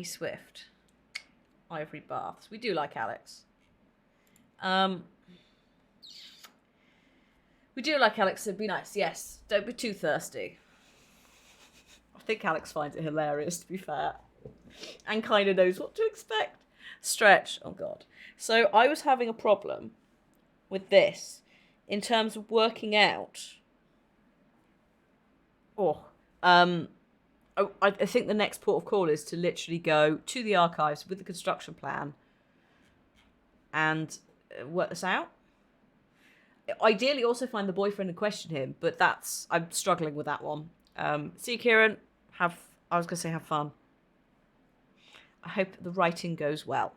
Swift. Ivory Baths. We do like Alex. We do like Alex. It'd be nice. Yes. Don't be too thirsty. I think Alex finds it hilarious, to be fair. And kind of knows what to expect. Stretch. Oh, God. So I was having a problem with this in terms of working out. I think the next port of call is to literally go to the archives with the construction plan and work this out. Ideally, also find the boyfriend and question him, but I'm struggling with that one. See you, Kieran. I was going to say have fun. I hope the writing goes well.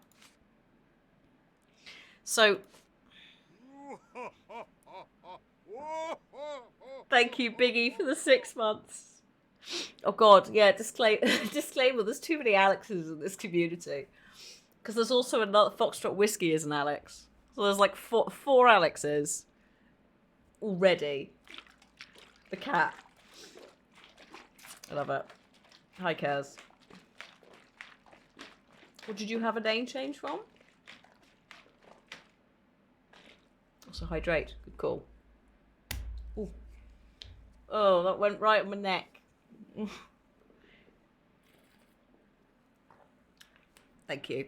So, thank you, Biggie, for the 6 months. Oh, God, yeah, disclaimer, there's too many Alexes in this community. Because there's also another Foxtrot Whiskey is an Alex. So there's like four Alexes already. The cat. I love it. Hi, Kaz. What did you have a name change from? Also hydrate. Good call. Ooh. Oh, that went right on my neck. Thank you.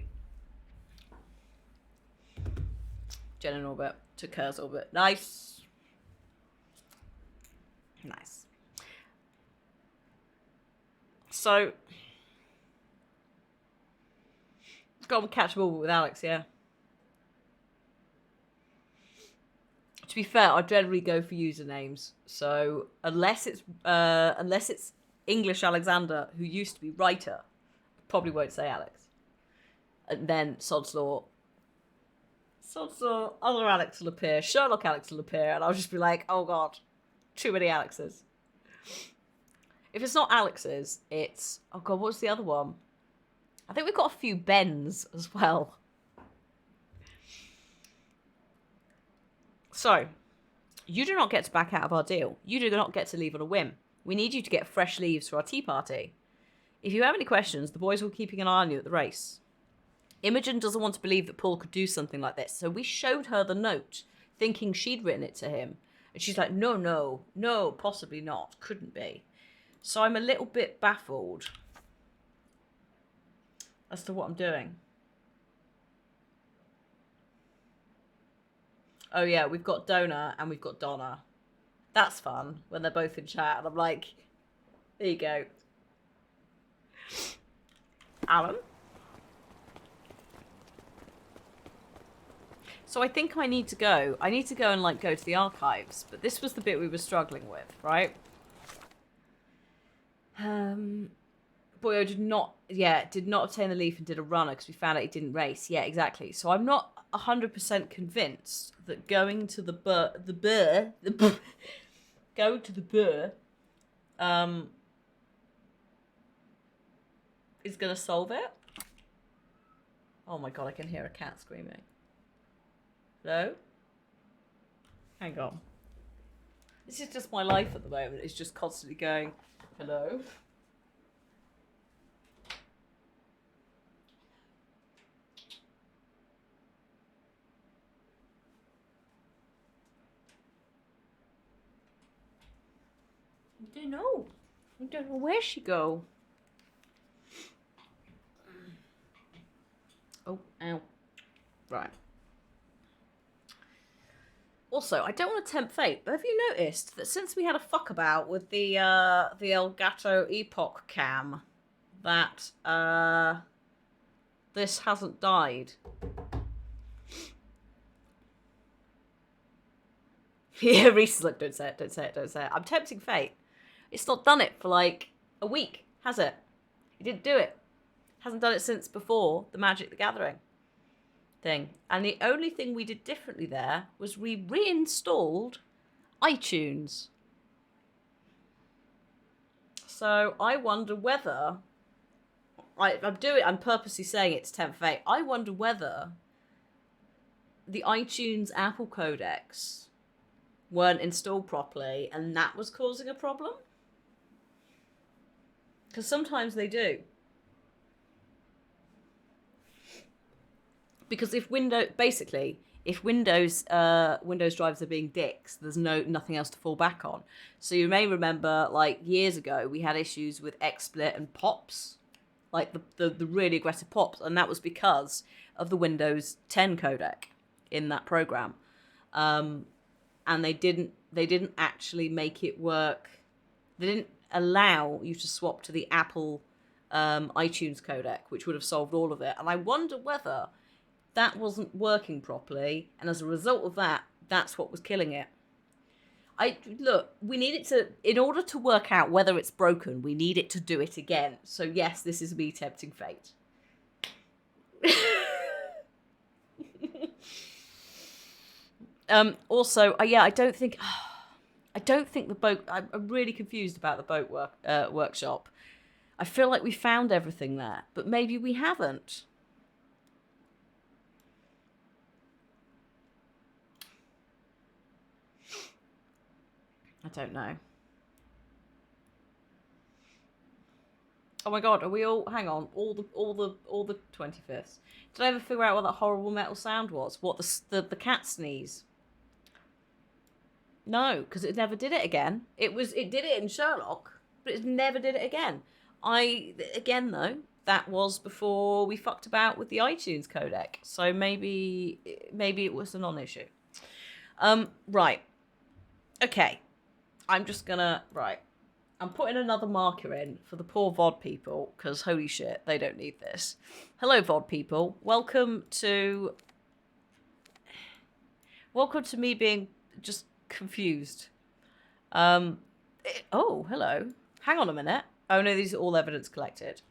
Jen in orbit to Kerr's orbit. Nice. Nice. So, let's go on with catch a ball with Alex, yeah. To be fair, I generally go for usernames. So unless it's English Alexander, who used to be writer, I probably won't say Alex. And then Sod's Law, other Alex will appear, Sherlock Alex will appear, and I'll just be like, oh God, too many Alexes. If it's not Alex's, it's, oh God, what's the other one? I think we've got a few Bens as well. So, you do not get to back out of our deal. You do not get to leave on a whim. We need you to get fresh leaves for our tea party. If you have any questions, the boys will be keeping an eye on you at the race. Imogen doesn't want to believe that Paul could do something like this, so we showed her the note, thinking she'd written it to him. And she's like, no, possibly not. Couldn't be. So I'm a little bit baffled as to what I'm doing. Oh yeah, we've got Donna and we've got Donna. That's fun when they're both in chat. And I'm like, there you go. Alan? So I think I need to go. I need to go and go to the archives. But this was the bit we were struggling with, right? Boyo did not obtain the leaf and did a runner because we found out he didn't race. Yeah, exactly. So I'm not 100% convinced that going to the burr is going to solve it. Oh my God, I can hear a cat screaming. Hello? Hang on. This is just my life at the moment. It's just constantly going, hello? I don't know where she go. Oh, ow. Right. Also, I don't want to tempt fate, but have you noticed that since we had a fuck about with the Elgato Epoch cam, that this hasn't died? Yeah, Reese is like, don't say it. I'm tempting fate. It's not done it for like a week, has it? It didn't do it. Hasn't done it since before the Magic the Gathering thing. And the only thing we did differently there was we reinstalled iTunes. So I wonder whether I'm purposely saying it's tempt fate. I wonder whether the iTunes Apple codecs weren't installed properly and that was causing a problem. Because sometimes they do. Because if Windows drivers are being dicks, there's nothing else to fall back on. So you may remember, like years ago, we had issues with XSplit and pops, like the really aggressive pops, and that was because of the Windows 10 codec in that program, and they didn't actually make it work. They didn't allow you to swap to the Apple iTunes codec, which would have solved all of it. And I wonder whether that wasn't working properly, and as a result of that, that's what was killing it. We need it to, in order to work out whether it's broken, we need it to do it again. So yes, this is me tempting fate. Also, I don't think the boat. I'm really confused about the boat workshop. I feel like we found everything there, but maybe we haven't. I don't know. Oh my god, are we all? Hang on, all the 25th. Did I ever figure out what that horrible metal sound was? What the cat sneeze? No, because it never did it again. It did it in Sherlock, but it never did it again. Though, that was before we fucked about with the iTunes codec, so maybe it was a non-issue. Right. Okay. I'm putting another marker in for the poor VOD people, because holy shit, they don't need this. Hello, VOD people. Welcome to me being just confused. Oh, hello. Hang on a minute. Oh no, these are all evidence collected.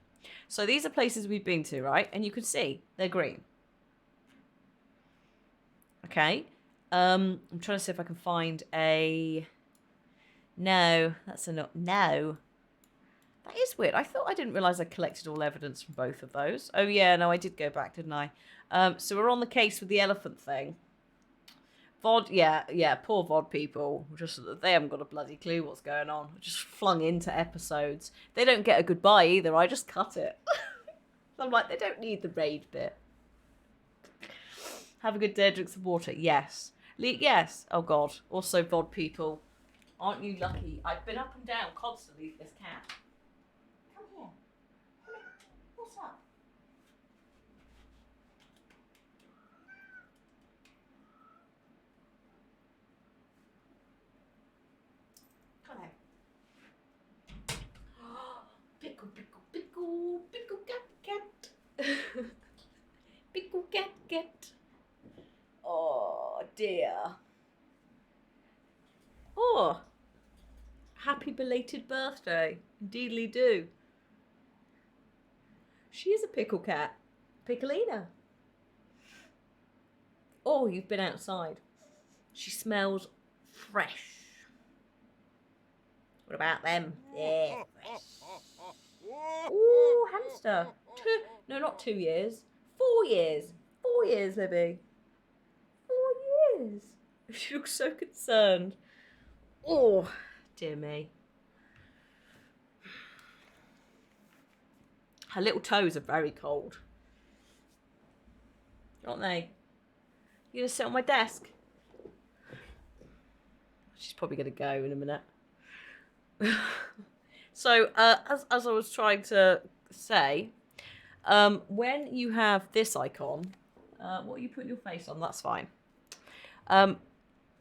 So these are places we've been to, right? And you can see they're green. Okay. I'm trying to see if I can find a... No, that's a not. No. That is weird. I didn't realise I collected all evidence from both of those. Oh yeah, no, I did go back, didn't I? So we're on the case with the elephant thing. VOD, yeah, poor VOD people. They haven't got a bloody clue what's going on. Just flung into episodes. They don't get a goodbye either. I just cut it. I'm like, they don't need the raid bit. Have a good day, drink some water. Yes. Yes. Oh God. Also VOD people. Aren't you lucky? I've been up and down constantly with this cat. Come here. What's up? Come here. Pickle, pickle, pickle, pickle, cat. Pickle, cat. Oh dear. Oh. Happy belated birthday. Indeedly do. She is a pickle cat. Piccolina. Oh, you've been outside. She smells fresh. What about them? Yeah, fresh. Ooh, hamster. No, not 2 years. 4 years. 4 years, Libby. 4 years. She looks so concerned. Oh, dear me. Her little toes are very cold. Aren't they? You gonna sit on my desk? She's probably gonna go in a minute. So, as I was trying to say, when you have this icon, what you put your face on, that's fine. When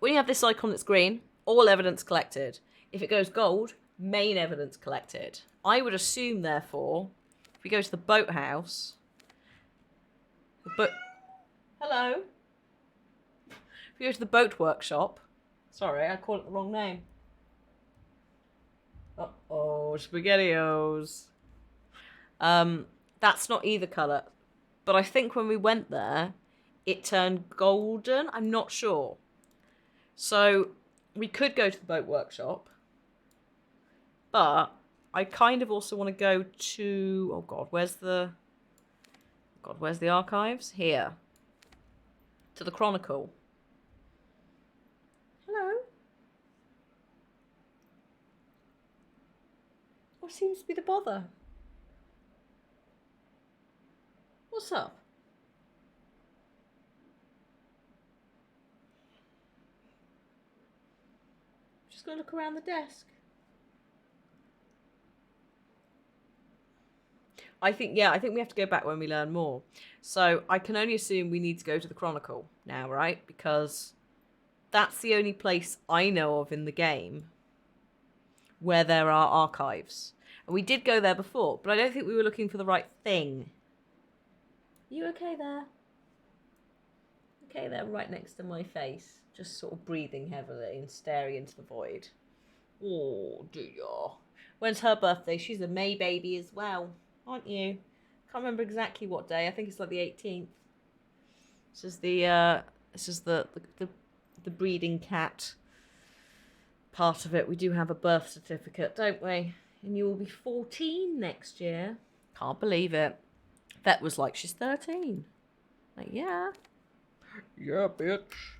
you have this icon that's green, all evidence collected. If it goes gold, main evidence collected. I would assume, therefore, if we go to the boathouse, hello? If we go to the boat workshop, sorry, I called it the wrong name. Uh-oh, SpaghettiOs. That's not either colour. But I think when we went there, it turned golden. I'm not sure. So we could go to the boat workshop. But I kind of also want to go to... Oh, God, where's the archives? Here. To the Chronicle. Hello? What seems to be the bother? What's up? gonna look around the desk. I think we have to go back when we learn more. So I can only assume we need to go to the Chronicle now, right? Because that's the only place I know of in the game where there are archives. And we did go there before, but I don't think we were looking for the right thing. You okay there? Okay there, right next to my face. Just sort of breathing heavily and staring into the void. Oh, dear. When's her birthday? She's a May baby as well, aren't you? Can't remember exactly what day. I think it's like the 18th. This is the breeding cat part of it. We do have a birth certificate, don't we? And you will be 14 next year. Can't believe it. Vet was like, she's 13. Like, yeah. Yeah, bitch.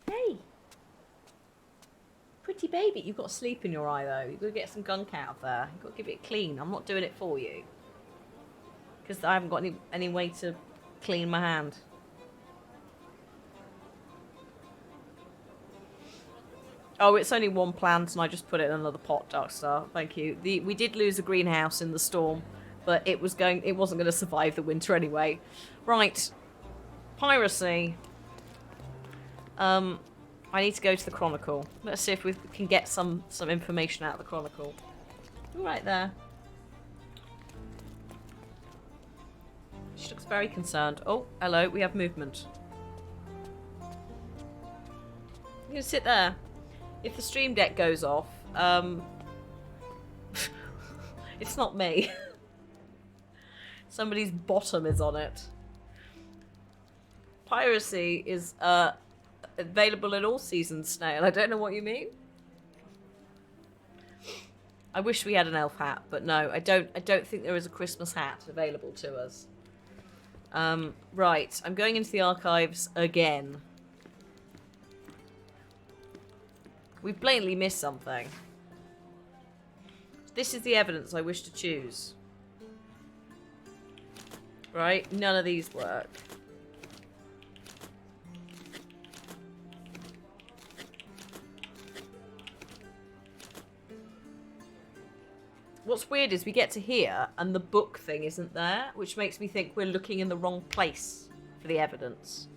Hey. Pretty baby. You've got sleep in your eye, though. You've got to get some gunk out of there. You've got to give it clean. I'm not doing it for you. Because I haven't got any way to clean my hand. Oh, it's only one plant, and I just put it in another pot, Darkstar. Thank you. We did lose a greenhouse in the storm, but it wasn't going to survive the winter anyway. Right. Piracy. I need to go to the Chronicle. Let's see if we can get some information out of the Chronicle. Right there. She looks very concerned. Oh, hello. We have movement. You can sit there. If the stream deck goes off, it's not me. Somebody's bottom is on it. Piracy is available in all seasons, Snail. I don't know what you mean. I wish we had an elf hat, but no, I don't think there is a Christmas hat available to us. Right, I'm going into the archives again. We've blatantly missed something. This is the evidence I wish to choose. Right? None of these work. What's weird is we get to here and the book thing isn't there, which makes me think we're looking in the wrong place for the evidence.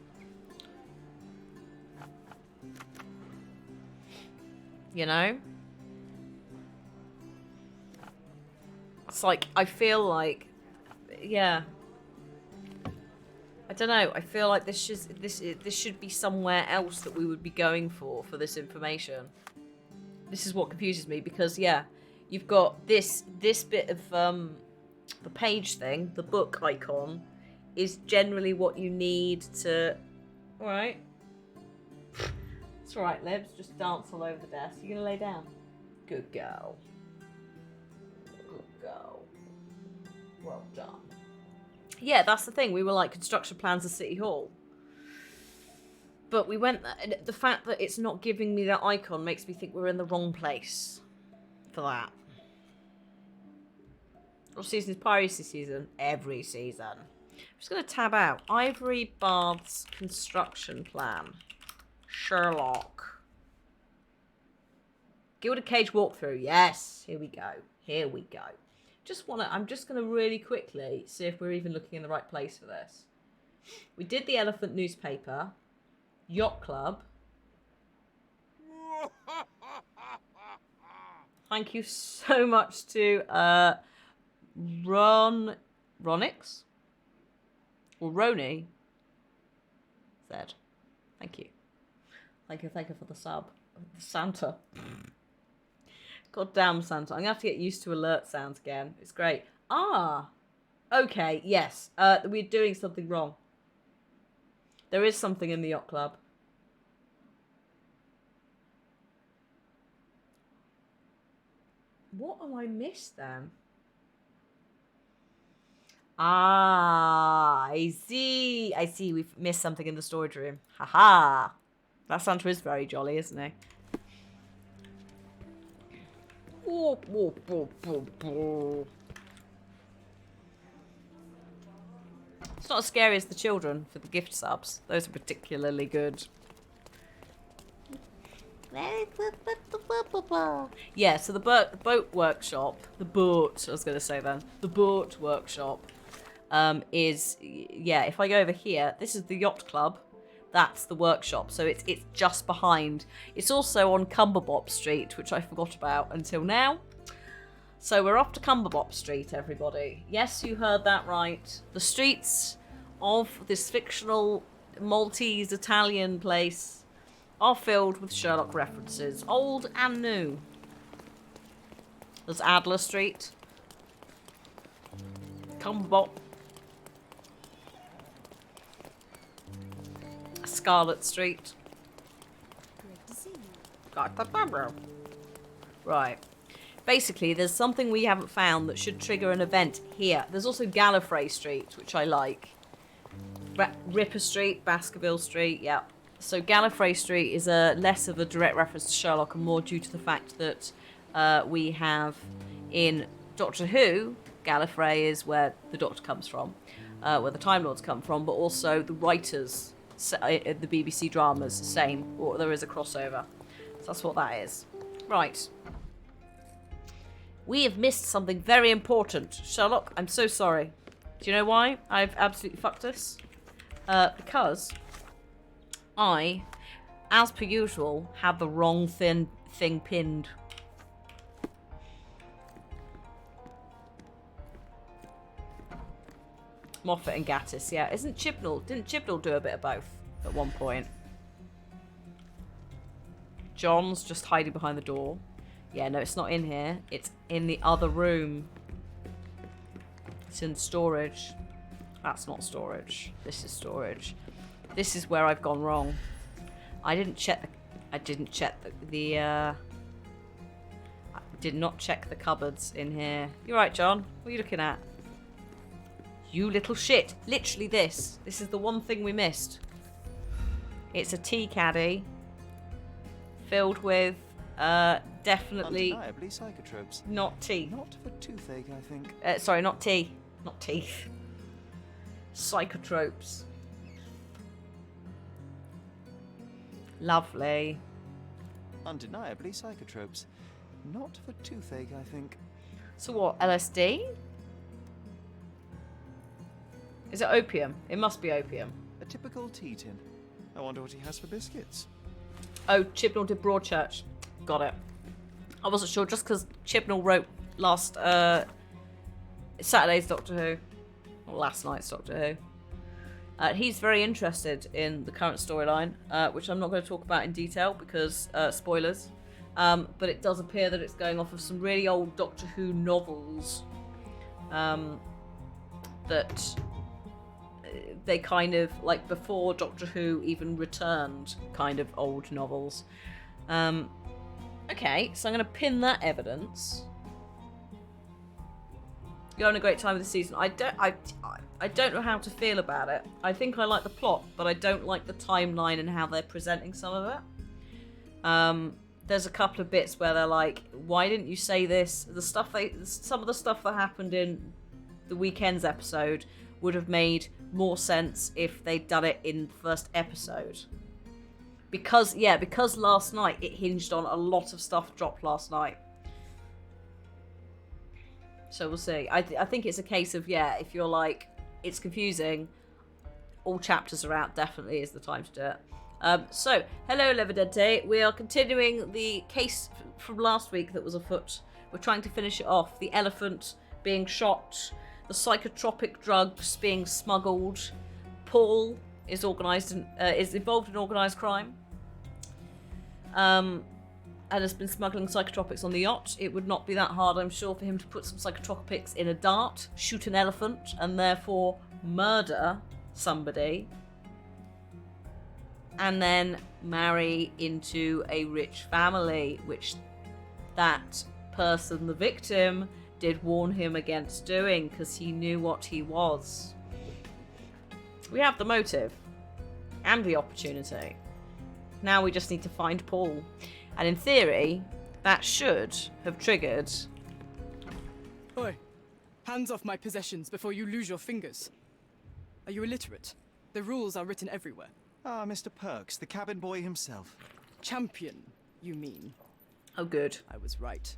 You know? It's like, I feel like, yeah. I don't know. I feel like this should be somewhere else that we would be going for this information. This is what confuses me because, yeah, you've got this bit of the page thing, the book icon, is generally what you need to. All right. It's all right, Libs. Just dance all over the desk. You're gonna lay down. Good girl. Good girl. Well done. Yeah, that's the thing. We were like construction plans of City Hall. But we went there. The fact that it's not giving me that icon makes me think we're in the wrong place for that. What season is piracy season? Every season. I'm just going to tab out. Ivory Baths construction plan. Sherlock. Gilded Cage walkthrough. Yes. Here we go. Here we go. I'm just going to really quickly see if we're even looking in the right place for this. We did the elephant newspaper. Yacht Club. Thank you so much to Ronix or Roni said. Thank you. Thank you for the sub. Santa. God damn Santa. I'm gonna have to get used to alert sounds again. It's great. Ah. Okay, yes. We're doing something wrong. There is something in the yacht club. What have I missed then? Ah, I see. We've missed something in the storage room. Haha. That Santa is very jolly, isn't he? It's not as scary as the children for the gift subs. Those are particularly good. Yeah, so the boat workshop, the boat, I was going to say then, the boat workshop is, yeah, if I go over here, this is the yacht club, that's the workshop, so it's just behind. It's also on Cumberbop Street, which I forgot about until now. So we're off to Cumberbop Street, everybody. Yes, you heard that right. The streets of this fictional Maltese Italian place are filled with Sherlock references, old and new. There's Adler Street, Cumberbop, Scarlet Street. Great to see you. Right. Basically, there's something we haven't found that should trigger an event here. There's also Gallifrey Street, which I like. Ripper Street, Baskerville Street, yeah. So Gallifrey Street is less of a direct reference to Sherlock and more due to the fact that we have in Doctor Who, Gallifrey is where the Doctor comes from, where the Time Lords come from, but also the writers, the BBC dramas, same, or there is a crossover. So that's what that is. Right. We have missed something very important. Sherlock, I'm so sorry. Do you know why I've absolutely fucked this? Because I, as per usual, had the wrong thing pinned. Moffat and Gattis, yeah. Didn't Chibnall do a bit of both at one point? John's just hiding behind the door. Yeah, no, it's not in here. It's in the other room. It's in storage. That's not storage. This is storage. This is where I've gone wrong. I didn't check the I did not check the cupboards in here. You're right, John. What are you looking at? You little shit. Literally this. This is the one thing we missed. It's a tea caddy filled with definitely undeniably psychotropes. Not tea. Not for toothache, I think. Sorry, not tea. Not teeth. Psychotropes. Lovely. Undeniably psychotropes. Not for toothache, I think. So what, LSD? Is it opium? It must be opium. A typical tea tin. I wonder what he has for biscuits. Oh, Chibnall did Broadchurch. Got it. I wasn't sure just because Chibnall wrote last Saturday's Doctor Who. Or last night's Doctor Who. He's very interested in the current storyline, which I'm not going to talk about in detail because spoilers. But it does appear that it's going off of some really old Doctor Who novels that they kind of, like before Doctor Who even returned, kind of old novels. Okay, so I'm going to pin that evidence. You're having a great time with the season. I don't know how to feel about it. I think I like the plot, but I don't like the timeline and how they're presenting some of it. There's a couple of bits where they're like, "Why didn't you say this?" Some of the stuff that happened in the weekend's episode would have made more sense if they'd done it in the first episode. Because last night it hinged on a lot of stuff dropped last night. So we'll see. I think it's a case of, if you're like, it's confusing, all chapters are out, definitely is the time to do it. So, hello Levidente. We are continuing the case from last week that was afoot. We're trying to finish it off. The elephant being shot, the psychotropic drugs being smuggled. Paul is is involved in organised crime. And has been smuggling psychotropics on the yacht. It would not be that hard, I'm sure, for him to put some psychotropics in a dart, shoot an elephant, and therefore murder somebody, and then marry into a rich family, which that person, the victim, did warn him against doing because he knew what he was. We have the motive and the opportunity. Now we just need to find Paul. And in theory, that should have triggered... Oi! Hands off my possessions before you lose your fingers. Are you illiterate? The rules are written everywhere. Ah, Mr. Perks, the cabin boy himself. Champion. You mean. Oh, good. I was right.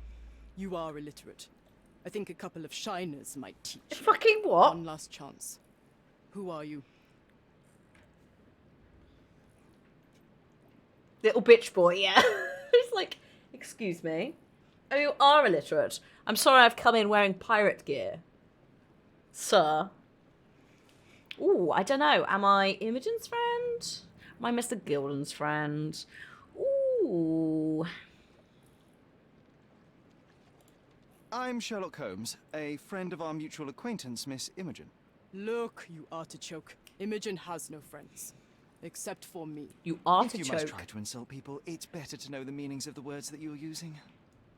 You are illiterate. I think a couple of shiners might teach you. Fucking what? One last chance. Who are you? Little bitch boy, yeah. It's like, excuse me. Oh, you are illiterate. I'm sorry I've come in wearing pirate gear. Sir. Ooh, I don't know. Am I Imogen's friend? Am I Mr. Gilden's friend? Ooh. I'm Sherlock Holmes, a friend of our mutual acquaintance, Miss Imogen. Look, you artichoke. Imogen has no friends. Except for me. You If artichoke. you must try to insult people, it's better to know the meanings of the words that you're using.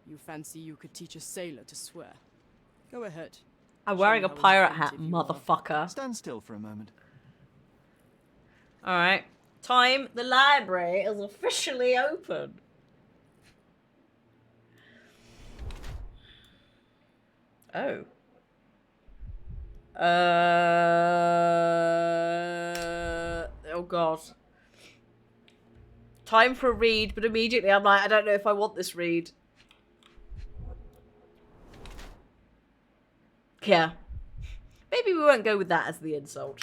You fancy you could teach a sailor to swear? Go ahead. I'm Show wearing me a how pirate hat, inventive you are. motherfucker. Stand still for a moment. Alright. Time. The library is officially open. Oh. Oh god. Time for a read, but immediately I'm like, I don't know if I want this read. Yeah. Maybe we won't go with that as the insult.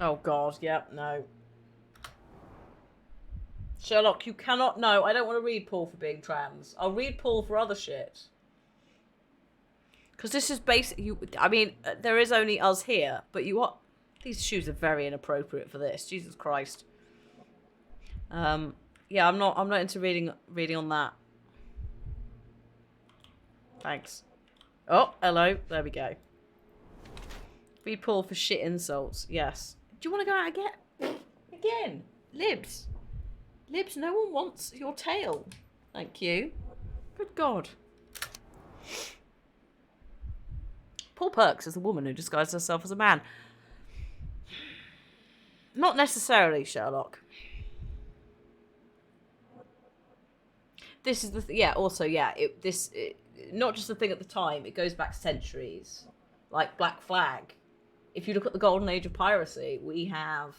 Oh god, yeah, no. Sherlock, you cannot know. I don't want to read Paul for being trans. I'll read Paul for other shit. Because this is basically... I mean, there is only us here, but you what? These shoes are very inappropriate for this. Jesus Christ. Yeah, I'm not into reading on that. Thanks. Oh, hello. There we go. Read Paul for shit insults. Yes. Do you want to go out again? Again? Libs. Libs, no one wants your tail. Thank you. Good God. Paul Perks is a woman who disguises herself as a man. Not necessarily, Sherlock. This is the yeah. Also, yeah. Not just a thing at the time. It goes back centuries. Like Black Flag. If you look at the golden age of piracy, we have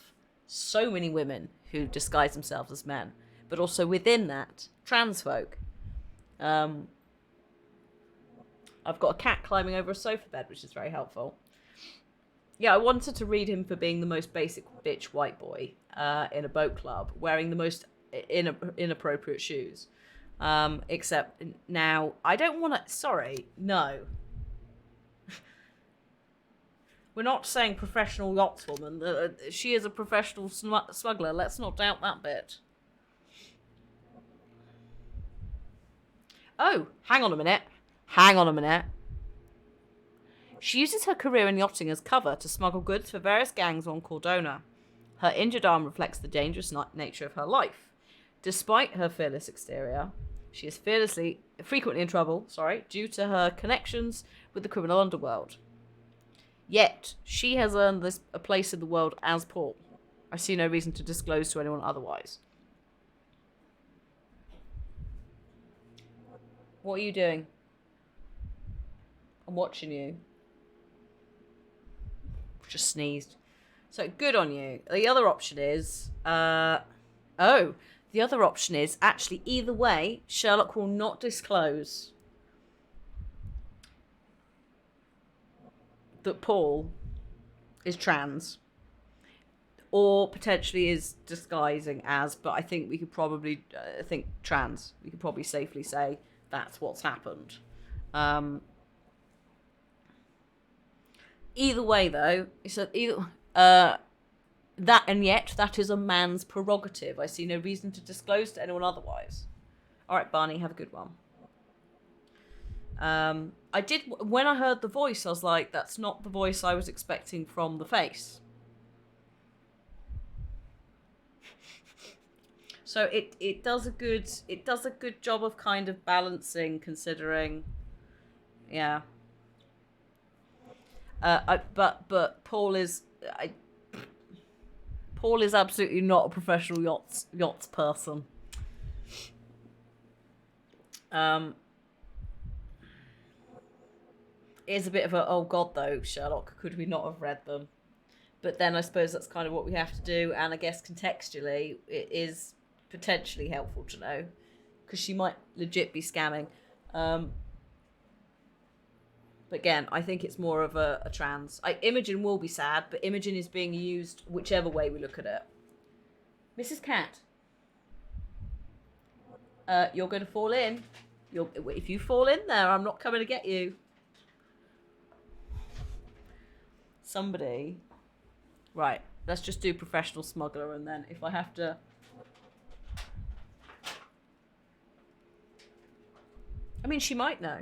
so many women who disguise themselves as men, but also within that, trans folk. I've got a cat climbing over a sofa bed, which is very helpful. Yeah, I wanted to read him for being the most basic bitch white boy in a boat club, wearing the most inappropriate shoes. Except now, I don't want to... Sorry, no. We're not saying professional yachtswoman. She is a professional smuggler. Let's not doubt that bit. Oh, hang on a minute. Hang on a minute. She uses her career in yachting as cover to smuggle goods for various gangs on Cordona. Her injured arm reflects the dangerous nature of her life. Despite her fearless exterior, she is frequently in trouble, due to her connections with the criminal underworld. Yet, she has earned a place in the world as Paul. I see no reason to disclose to anyone otherwise. What are you doing? I'm watching you. Just sneezed. So, good on you. The other option is... the other option is, actually, either way, Sherlock will not disclose that Paul is trans, or potentially is disguising as, but I think we could probably think trans. We could probably safely say that's what's happened. Either way, though, it's that, and yet that is a man's prerogative. I see no reason to disclose to anyone otherwise. All right, Barney, have a good one. I did, when I heard the voice, I was like, that's not the voice I was expecting from the face. So it does a good job of kind of balancing, considering, yeah. But Paul is absolutely not a professional yachts person. It is a bit of a, oh god though, Sherlock, could we not have read them? But then I suppose that's kind of what we have to do, and I guess contextually it is potentially helpful to know, because she might legit be scamming. But again, I think it's more of a trans. Imogen will be sad, but Imogen is being used whichever way we look at it. Mrs. Cat, you're going to fall in. If you fall in there, I'm not coming to get you. Somebody. Right, let's just do professional smuggler, and then if I have to... I mean, she might know.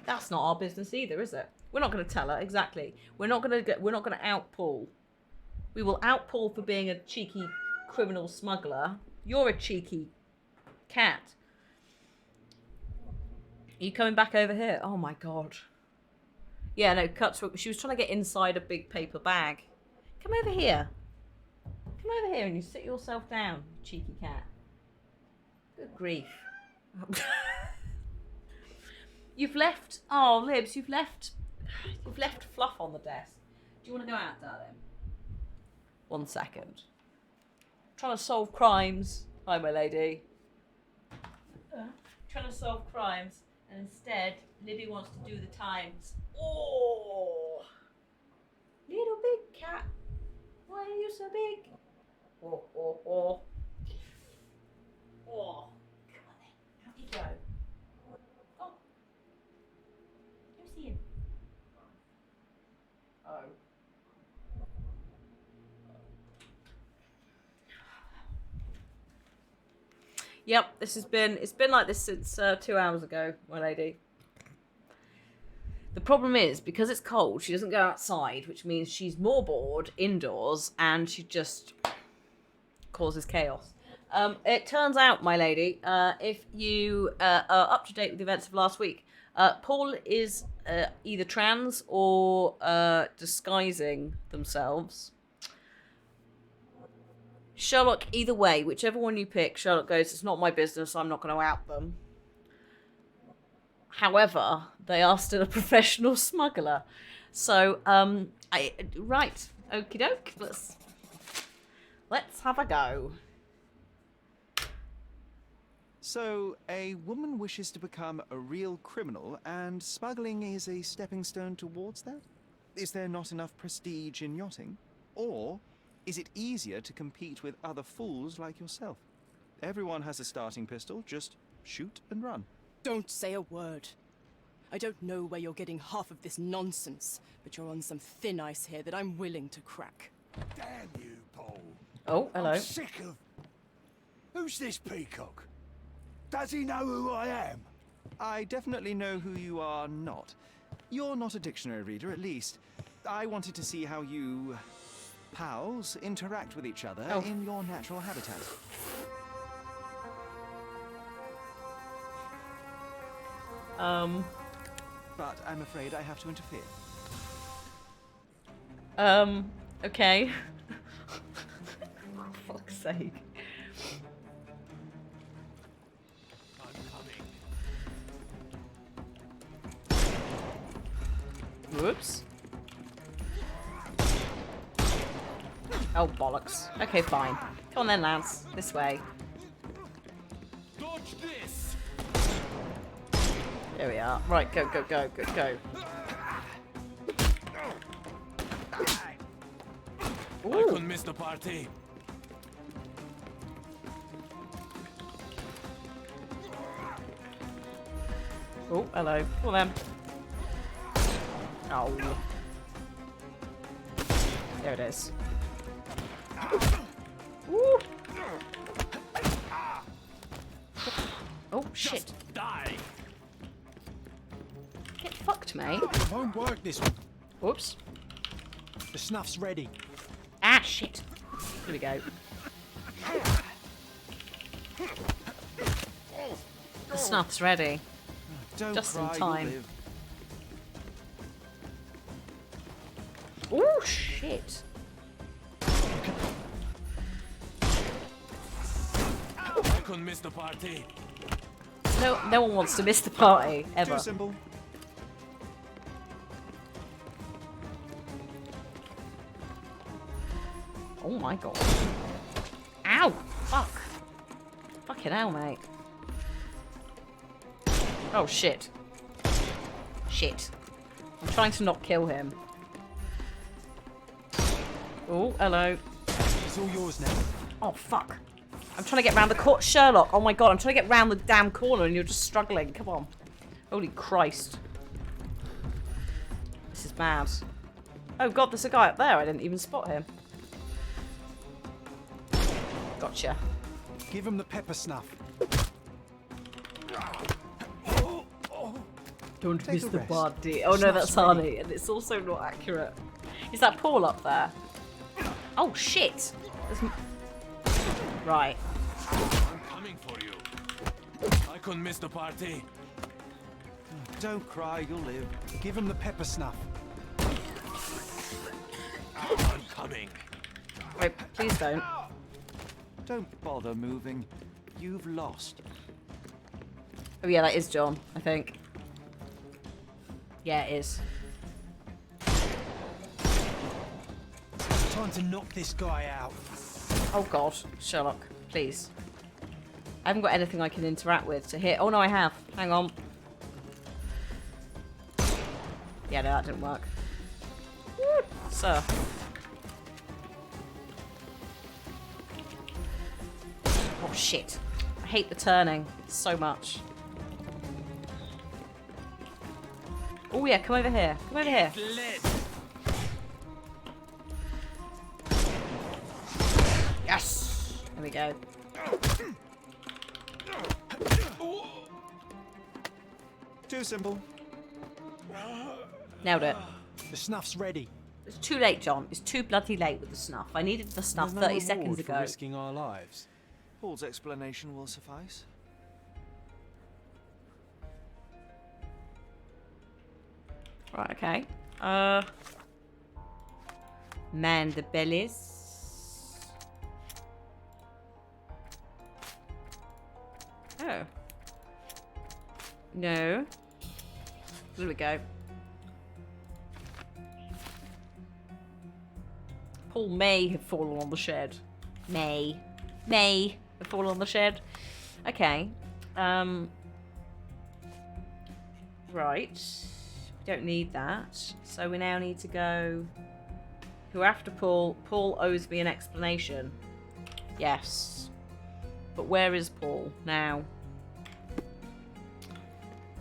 That's not our business either, is it? We're not going to tell her, exactly. We're not going to out Paul. We will out Paul for being a cheeky criminal smuggler. You're a cheeky cat. Are you coming back over here? Oh my god. Yeah, no, she was trying to get inside a big paper bag. Come over here. Come over here and you sit yourself down, cheeky cat. Good grief. You've left... Oh, Libs, you've left fluff on the desk. Do you want to go out, darling? 1 second. Trying to solve crimes. Hi, my lady. Trying to solve crimes. And instead, Libby wants to do the times. Oh! Little big cat. Why are you so big? Oh, oh, oh. Oh. Come on then. Out you go. Oh. Go see him. Oh. Yep, it's been like this since 2 hours ago, my lady. The problem is, because it's cold, she doesn't go outside, which means she's more bored indoors, and she just causes chaos. It turns out, my lady, if you are up to date with the events of last week, Paul is either trans or disguising themselves. Sherlock, either way, whichever one you pick, Sherlock goes, it's not my business, I'm not going to out them. However, they are still a professional smuggler. So, right, okie doke, let's have a go. So, a woman wishes to become a real criminal, and smuggling is a stepping stone towards that? Is there not enough prestige in yachting? Or is it easier to compete with other fools like yourself? Everyone has a starting pistol, just shoot and run. Don't say a word. I don't know where you're getting half of this nonsense, but you're on some thin ice here that I'm willing to crack. Damn you, Paul. Oh, hello. I'm sick of... Who's this peacock? Does he know who I am? I definitely know who you are not. You're not a dictionary reader, at least. I wanted to see how you... pals interact with each other in your natural habitat. But I'm afraid I have to interfere. Okay. For fuck's sake. I'm coming. Whoops. Oh, bollocks. Okay, fine. Come on then, lads. This way. Dodge this! There we are. Right, go, go, go, go, go. I couldn't miss the party. Oh, hello. Come on then. Oh. There it is. Woo. Oh, shit. Just die. Get fucked, mate. It won't work this one. Whoops. The snuff's ready. Ah, shit. Here we go. The snuff's ready. Don't Just in cry, you'll time. live. Oh, shit. I couldn't miss the party. No one wants to miss the party, ever. Too simple. Oh my god. Ow! Fuck. Fucking hell, mate. Oh, shit. Shit. I'm trying to not kill him. Oh, hello. It's all yours now. Oh, fuck. I'm trying to get round the corner. Sherlock, oh my god, I'm trying to get round the damn corner and you're just struggling. Come on. Holy Christ. This is mad. Oh god, there's a guy up there. I didn't even spot him. Gotcha. Give him the pepper snuff. Don't Take miss a the rest. party. Oh no, Snuff's that's ready. Harney, and it's also not accurate. Is that Paul up there? Oh shit! Right. I'm coming for you. I couldn't miss the party. Don't cry, you'll live. Give him the pepper snuff. I'm coming. Wait, please don't. Don't bother moving. You've lost. Oh yeah, that is John, I think. Yeah, it is. Time to knock this guy out. Oh god, Sherlock, please. I haven't got anything I can interact with to hit. Oh no, I have. Hang on. Yeah, no, that didn't work. Woo, sir. Oh shit. I hate the turning so much. Oh yeah, come over here. Come over here. Lit. Yes! There we go. Too simple. Nailed it. The snuff's ready. It's too late, John. It's too bloody late with the snuff. I needed the snuff There's no 30 seconds reward for ago. risking our lives. Paul's explanation will suffice. Right, okay. Man the bellies. Oh. No. There we go. Paul may have fallen on the shed. May have fallen on the shed. Okay. Right. We don't need that. So we now need to go... Who after Paul? Paul owes me an explanation. Yes. But where is Paul now?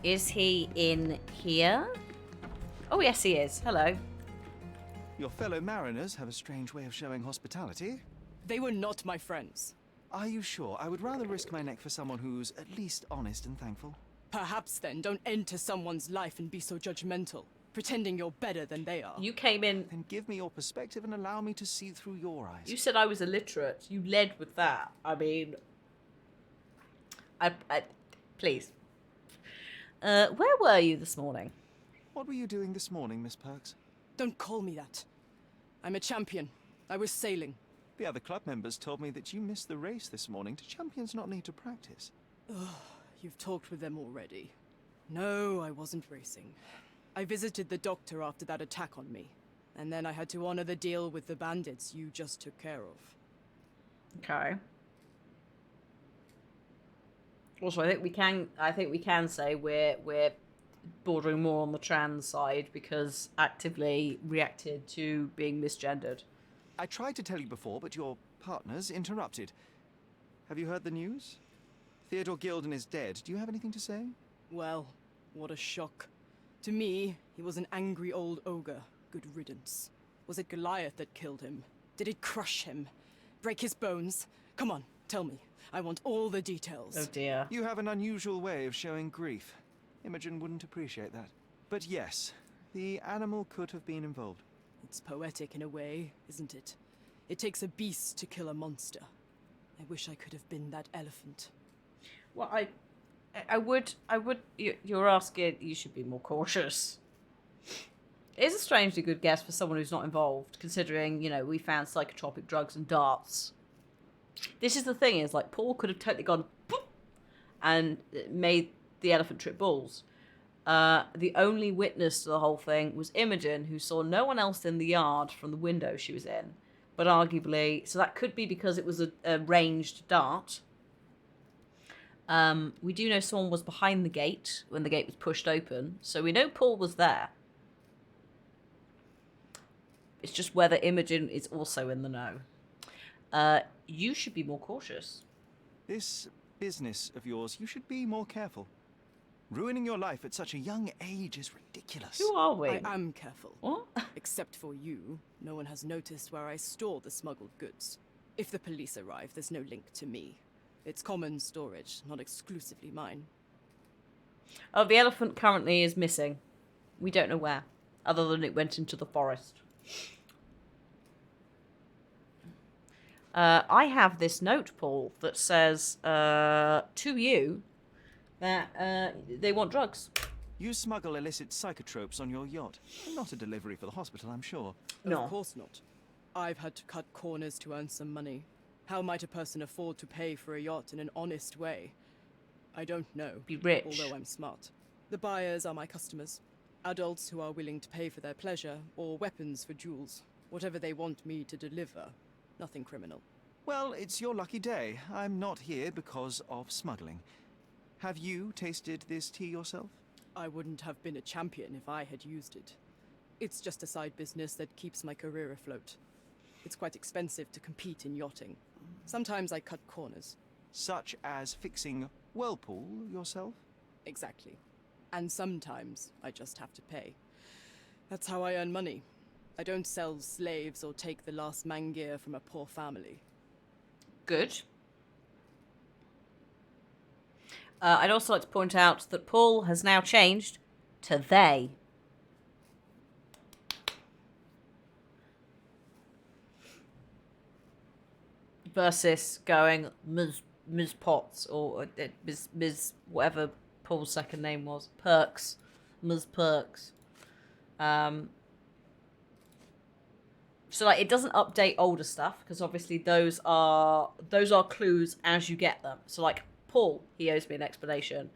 Is he in here? Oh, yes, he is. Hello. Your fellow mariners have a strange way of showing hospitality. They were not my friends. Are you sure? I would rather risk my neck for someone who's at least honest and thankful. Perhaps then don't enter someone's life and be so judgmental, pretending you're better than they are. You came in... Then give me your perspective and allow me to see through your eyes. You said I was illiterate. You led with that. I mean... Please. Where were you this morning? What were you doing this morning, Miss Perks? Don't call me that. I'm a champion. I was sailing. The other club members told me that you missed the race this morning. Do champions not need to practice? You've talked with them already. No, I wasn't racing. I visited the doctor after that attack on me. And then I had to honor the deal with the bandits you just took care of. Okay. Also, I think we can say we're bordering more on the trans side because actively reacted to being misgendered. I tried to tell you before, but your partners interrupted. Have you heard the news? Theodore Gilden is dead. Do you have anything to say? Well, what a shock. To me, he was an angry old ogre. Good riddance. Was it Goliath that killed him? Did it crush him? Break his bones? Come on, tell me. I want all the details. Oh dear. You have an unusual way of showing grief. Imogen wouldn't appreciate that. But yes, the animal could have been involved. It's poetic in a way, isn't it? It takes a beast to kill a monster. I wish I could have been that elephant. Well, I would. You're asking. You should be more cautious. It is a strangely good guess for someone who's not involved, considering we found psychotropic drugs and darts. This is the thing: is like Paul could have totally gone boop, and made the elephant trip balls. The only witness to the whole thing was Imogen, who saw no one else in the yard from the window she was in. but arguably, so that could be because it was a ranged dart. We do know someone was behind the gate when the gate was pushed open, so we know Paul was there. It's just whether Imogen is also in the know. You should be more cautious. This business of yours, you should be more careful. Ruining your life at such a young age is ridiculous. Who are we? I am careful. What? Except for you, no one has noticed where I store the smuggled goods. If the police arrive, there's no link to me. It's common storage, not exclusively mine. Oh, the elephant currently is missing. We don't know where, other than it went into the forest. I have this note, Paul, that says to you that they want drugs. You smuggle illicit psychotropes on your yacht. Not a delivery for the hospital, I'm sure. No. Of course not. I've had to cut corners to earn some money. How might a person afford to pay for a yacht in an honest way? I don't know. Be rich. Although I'm smart. The buyers are my customers. Adults who are willing to pay for their pleasure, or weapons for jewels. Whatever they want me to deliver. Nothing criminal. Well, it's your lucky day. I'm not here because of smuggling. Have you tasted this tea yourself? I wouldn't have been a champion if I had used it. It's just a side business that keeps my career afloat. It's quite expensive to compete in yachting. Sometimes I cut corners. Such as fixing whirlpool yourself? Exactly. And sometimes I just have to pay. That's how I earn money. I don't sell slaves or take the last mangear from a poor family. Good. I'd also like to point out that Paul has now changed to they. Versus going Ms. Potts or Ms. whatever Paul's second name was. Perks. Ms. Perks. So like it doesn't update older stuff because obviously those are clues as you get them. So like Paul, he owes me an explanation.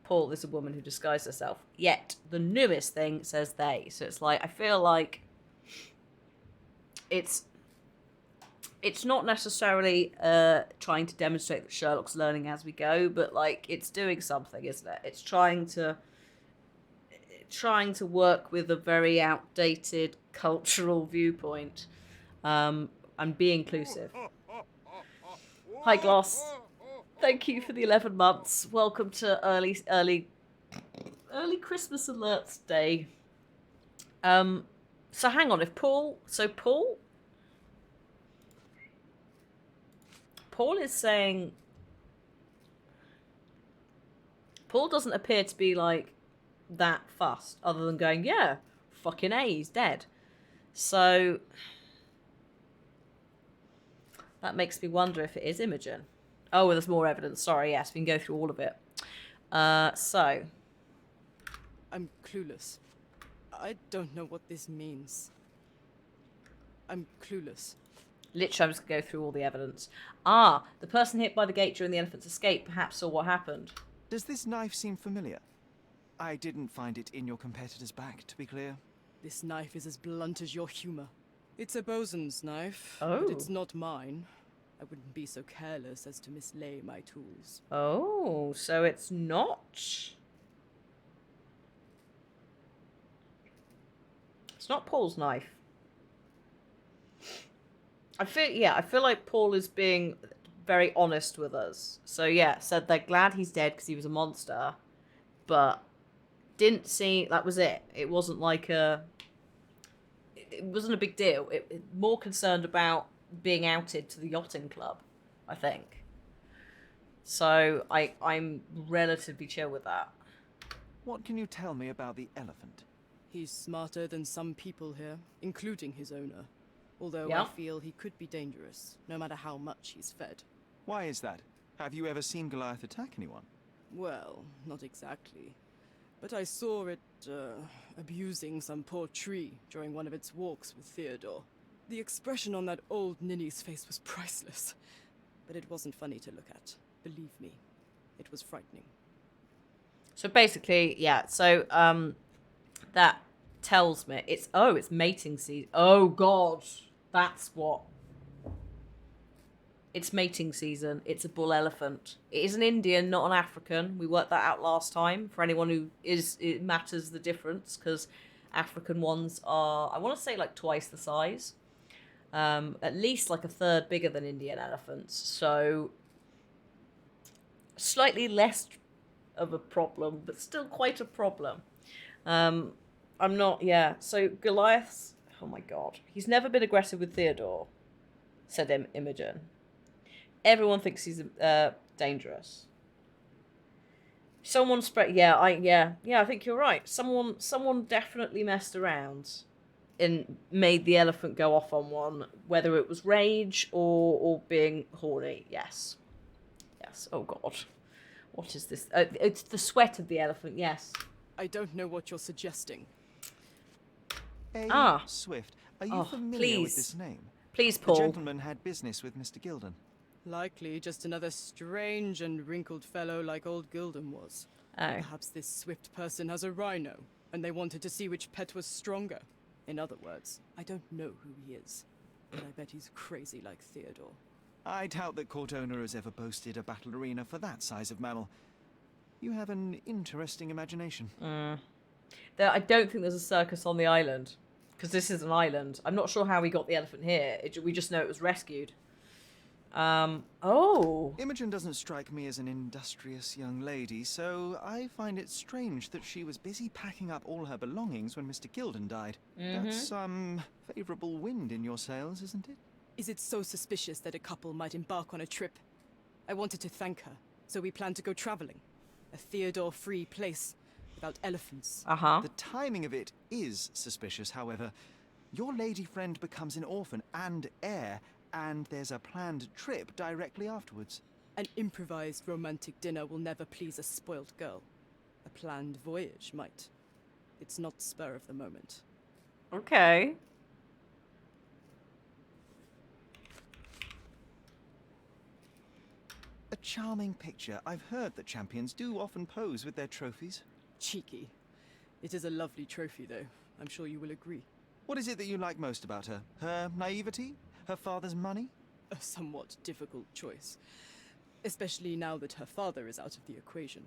Paul is a woman who disguised herself. Yet the newest thing says they. So it's like I feel like it's not necessarily trying to demonstrate that Sherlock's learning as we go, but like it's doing something, isn't it? It's trying to work with a very outdated cultural viewpoint and be inclusive. Hi, Gloss. Thank you for the 11 months. Welcome to early Christmas alerts day. So hang on, Paul is saying Paul doesn't appear to be like that fussed, other than going, yeah, fucking A, he's dead. So that makes me wonder if it is Imogen. Oh, well, there's more evidence. Sorry, yes, we can go through all of it. So I'm clueless. I don't know what this means. I'm clueless. literally, I'm just going to go through all the evidence. Ah, the person hit by the gate during the elephant's escape perhaps saw what happened. Does this knife seem familiar? I didn't find it in your competitor's back, to be clear. This knife is as blunt as your humor. It's a bosun's knife, Oh. but it's not mine. I wouldn't be so careless as to mislay my tools. Oh, so it's not. It's not Paul's knife. I feel like Paul is being very honest with us. So yeah, said they're glad he's dead because he was a monster, but didn't see that was it. It wasn't like it wasn't a big deal. It more concerned about being outed to the yachting club, I think. So I'm relatively chill with that. What can you tell me about the elephant? He's smarter than some people here, including his owner. Although Yeah? I feel he could be dangerous, no matter how much he's fed. Why is that? Have you ever seen Goliath attack anyone? Well, not exactly. But I saw it, abusing some poor tree during one of its walks with Theodore. The expression on that old ninny's face was priceless. But it wasn't funny to look at. Believe me, it was frightening. So basically, yeah. So that tells me it's mating season. Oh God, that's what It's mating season. It's a bull elephant. It is an Indian, not an African. We worked that out last time. For anyone who it matters the difference, because African ones are, I want to say, like twice the size. At least like a third bigger than Indian elephants. So slightly less of a problem, but still quite a problem. I'm not, yeah. So Goliath's, oh my god. He's never been aggressive with Theodore, said Imogen. Everyone thinks he's dangerous. Someone spread, I think you're right. Someone definitely messed around and made the elephant go off on one, whether it was rage or being horny. Yes. Oh god. What is this? It's the sweat of the elephant, yes. I don't know what you're suggesting. Swift, are you familiar please. with this name? Please, The Paul. gentleman had business with Mr. Gilden. Likely just another strange and wrinkled fellow like old Gilden was. Oh. Perhaps this Swift person has a rhino, and they wanted to see which pet was stronger. In other words, I don't know who he is, but I bet he's crazy like Theodore. I doubt that court owner has ever boasted a battle arena for that size of mammal. You have an interesting imagination. I don't think there's a circus on the island, because this is an island. I'm not sure how we got the elephant here. We just know it was rescued. Imogen doesn't strike me as an industrious young lady, so I find it strange that she was busy packing up all her belongings when Mr. Gilden died. That's some favourable wind in your sails, isn't it? Is it so suspicious that a couple might embark on a trip? I wanted to thank her, so we planned to go traveling. A Theodore-free place, without elephants. The timing of it is suspicious, however. Your lady friend becomes an orphan and heir, and there's a planned trip directly afterwards. An improvised romantic dinner will never please a spoiled girl. A planned voyage might. It's not spur of the moment. Okay. A charming picture. I've heard that champions do often pose with their trophies. Cheeky. It is a lovely trophy, though. I'm sure you will agree. What is it that you like most about her? Her naivety? Her father's money? A somewhat difficult choice. Especially now that her father is out of the equation.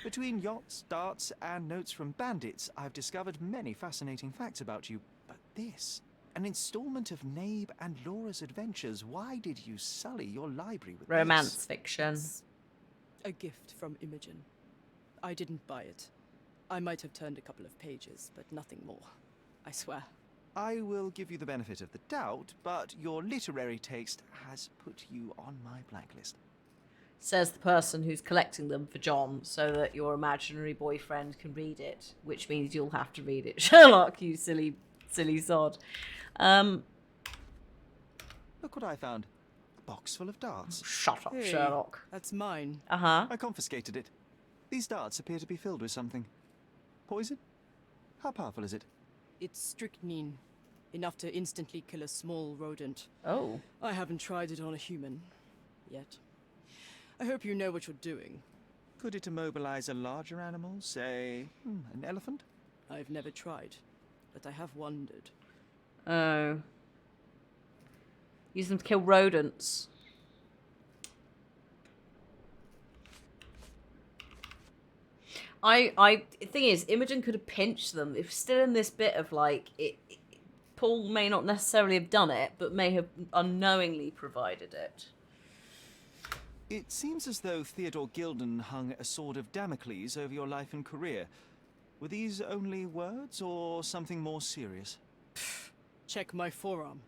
Between yachts, darts, and notes from bandits, I've discovered many fascinating facts about you. But this, an installment of Nabe and Laura's adventures. Why did you sully your library with Romance this? fiction. A gift from Imogen. I didn't buy it. I might have turned a couple of pages, but nothing more. I swear. I will give you the benefit of the doubt, but your literary taste has put you on my blacklist. Says the person who's collecting them for John, so that your imaginary boyfriend can read it, which means you'll have to read it. Sherlock, you silly sod. Look what I found. A box full of darts. Shut up, Hey, Sherlock. That's mine. I confiscated it. These darts appear to be filled with something. Poison? How powerful is it? It's strychnine. Enough to instantly kill a small rodent. Oh. I haven't tried it on a human. Yet. I hope you know what you're doing. Could it immobilize a larger animal, say, an elephant? I've never tried, but I have wondered. Oh. Use them to kill rodents. The thing is, Imogen could have pinched them. If still in this bit of like, Paul may not necessarily have done it, but may have unknowingly provided it. It seems as though Theodore Gilden hung a sword of Damocles over your life and career. Were these only words or something more serious? Check my forearm.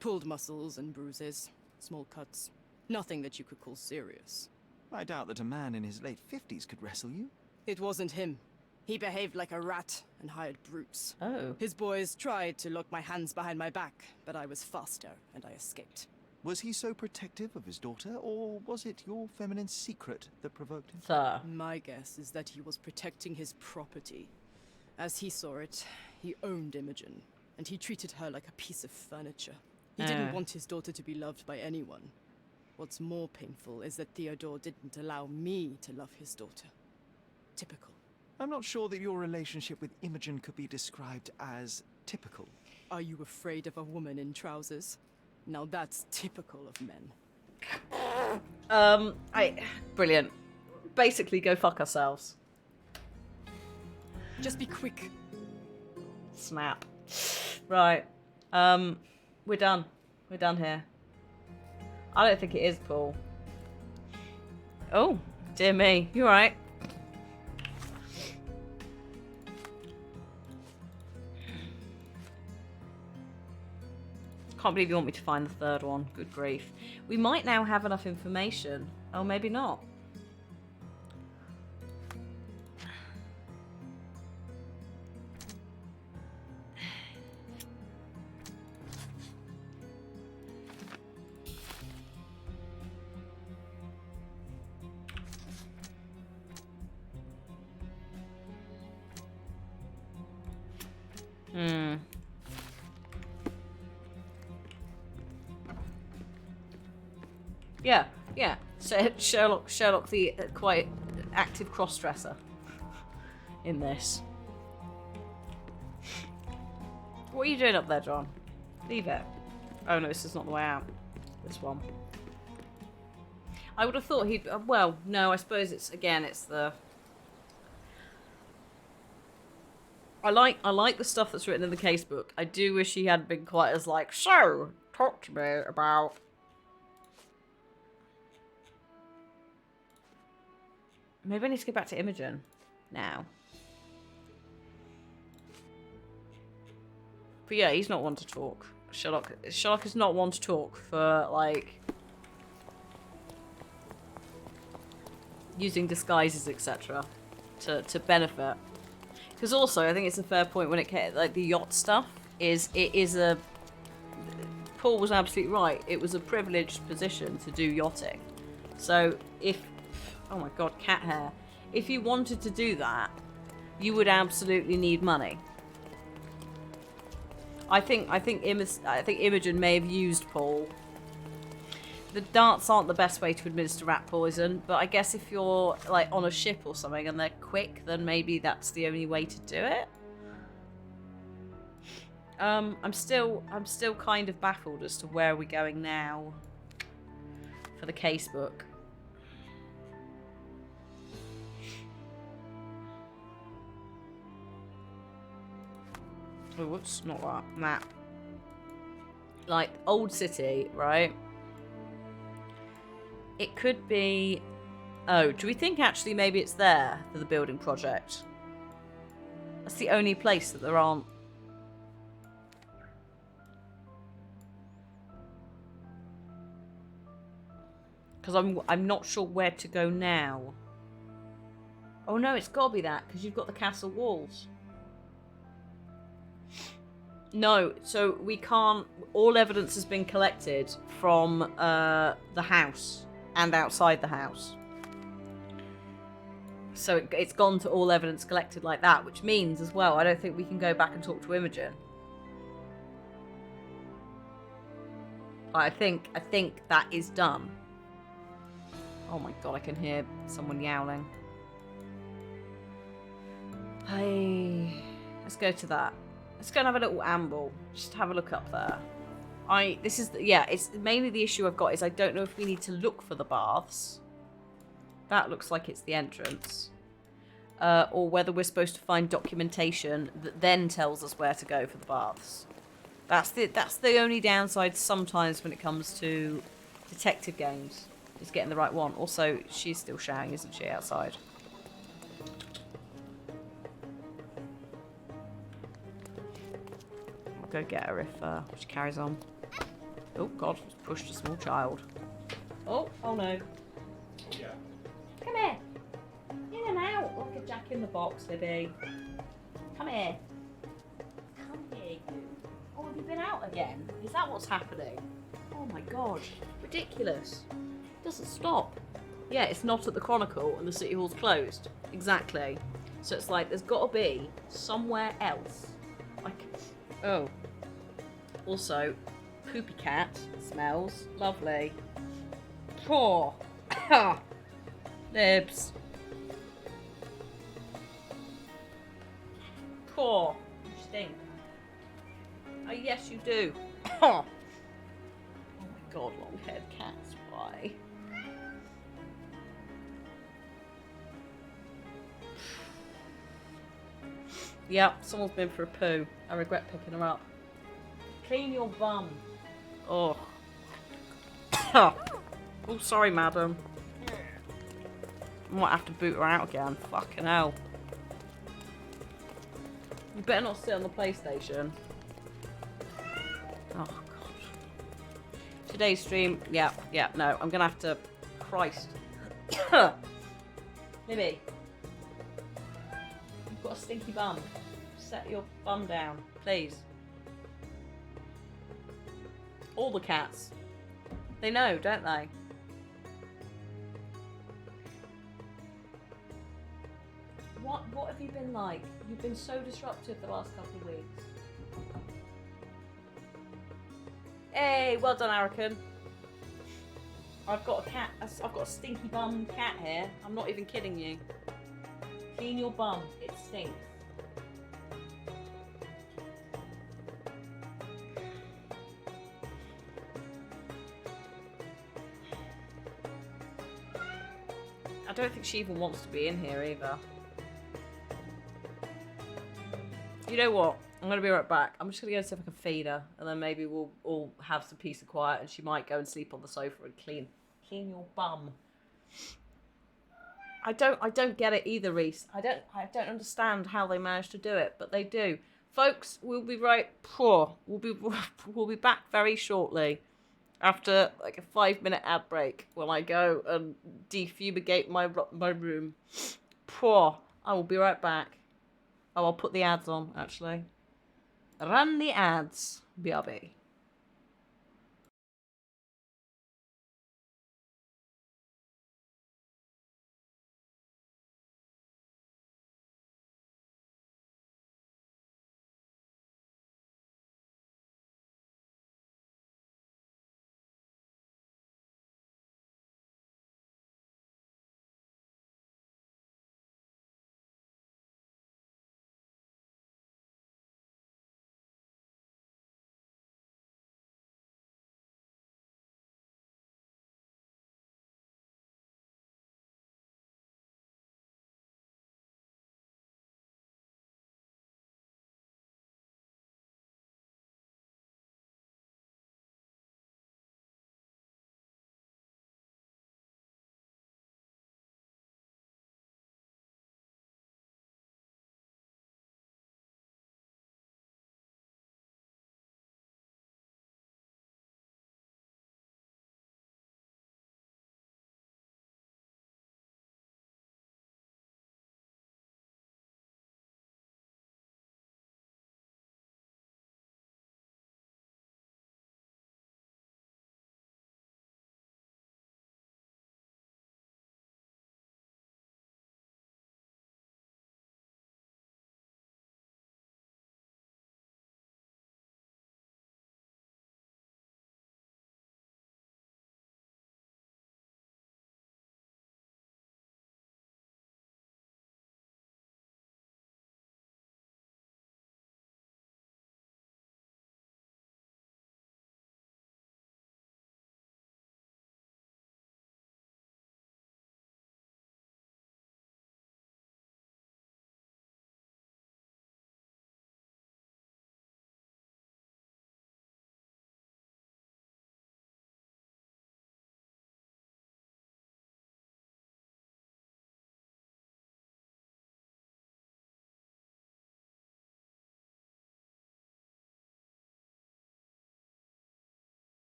Pulled muscles and bruises. Small cuts. Nothing that you could call serious. I doubt that a man in his late 50s could wrestle you. It wasn't him. He behaved like a rat and hired brutes. Oh. His boys tried to lock my hands behind my back, but I was faster and I escaped. Was he so protective of his daughter, or was it your feminine secret that provoked him? Sir. My guess is that he was protecting his property. As he saw it, he owned Imogen, and he treated her like a piece of furniture. He didn't want his daughter to be loved by anyone. What's more painful is that Theodore didn't allow me to love his daughter. Typical. I'm not sure that your relationship with Imogen could be described as typical. Are you afraid of a woman in trousers? Now that's typical of men. Brilliant. Basically, go fuck ourselves. Just be quick. Snap. Right. We're done. We're done here. I don't think it is Paul. Oh, dear me. You alright? Can't believe you want me to find the third one. Good grief. We might now have enough information. Oh, maybe not. Yeah. So Sherlock the quite active cross-dresser in this. What are you doing up there, John? Leave it. Oh no, this is not the way out. This one. I would have thought he'd... well, no, I suppose it's the... I like the stuff that's written in the casebook. I do wish he hadn't been quite as like, so, talk to me about... Maybe I need to go back to Imogen now. But yeah, he's not one to talk. Sherlock is not one to talk for, like... using disguises, etc. to benefit. Because also, I think it's a fair point when it came, like, the yacht stuff is a... Paul was absolutely right. It was a privileged position to do yachting. So, if... Oh my god, cat hair. If you wanted to do that, you would absolutely need money. I think Imogen may have used Paul. The darts aren't the best way to administer rat poison, but I guess if you're like on a ship or something and they're quick, then maybe that's the only way to do it. I'm still kind of baffled as to where we're going now for the casebook. Oh, whoops, not that. Map. Like, Old City, right? It could be... Oh, do we think actually maybe it's there for the building project? That's the only place that there aren't... Because I'm not sure where to go now. Oh no, it's got to be that, because you've got the castle walls. No, so we can't... All evidence has been collected from the house and outside the house. So it's gone to all evidence collected like that, which means as well, I don't think we can go back and talk to Imogen. I think that is done. Oh my god, I can hear someone yowling. Hey, let's go to that. Let's go and have a little amble. Just have a look up there. It's mainly the issue I've got is I don't know if we need to look for the baths. That looks like it's the entrance. Or whether we're supposed to find documentation that then tells us where to go for the baths. That's the only downside sometimes when it comes to detective games, is getting the right one. Also, she's still shouting, isn't she, outside? Go get her if she carries on. Oh god, pushed a small child. Oh no. Yeah. Come here. In and out like a jack in the box, Libby. Come here. Come here, you. Oh, have you been out again? Is that what's happening? Oh my god. Ridiculous. Doesn't stop. Yeah, it's not at the Chronicle and the City Hall's closed. Exactly. So it's like there's got to be somewhere else. Oh. Also, poopy cat smells lovely. Poor. Nibs. Poor. You stink. Oh, yes, you do. Oh my god, long-haired cats. Why? Yep, someone's been for a poo. I regret picking her up. Clean your bum. Oh. Oh, sorry, madam. I might have to boot her out again. Fucking hell. You better not sit on the PlayStation. Oh, God. Today's stream, yeah, no, I'm gonna have to... Christ. Libby. You've got a stinky bum. Set your bum down, please. All the cats. They know, don't they? What have you been like? You've been so disruptive the last couple of weeks. Hey, well done, Arakan. I've got a cat. I've got a stinky bum cat here. I'm not even kidding you. Clean your bum. It stinks. I don't think she even wants to be in here either. You know what? I'm going to be right back. I'm just going to go see if I can feed her. And then maybe we'll all have some peace and quiet. And she might go and sleep on the sofa and clean your bum. I don't get it either, Reese. I don't understand how they managed to do it. But they do. Folks, we'll be right... We'll be back very shortly. After like a 5-minute ad break. When I go and defumigate my room. I will be right back. Oh, I'll put the ads on, actually. Run the ads, BRB.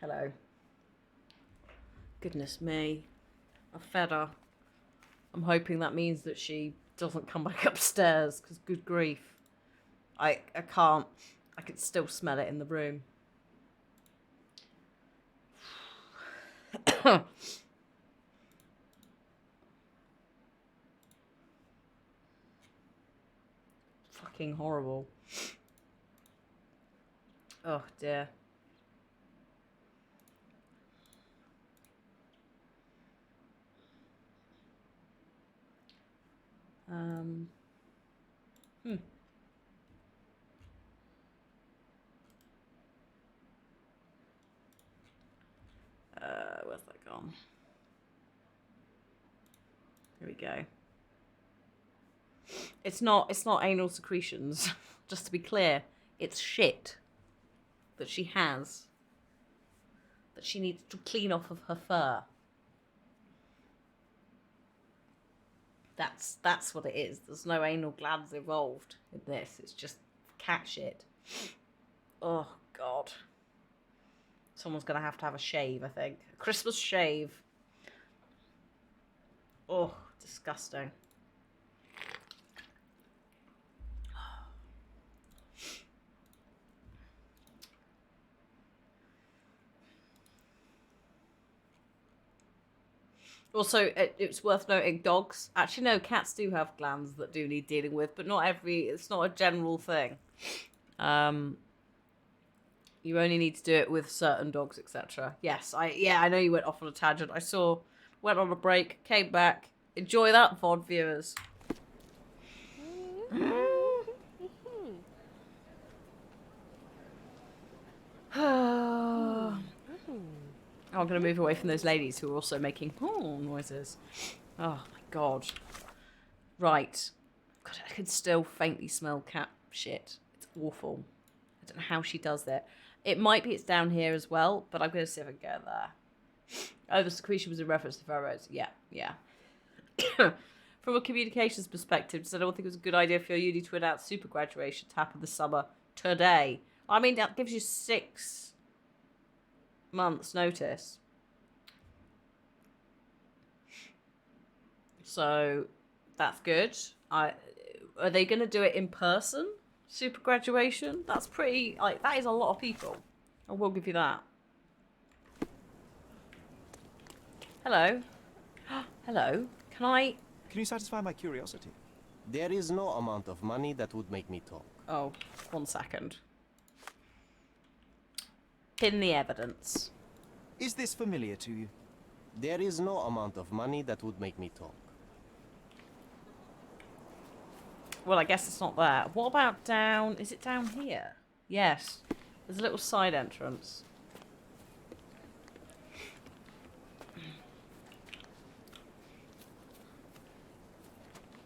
Hello. Goodness me. I fed her. I'm hoping that means that she doesn't come back upstairs, because good grief. I can't. I can still smell it in the room. Fucking horrible. Oh dear. Where's that gone? Here we go. It's not anal secretions. Just to be clear, it's shit that she has that she needs to clean off of her fur. That's what it is. There's no anal glands involved in this. It's just cat shit. Oh God. Someone's gonna have to have a shave, I think. A Christmas shave. Oh, disgusting. Also, it's worth noting, dogs... Actually, no, cats do have glands that do need dealing with, but not every... It's not a general thing. You only need to do it with certain dogs, etc. Yes, I know you went off on a tangent. I saw... Went on a break, came back. Enjoy that, VOD viewers. I'm going to move away from those ladies who are also making noises. Oh, my God. Right. God, I can still faintly smell cat shit. It's awful. I don't know how she does that. It might be it's down here as well, but I'm going to see if I can get there. Oh, the secretion was in reference to pheromones. Yeah. From a communications perspective, I don't think it was a good idea for your uni to announce super graduation to happen this summer today. I mean, that gives you 6 months notice. So that's good. Are they going to do it in person? Super graduation? That's pretty, like, that is a lot of people. I will give you that. Hello. Hello. Can you satisfy my curiosity? There is no amount of money that would make me talk. Oh, 1 second. Pin the evidence. Is this familiar to you? There is no amount of money that would make me talk. Well, I guess it's not there. What about down... Is it down here? Yes. There's a little side entrance.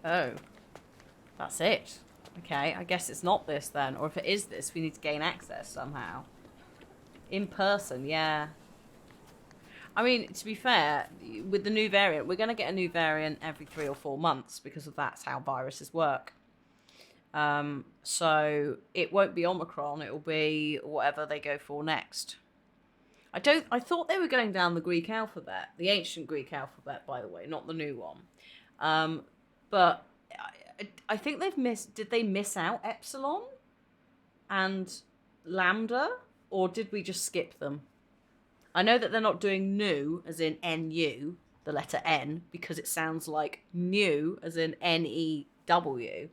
Oh. That's it. Okay, I guess it's not this then. Or if it is this, we need to gain access somehow. In person, yeah. I mean, to be fair, with the new variant, we're going to get a new variant every 3 or 4 months because that's how viruses work. So it won't be Omicron, it will be whatever they go for next. I thought they were going down the Greek alphabet, the ancient Greek alphabet, by the way, not the new one. But I think did they miss out Epsilon and Lambda, or did we just skip them? I know that they're not doing nu as in NU, the letter N, because it sounds like new as in NEW.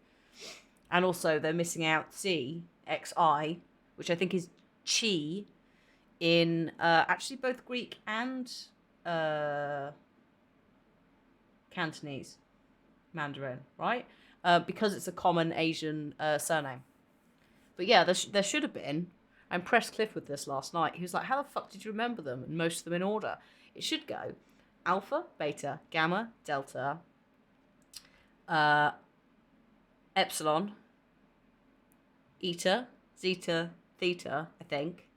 And also they're missing out C, XI, which I think is chi in actually both Greek and Cantonese, Mandarin, right? Because it's a common Asian surname. But yeah, there should have been. I impressed Cliff with this last night. He was like, how the fuck did you remember them? And most of them in order. It should go alpha, beta, gamma, delta, epsilon, eta, zeta, theta, I think,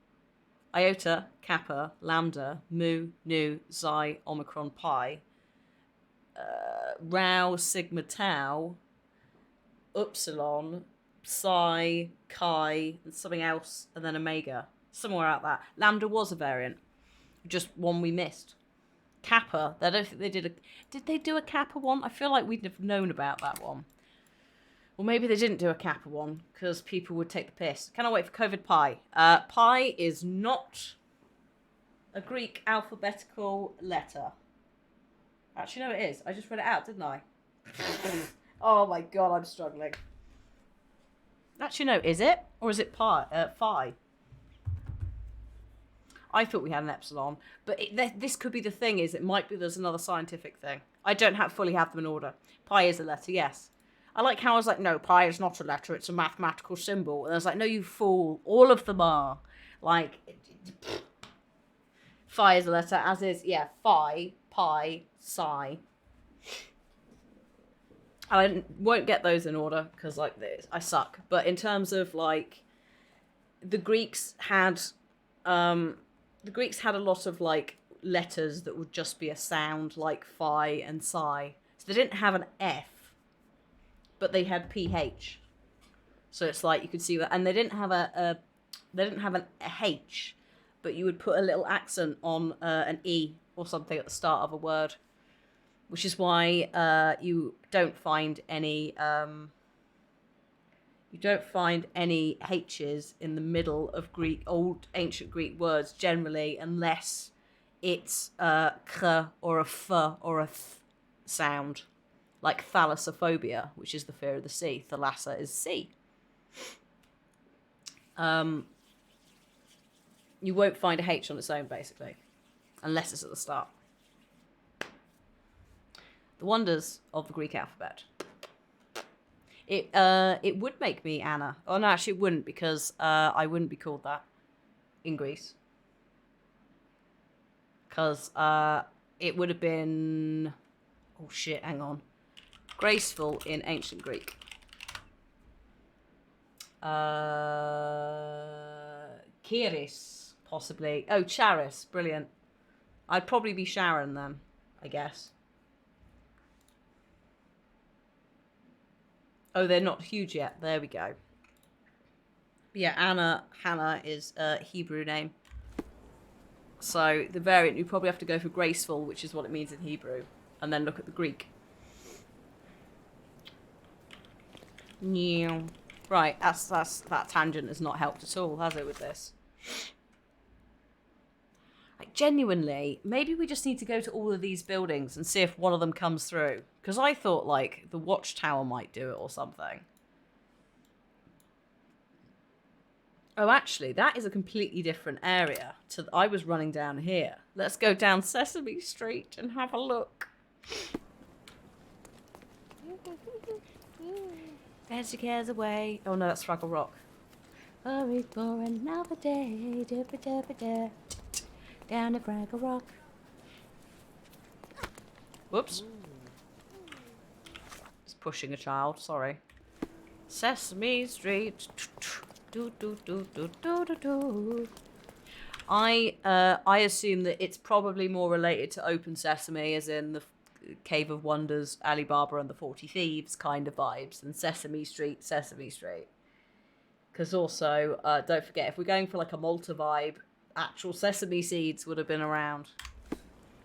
iota, kappa, lambda, mu, nu, xi, omicron, pi, rho, sigma, tau, upsilon, psi, chi, and something else, and then omega. Somewhere out there. Lambda was a variant. Just one we missed. Kappa. I don't think they did a... Did they do a Kappa one? I feel like we'd have known about that one. Or maybe they didn't do a Kappa one because people would take the piss. Cannot wait for COVID Pi. Pi is not a Greek alphabetical letter. Actually, no, it is. I just read it out, didn't I? Oh my god, I'm struggling. Actually, no, is it? Or is it phi? I thought we had an epsilon. But this could be the thing, is it might be there's another scientific thing. I don't fully have them in order. Pi is a letter, yes. I like how I was like, no, pi is not a letter, it's a mathematical symbol. And I was like, no, you fool. All of them are. Like, phi is a letter, as is, yeah, phi, pi, psi. I won't get those in order because like this, I suck. But in terms of like, the Greeks had a lot of like letters that would just be a sound like phi and psi. So they didn't have an F, but they had PH. So it's like you could see that, and they didn't have a H, but you would put a little accent on an E or something at the start of a word. Which is why you don't find any H's in the middle of old ancient Greek words generally, unless it's a k or a f or a th sound, like thalassophobia, which is the fear of the sea. Thalassa is sea. You won't find a H on its own, basically, unless it's at the start. The wonders of the Greek alphabet. It would make me Anna. Oh no, actually it wouldn't, because I wouldn't be called that in Greece. Because it would have been... Oh shit, hang on. Graceful in ancient Greek. Kiris, possibly. Oh, Charis, brilliant. I'd probably be Sharon then, I guess. Oh, they're not huge yet. There we go. Yeah, Hannah is a Hebrew name. So the variant, you probably have to go for graceful, which is what it means in Hebrew, and then look at the Greek. Right, that tangent has not helped at all, has it, with this? Like, genuinely, maybe we just need to go to all of these buildings and see if one of them comes through. Because I thought, like, the watchtower might do it or something. Oh, actually, that is a completely different area. I was running down here. Let's go down Sesame Street and have a look. As your cares away. Oh no, that's Fraggle Rock. Hurry for another day. Down to Fraggle Rock. Whoops. Just pushing a child, sorry. Sesame Street. I assume that it's probably more related to Open Sesame, as in the Cave of Wonders, Alibaba and the 40 Thieves kind of vibes, than Sesame Street. Because also, don't forget, if we're going for like a Malta vibe, actual sesame seeds would have been around. Do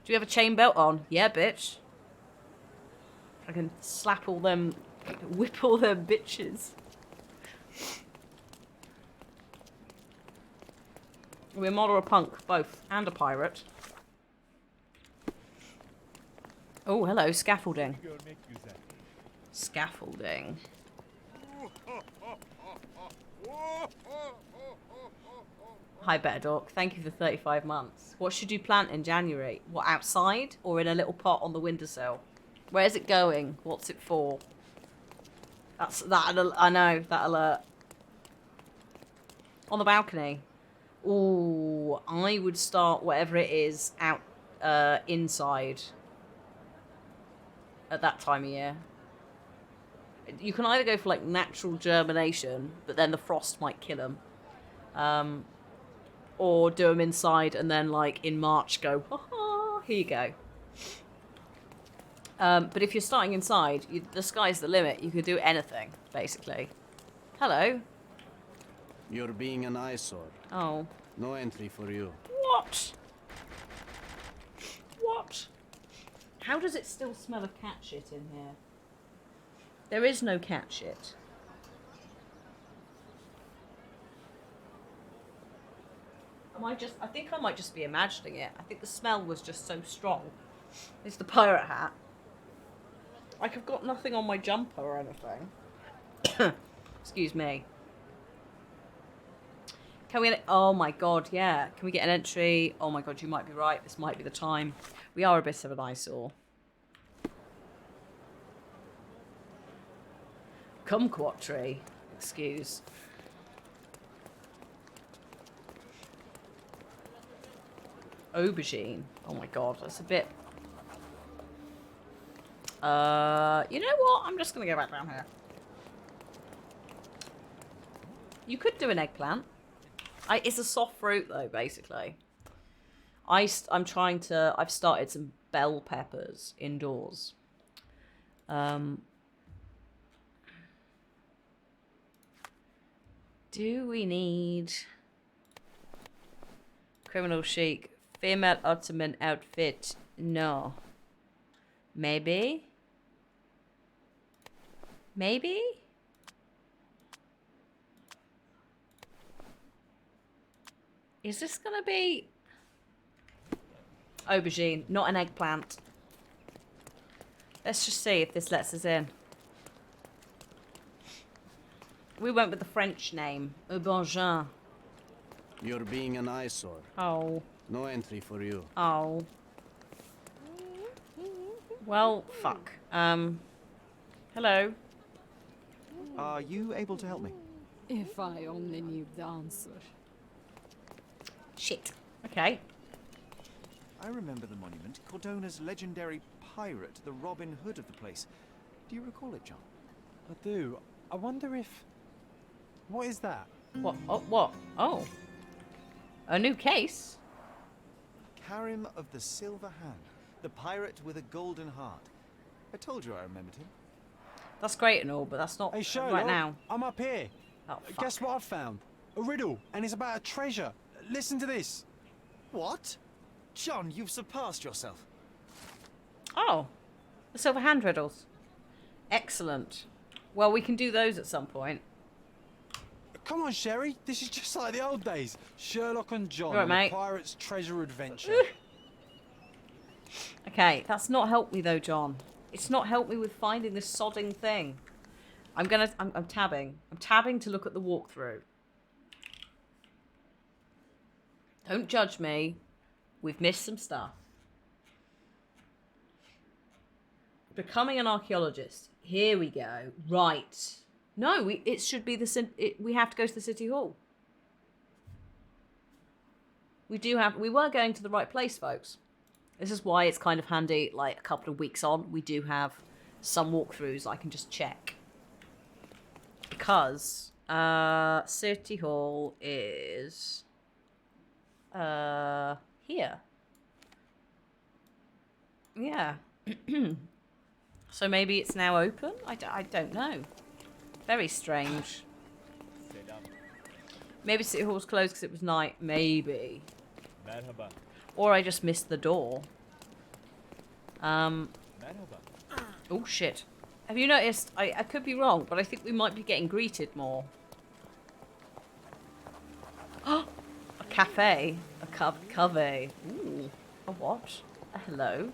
you have a chain belt on? Yeah, bitch. I can slap all them, whip all them bitches. We're a model or a punk, both, and a pirate. Oh, hello, scaffolding. Scaffolding. Hi, Better Dork. Thank you for 35 months. What should you plant in January? What, outside or in a little pot on the windowsill? Where is it going? What's it for? That's that. I know that alert. On the balcony. Ooh, I would start whatever it is out inside at that time of year. You can either go for like natural germination, but then the frost might kill them, or do them inside and then like in March go, ha, here you go. But if you're starting inside, the sky's the limit. You could do anything, basically. Hello. You're being an eyesore. Oh. No entry for you. What? How does it still smell of cat shit in here? There is no cat shit. I think I might just be imagining it. I think the smell was just so strong. It's the pirate hat. Like, I've got nothing on my jumper or anything. Excuse me. Can we... Oh my god, yeah. Can we get an entry? Oh my god, you might be right. This might be the time. We are a bit of an eyesore. Kumquat. Excuse. Aubergine. Oh my god, that's a bit... you know what? I'm just gonna go back down here. You could do an eggplant. It's a soft fruit though, basically. I've started some bell peppers indoors. Do we need criminal chic female Ottoman outfit? No. Maybe? Maybe? Is this gonna be aubergine, not an eggplant? Let's just see if this lets us in. We went with the French name, aubergine. You're being an eyesore. Oh. No entry for you. Oh. Well, fuck. Hello. Are you able to help me? If I only knew the answer. Shit. Okay. I remember the monument. Cordona's legendary pirate, the Robin Hood of the place. Do you recall it, John? I do. I wonder if... What is that? What? Oh, what? Oh. A new case? Karim of the Silver Hand, the pirate with a golden heart. I told you I remembered him. That's great and all, but that's not Hey, Sherlock, right now. I'm up here. Oh, fuck. Guess what I've found? A riddle, and it's about a treasure. Listen to this. What? John, you've surpassed yourself. Oh. The silver hand riddles. Excellent. Well, we can do those at some point. Come on, Sherry. This is just like the old days. Sherlock and John Right, on mate. a pirate's treasure adventure. Okay, that's not helped me though, John. It's not helped me with finding this sodding thing. I'm tabbing. I'm tabbing to look at the walkthrough. Don't judge me. We've missed some stuff. Becoming an archaeologist. Here we go. Right. No, it should be we have to go to the city hall. We were going to the right place, folks. This is why it's kind of handy, like a couple of weeks on, we do have some walkthroughs I can just check. Because City Hall is here. Yeah. So maybe it's now open? I don't know. Very strange. Maybe City Hall's closed because it was night. Maybe. Or I just missed the door. Oh shit. Have you noticed? I could be wrong, but I think we might be getting greeted more. A cafe. A cave. Ooh. A what? A hello.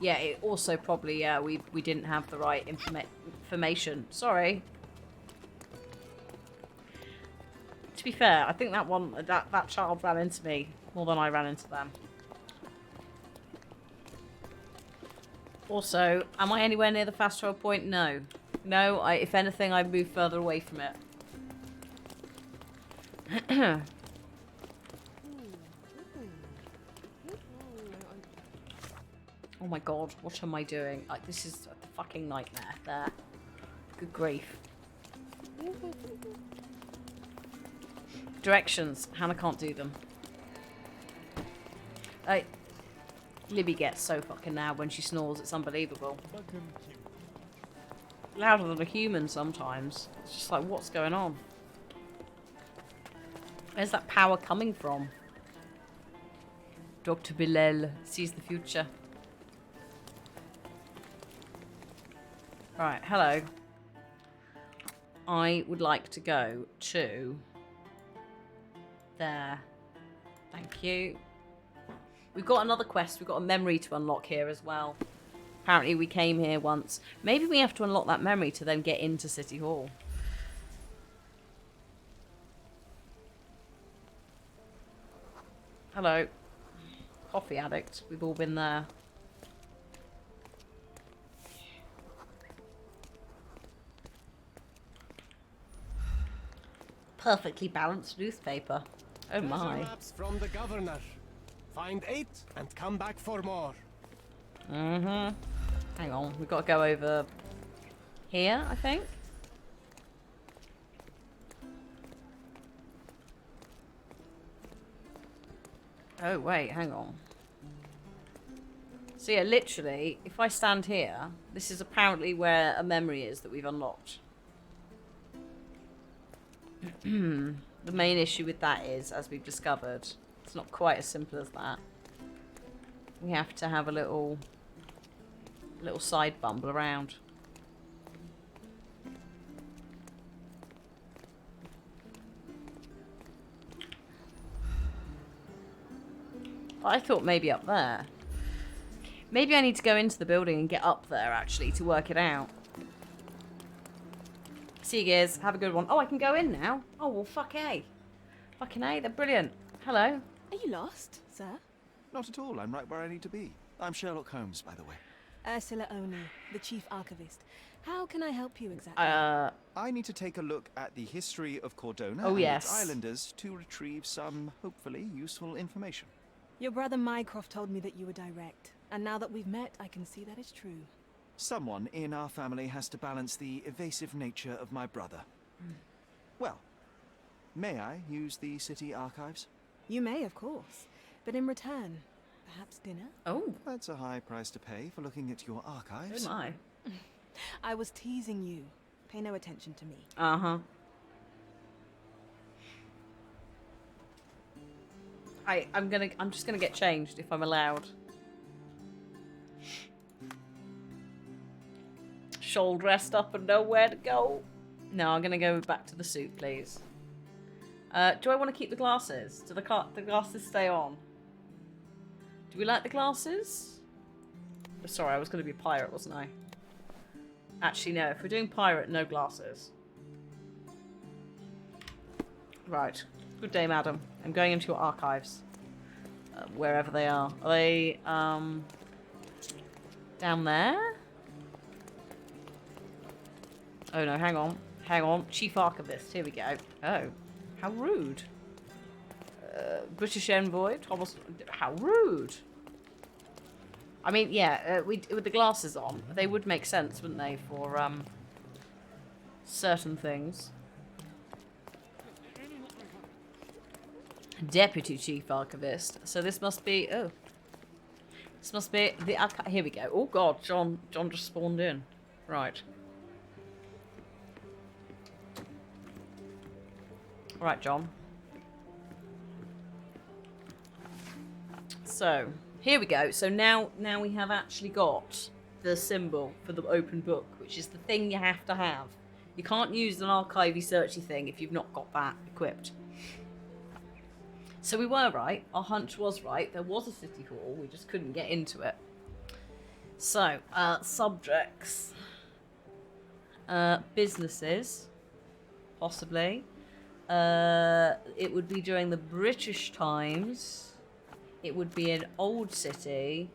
Yeah, it also probably, we didn't have the right information. Sorry. To be fair, I think that child ran into me more than I ran into them. Also, am I anywhere near the fast travel point? No. No, if anything, I moved further away from it. Oh my god, what am I doing? This is a fucking nightmare. There. Good grief. Directions. Hannah can't do them. Libby gets so fucking loud when she snores, it's unbelievable. Louder than a human sometimes. It's just like, what's going on? Where's that power coming from? Dr. Bilal sees the future. Right, hello. I would like to go to there. Thank you. We've got another quest. We've got a memory to unlock here as well. Apparently we came here once. Maybe we have to unlock that memory to then get into City Hall. Hello. Coffee addict. We've all been there. Perfectly balanced newspaper. Oh my. Treasure maps from the governor. Find 8 and come back for more. Mm-hmm. Hang on. We've got to go over here, I think. Oh, wait. Hang on. So yeah, literally, if I stand here, this is apparently where a memory is that we've unlocked. The main issue with that is, as we've discovered, it's not quite as simple as that. We have to have a little side bumble around. I thought maybe up there. Maybe I need to go into the building and get up there, actually, to work it out. See you guys. Have a good one. Oh, I can go in now. Oh, well, fuck A. Fucking A, they're brilliant. Hello. Are you lost, sir? Not at all. I'm right where I need to be. I'm Sherlock Holmes, by the way. Ursula Oni, the chief archivist. How can I help you exactly? I need to take a look at the history of Cordona Oh, and yes. its islanders to retrieve some, hopefully, useful information. Your brother Mycroft told me that you were direct, and now that we've met, I can see that is true. Someone in our family has to balance the evasive nature of my brother. Well, may I use the city archives? You may, of course, but in return, perhaps dinner? Oh. That's a high price to pay for looking at your archives. Oh my. I was teasing you. Pay no attention to me. Uh-huh. I'm just gonna get changed if I'm allowed. Shoal dressed up and nowhere to go. No, I'm gonna go back to the suit, please. Do I want to keep the glasses? Do the glasses stay on? Do we like the glasses? Sorry, I was gonna be a pirate, wasn't I? Actually, no. If we're doing pirate, no glasses. Right. Good day, madam. I'm going into your archives. Wherever they are. Are they, down there? Oh no, hang on. Hang on. Chief Archivist. Here we go. Oh. How rude. British Envoy. Thomas. How rude. I mean, yeah, with the glasses on, they would make sense, wouldn't they, for, certain things. Deputy Chief Archivist. So this must be... Oh. This must be the... Here we go. Oh, God. John just spawned in. Right. Right, John. So, here we go. So now we have actually got the symbol for the open book, which is the thing you have to have. You can't use an archivey searchy thing if you've not got that equipped. So we were right. Our hunch was right. There was a city hall. We just couldn't get into it. So, subjects. Businesses. Possibly. It would be during the British times. It would be an old city.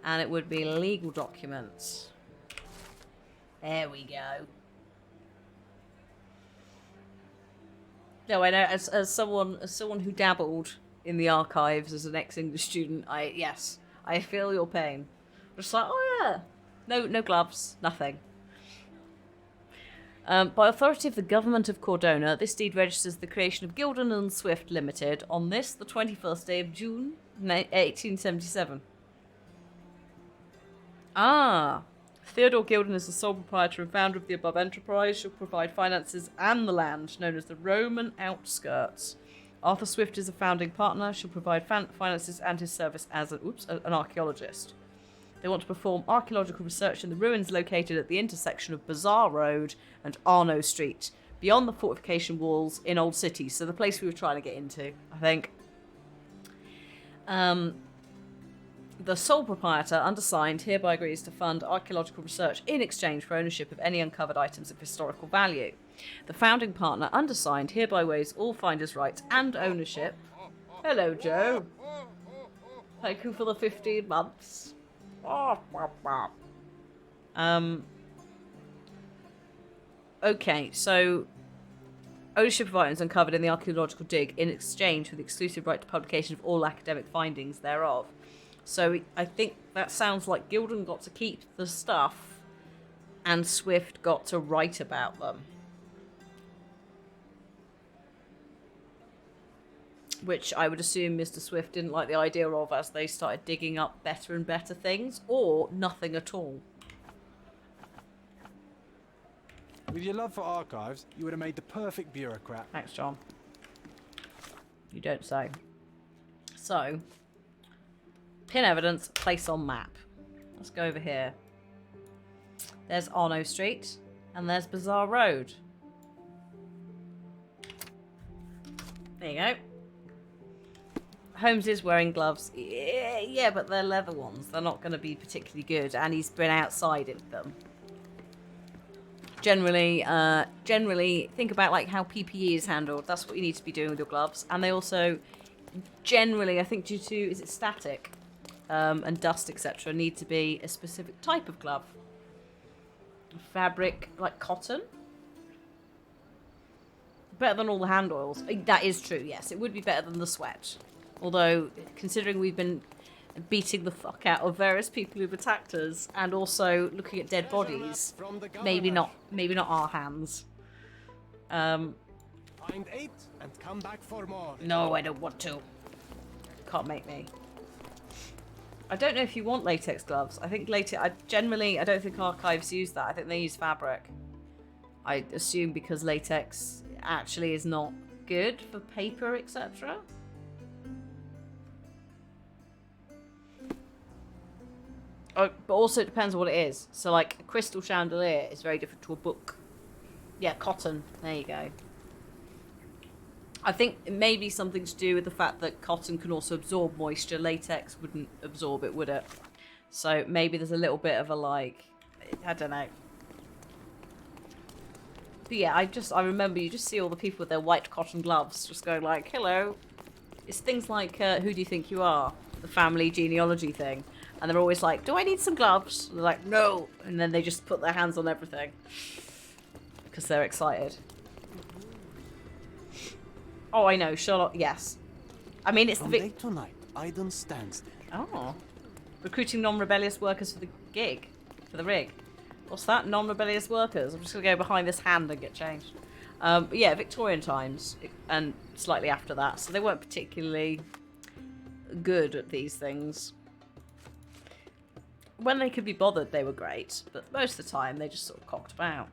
And it would be legal documents. There we go. No, I know. As someone who dabbled in the archives as an ex-English student, I feel your pain. Just like, oh yeah, no gloves, nothing. By authority of the government of Cordona, this deed registers the creation of Gilden and Swift Limited on this, the 21st day of June, 1877. Ah. Theodore Gilden is the sole proprietor and founder of the above enterprise, shall provide finances and the land known as the Roman outskirts Arthur Swift is a founding partner. She'll provide finances and his service as an archaeologist. They want to perform archaeological research in the ruins located at the intersection of Bazaar Road and Arno Street, beyond the fortification walls in Old City. So the place we were trying to get into, I think. The sole proprietor, undersigned, hereby agrees to fund archaeological research in exchange for ownership of any uncovered items of historical value. The founding partner, undersigned, hereby waives all finder's rights and ownership. Hello, Joe. Thank you for the 15 months. Okay, so ownership of items uncovered in the archaeological dig in exchange for the exclusive right to publication of all academic findings thereof. So I think that sounds like Gildan got to keep the stuff and Swift got to write about them. Which I would assume Mr. Swift didn't like the idea of as they started digging up better and better things, or nothing at all. With your love for archives, you would have made the perfect bureaucrat. Thanks, John. You don't say. So, pin evidence, place on map. Let's go over here. There's Arno Street, and there's Bazaar Road. There you go. Holmes is wearing gloves. Yeah, but they're leather ones. They're not going to be particularly good, and he's been outside in them. Generally, think about like how PPE is handled. That's what you need to be doing with your gloves. And they also, generally, I think due to, is it static, and dust, etc., need to be a specific type of glove. Fabric, like cotton. Better than all the hand oils. That is true, yes. It would be better than the sweat. Although, considering we've been beating the fuck out of various people who've attacked us, and also looking at dead bodies, maybe not our hands. Find 8 and come back for more. No, I don't want to. Can't make me. I don't know if you want latex gloves. I think I don't think archives use that. I think they use fabric. I assume because latex actually is not good for paper, etc. Oh, but also it depends on what it is. So, like, a crystal chandelier is very different to a book. Yeah, cotton. There you go. I think it may be something to do with the fact that cotton can also absorb moisture. Latex wouldn't absorb it, would it? So maybe there's a little bit of a, like, I don't know. But yeah, I remember you just see all the people with their white cotton gloves just going like, hello. It's things like, who do you think you are? The family genealogy thing. And they're always like, do I need some gloves? And they're like, no. And then they just put their hands on everything. Because they're excited. Oh, I know. Sherlock, yes. I mean, it's From the... day to night, Iden stands there. Oh. Recruiting non-rebellious workers for the gig. For the rig. What's that? Non-rebellious workers? I'm just going to go behind this hand and get changed. But yeah, Victorian times. And slightly after that. So they weren't particularly good at these things. When they could be bothered, they were great. But most of the time, they just sort of cocked about.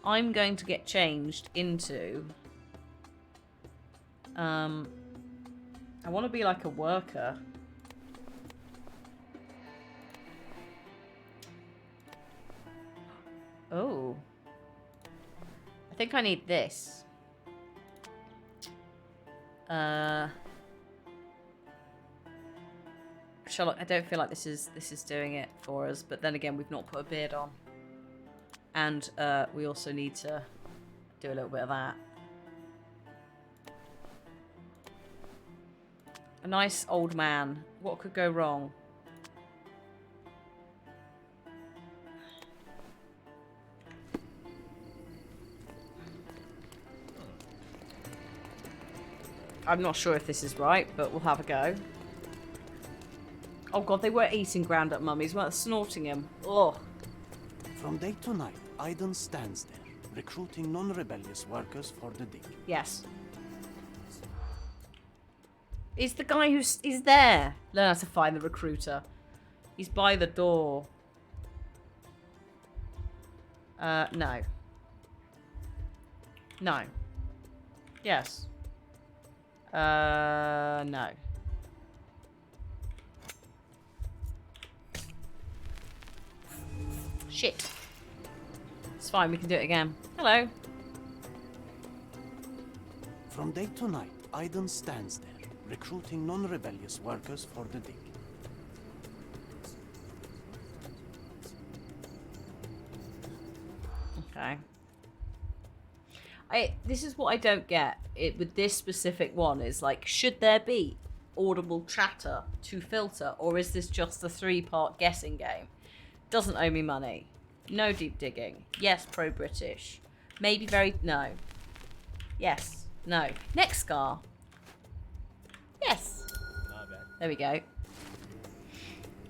I'm going to get changed into... I want to be like a worker. Oh. I think I need this. Sherlock, I don't feel like this is doing it for us, but then again, we've not put a beard on. And we also need to do a little bit of that. A nice old man. What could go wrong? I'm not sure if this is right, but we'll have a go. Oh god, they were eating ground-up mummies, weren't they? Snorting him. Ugh. From day to night, Iden stands there, recruiting non-rebellious workers for the dig. Yes. He's the guy he's there. Learn how to find the recruiter. He's by the door. No. No. Yes. No. Shit. It's fine, we can do it again. Hello. From day to night, Aiden stands there, recruiting non-rebellious workers for the dig. Okay. This is what I don't get with this specific one is like, should there be audible chatter to filter, or is this just a 3-part guessing game? Doesn't owe me money. No deep digging. Yes, pro-British. Maybe no. Yes. No. Next scar. Yes. There we go.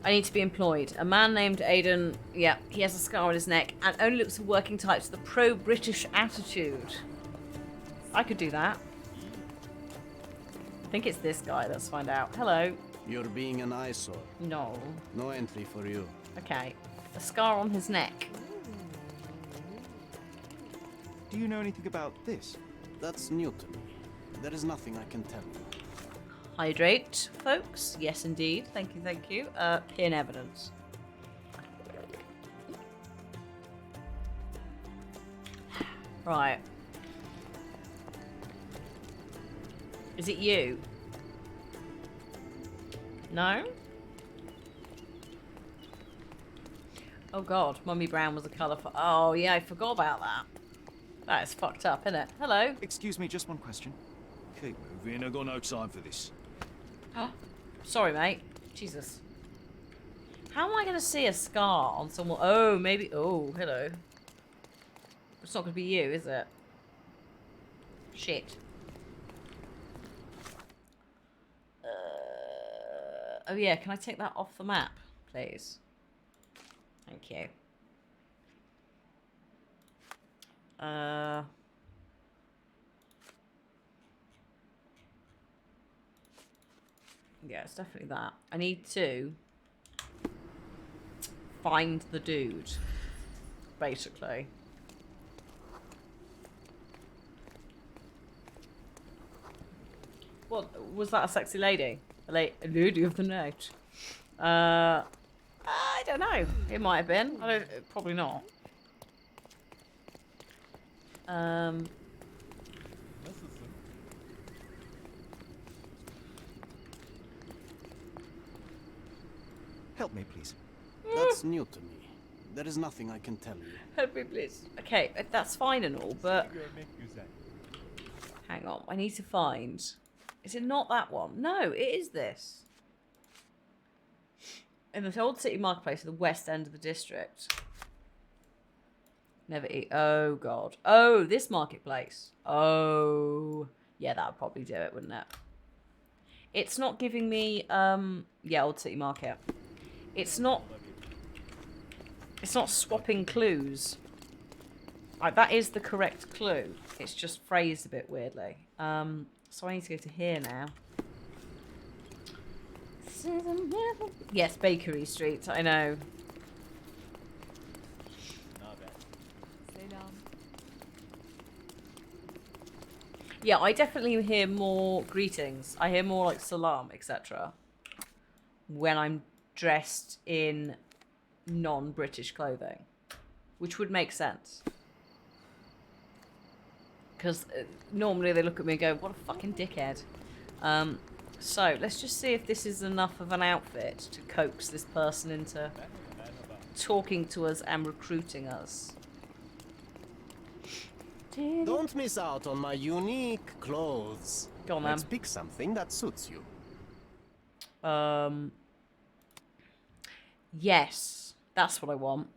I need to be employed. A man named Aiden. Yeah, he has a scar on his neck and only looks for working types with a pro-British attitude. I could do that. I think it's this guy. Let's find out. Hello. You're being an eyesore. No. No entry for you. Okay. A scar on his neck. Do you know anything about this? That's new to me. There is nothing I can tell you. Hydrate, folks. Yes, indeed. Thank you, thank you. Pin evidence. Right. Is it you? No? Oh god, Mummy Brown was a colour for... Oh yeah, I forgot about that. That is fucked up, isn't it? Hello? Excuse me, just one question. Keep moving, I've got no time for this. Sorry, mate. Jesus. How am I going to see a scar on someone? Oh, maybe... Oh, hello. It's not going to be you, is it? Shit. Oh, yeah. Can I take that off the map, please? Thank you. Yeah, it's definitely that. I need to find the dude, basically. What was that? A sexy lady? A lady of the night? I don't know. It might have been. I don't. Probably not. Help me, please. That's new to me. There is nothing I can tell you. Help me, please. Okay, that's fine and all, but hang on. I need to find. Is it not that one? No, it is this. In the old city marketplace at the west end of the district. Never eat. Oh god. Oh, this marketplace. Oh, yeah, that would probably do it, wouldn't it? It's not giving me. Yeah, old city market. It's not swapping clues. Like, that is the correct clue. It's just phrased a bit weirdly. So I need to go to here now. Yes, Bakery Street. I know. Yeah, I definitely hear more greetings. I hear more like salam, etc. when I'm dressed in non-British clothing, which would make sense. Because normally they look at me and go, what a fucking dickhead. So let's just see if this is enough of an outfit to coax this person into talking to us and recruiting us. Don't miss out on my unique clothes. Go on, man. Let's pick something that suits you. Yes, that's what I want.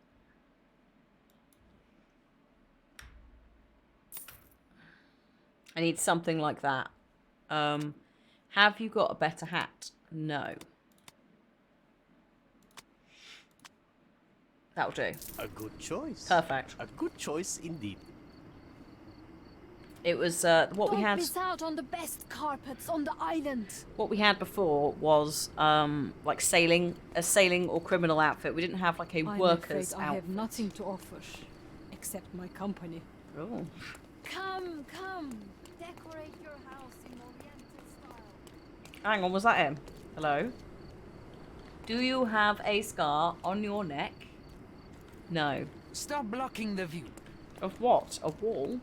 I need something like that. Have you got a better hat? No. That'll do. A good choice. Perfect. A good choice indeed. It was what we had. Don't miss out on the best carpets on the island. What we had before was like a sailing or criminal outfit. We didn't have like a worker's I outfit. have nothing to offer, except my company. Oh. Come, come, decorate your house in Oriental Hang on, was that him? Hello? Do you have a scar on your neck? No. Stop blocking the view. Of what? A wall?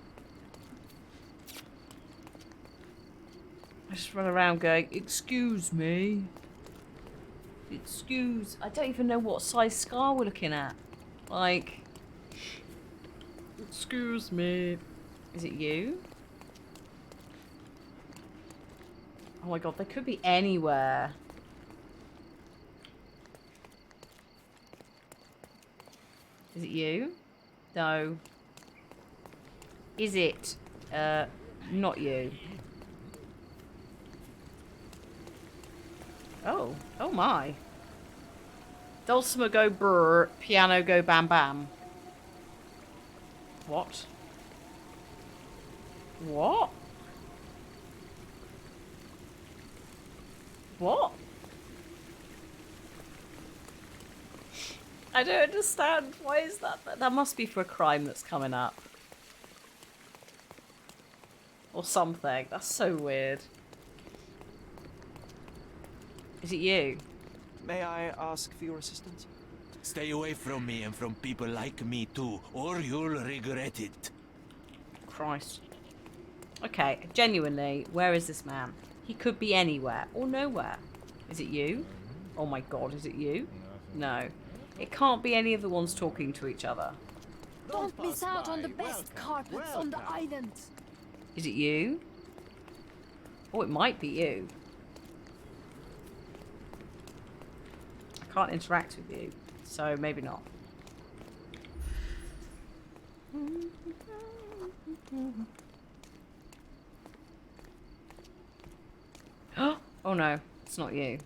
I just run around going, excuse me. Excuse... I don't even know what size scar we're looking at. Like... Excuse me. Is it you? Oh my god, they could be anywhere. Is it you? No. Is it? Not you. Oh. Oh my. Dulcimer go brr, piano go bam bam. What? What? What? I don't understand. Why is that? That must be for a crime that's coming up. Or something. That's so weird. Is it you? May I ask for your assistance? Stay away from me and from people like me too, or you'll regret it. Christ. Okay, genuinely, where is this man? He could be anywhere or nowhere. Is it you? Oh my god, is it you? No. It can't be any of the ones talking to each other. Don't miss out on the best carpets on the island. Is it you? Oh, it might be you. I can't interact with you, so maybe not. Oh no, it's not you.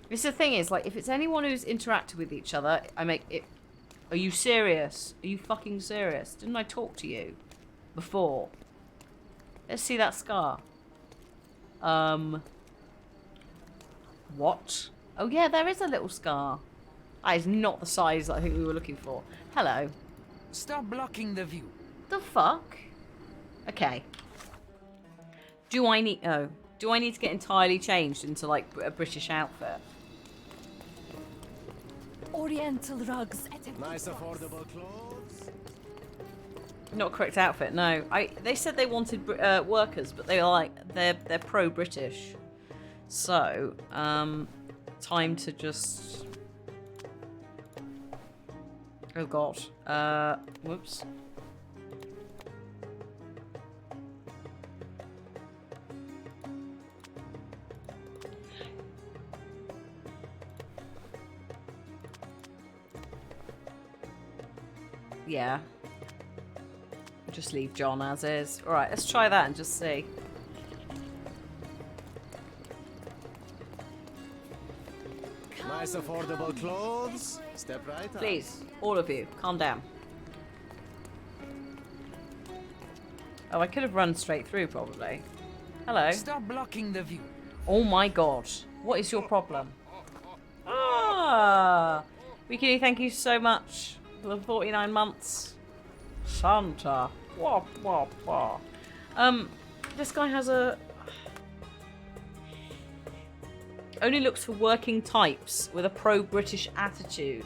This the thing is, like, if it's anyone who's interacted with each other, I make it... Are you serious? Are you fucking serious? Didn't I talk to you before? Let's see that scar. What? Oh yeah, there is a little scar. That is not the size that I think we were looking for. Hello. Stop blocking the view. The fuck? Okay. Do I need... Oh. Do I need to get entirely changed into, like, a British outfit? Oriental rugs at a Nice affordable clothes. Not correct outfit, no. They said they wanted workers, but they were like, they're pro-British. So, time to just... Oh god. Whoops. Yeah. Just leave John as is. Alright, let's try that and just see. Nice affordable clothes. Step right up. Please, all of you, calm down. Oh, I could have run straight through, probably. Hello. Stop blocking the view. Oh my god. What is your problem? Ah! Wikini, thank you so much for the 49 months. Santa. Wah, wah, wah. This guy has a... Only looks for working types with a pro-British attitude.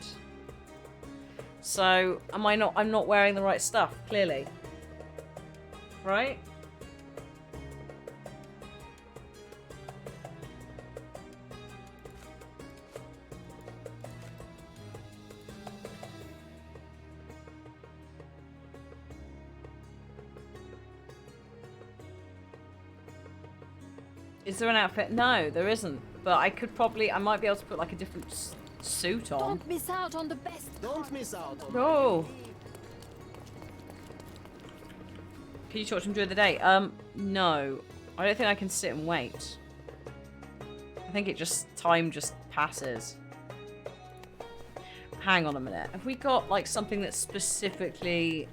So, I'm not wearing the right stuff, clearly. Right? Is there an outfit? No, there isn't. But I might be able to put like a different suit on. Don't miss out on the best. Don't miss out on Oh. Can you talk to him during the day? No. I don't think I can sit and wait. I think time just passes. Hang on a minute. Have we got like something that's specifically...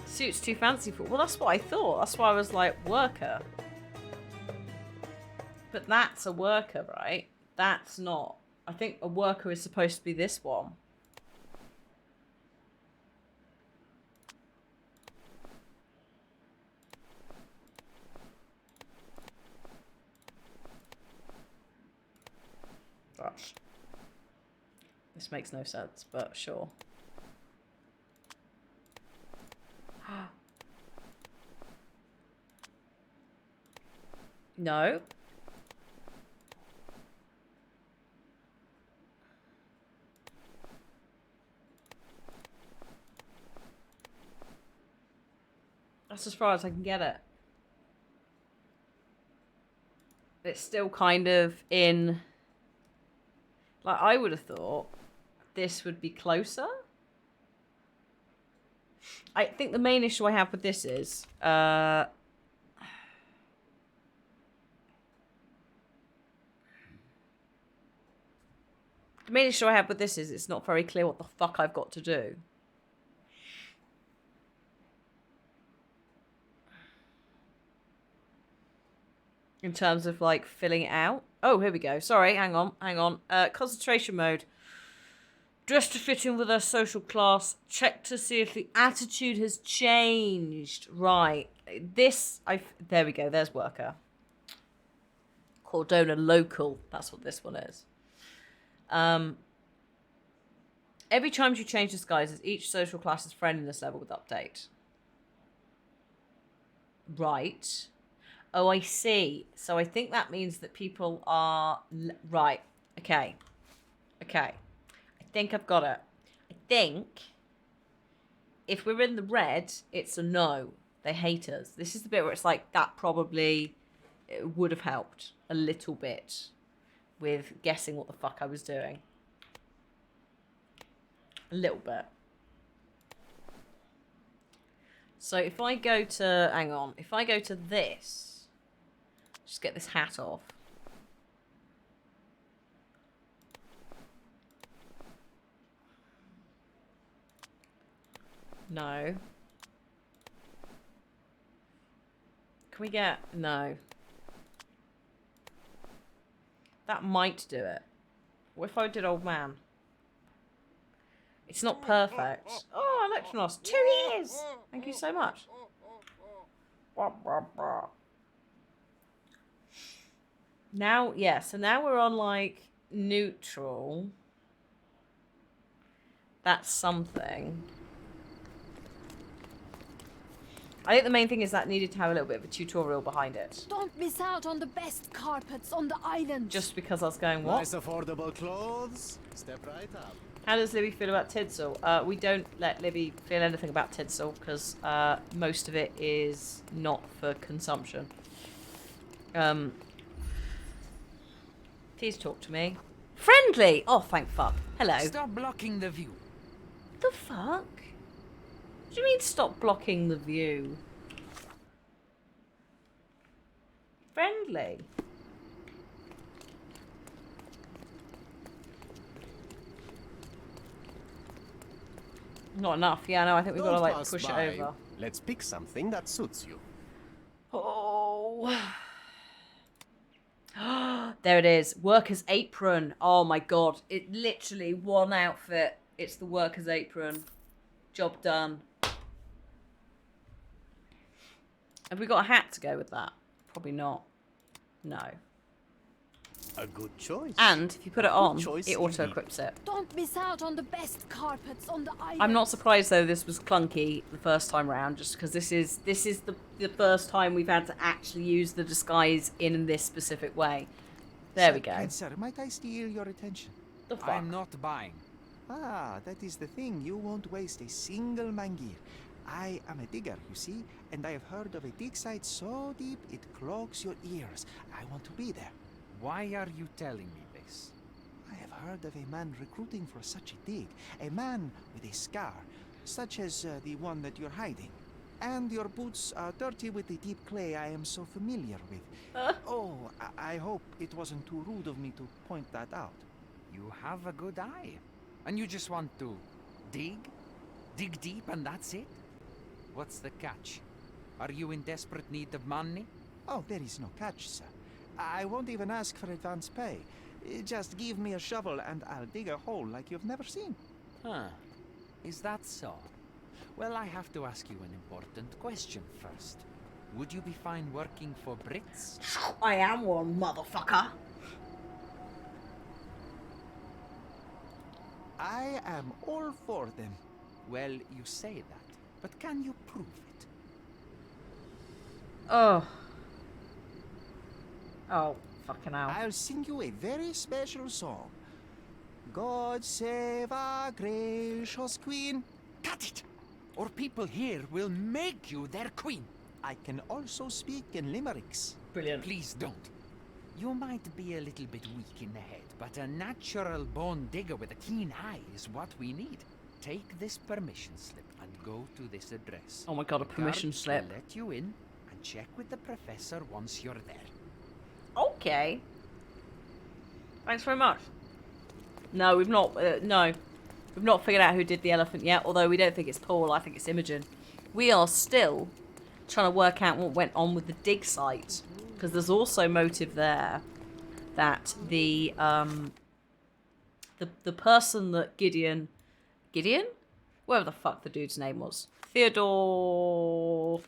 Suit's too fancy for... Well, that's what I thought. That's why I was like, worker. But that's a worker, right? That's not. I think a worker is supposed to be this one. Gosh. This makes no sense, but sure. No. That's as far as I can get it. It's still kind of in... Like, I would have thought this would be closer. I think the main issue I have with this is... the main issue I have with this is it's not very clear what the fuck I've got to do. In terms of, like, filling it out. Oh, here we go. Sorry, hang on. Concentration mode. Dress to fit in with our social class. Check to see if the attitude has changed. Right. There we go. There's worker. Cordona local. That's what this one is. Every time you change disguises, each social class's friend in this level would update. Right. Oh, I see. So I think that means that people are... Right. Okay. I think I've got it. I think if we're in the red, it's a no. They hate us. This is the bit where it's like, that probably would have helped a little bit with guessing what the fuck I was doing. A little bit. So if I go to... Hang on. If I go to this... Just get this hat off. No. Can we get... No. That might do it. What if I did old man? It's not perfect. Oh, Electronos. 2 years! Thank you so much. Now, yeah, so now we're on, like, neutral. That's something. I think the main thing is that needed to have a little bit of a tutorial behind it. Don't miss out on the best carpets on the island. Just because I was going, what? Nice affordable clothes. Step right up. How does Libby feel about tinsel? We don't let Libby feel anything about tinsel because most of it is not for consumption. Please talk to me. Friendly! Oh, thank fuck. Hello. Stop blocking the view. The fuck? What do you mean stop blocking the view? Friendly. Not enough. Yeah, no, I think we've got to, like, push it over. Let's pick something that suits you. Oh. There it is. Worker's apron. Oh my god. It literally one outfit. It's the worker's apron. Job done. Have we got a hat to go with that? Probably not. No. A good choice. And if you put it on, choice it auto-equips it. Don't miss out on the best carpets on the island. I'm not surprised though this was clunky the first time round, just because this is the first time we've had to actually use the disguise in this specific way. There we go. Sir, might I steal your attention? The fuck? I'm not buying. Ah, that is the thing. You won't waste a single mangir. I am a digger, you see, and I have heard of a dig site so deep it clogs your ears. I want to be there. Why are you telling me this? I have heard of a man recruiting for such a dig. A man with a scar, such as the one that you're hiding. And your boots are dirty with the deep clay I am so familiar with. Oh, I hope it wasn't too rude of me to point that out. You have a good eye. And you just want to dig? Dig deep and that's it? What's the catch? Are you in desperate need of money? Oh, there is no catch, sir. I won't even ask for advance pay. Just give me a shovel and I'll dig a hole like you've never seen. Huh. Is that so? Well, I have to ask you an important question first. Would you be fine working for Brits? I am one, motherfucker. I am all for them. Well, you say that, but can you prove it? Oh. Oh, fucking hell. I'll sing you a very special song. God save our gracious queen. Cut it! Or people here will make you their queen. I can also speak in limericks. Brilliant. Please don't. You might be a little bit weak in the head, but a natural born digger with a keen eye is what we need. Take this permission slip and go to this address. Oh my god, a permission Guards slip. will let you in and check with the professor once you're there. Okay. Thanks very much. No, we've not. No, we've not figured out who did the elephant yet. Although we don't think it's Paul. I think it's Imogen. We are still trying to work out what went on with the dig site, because there's also motive there that the person that Gideon, whatever the fuck the dude's name was, Theodore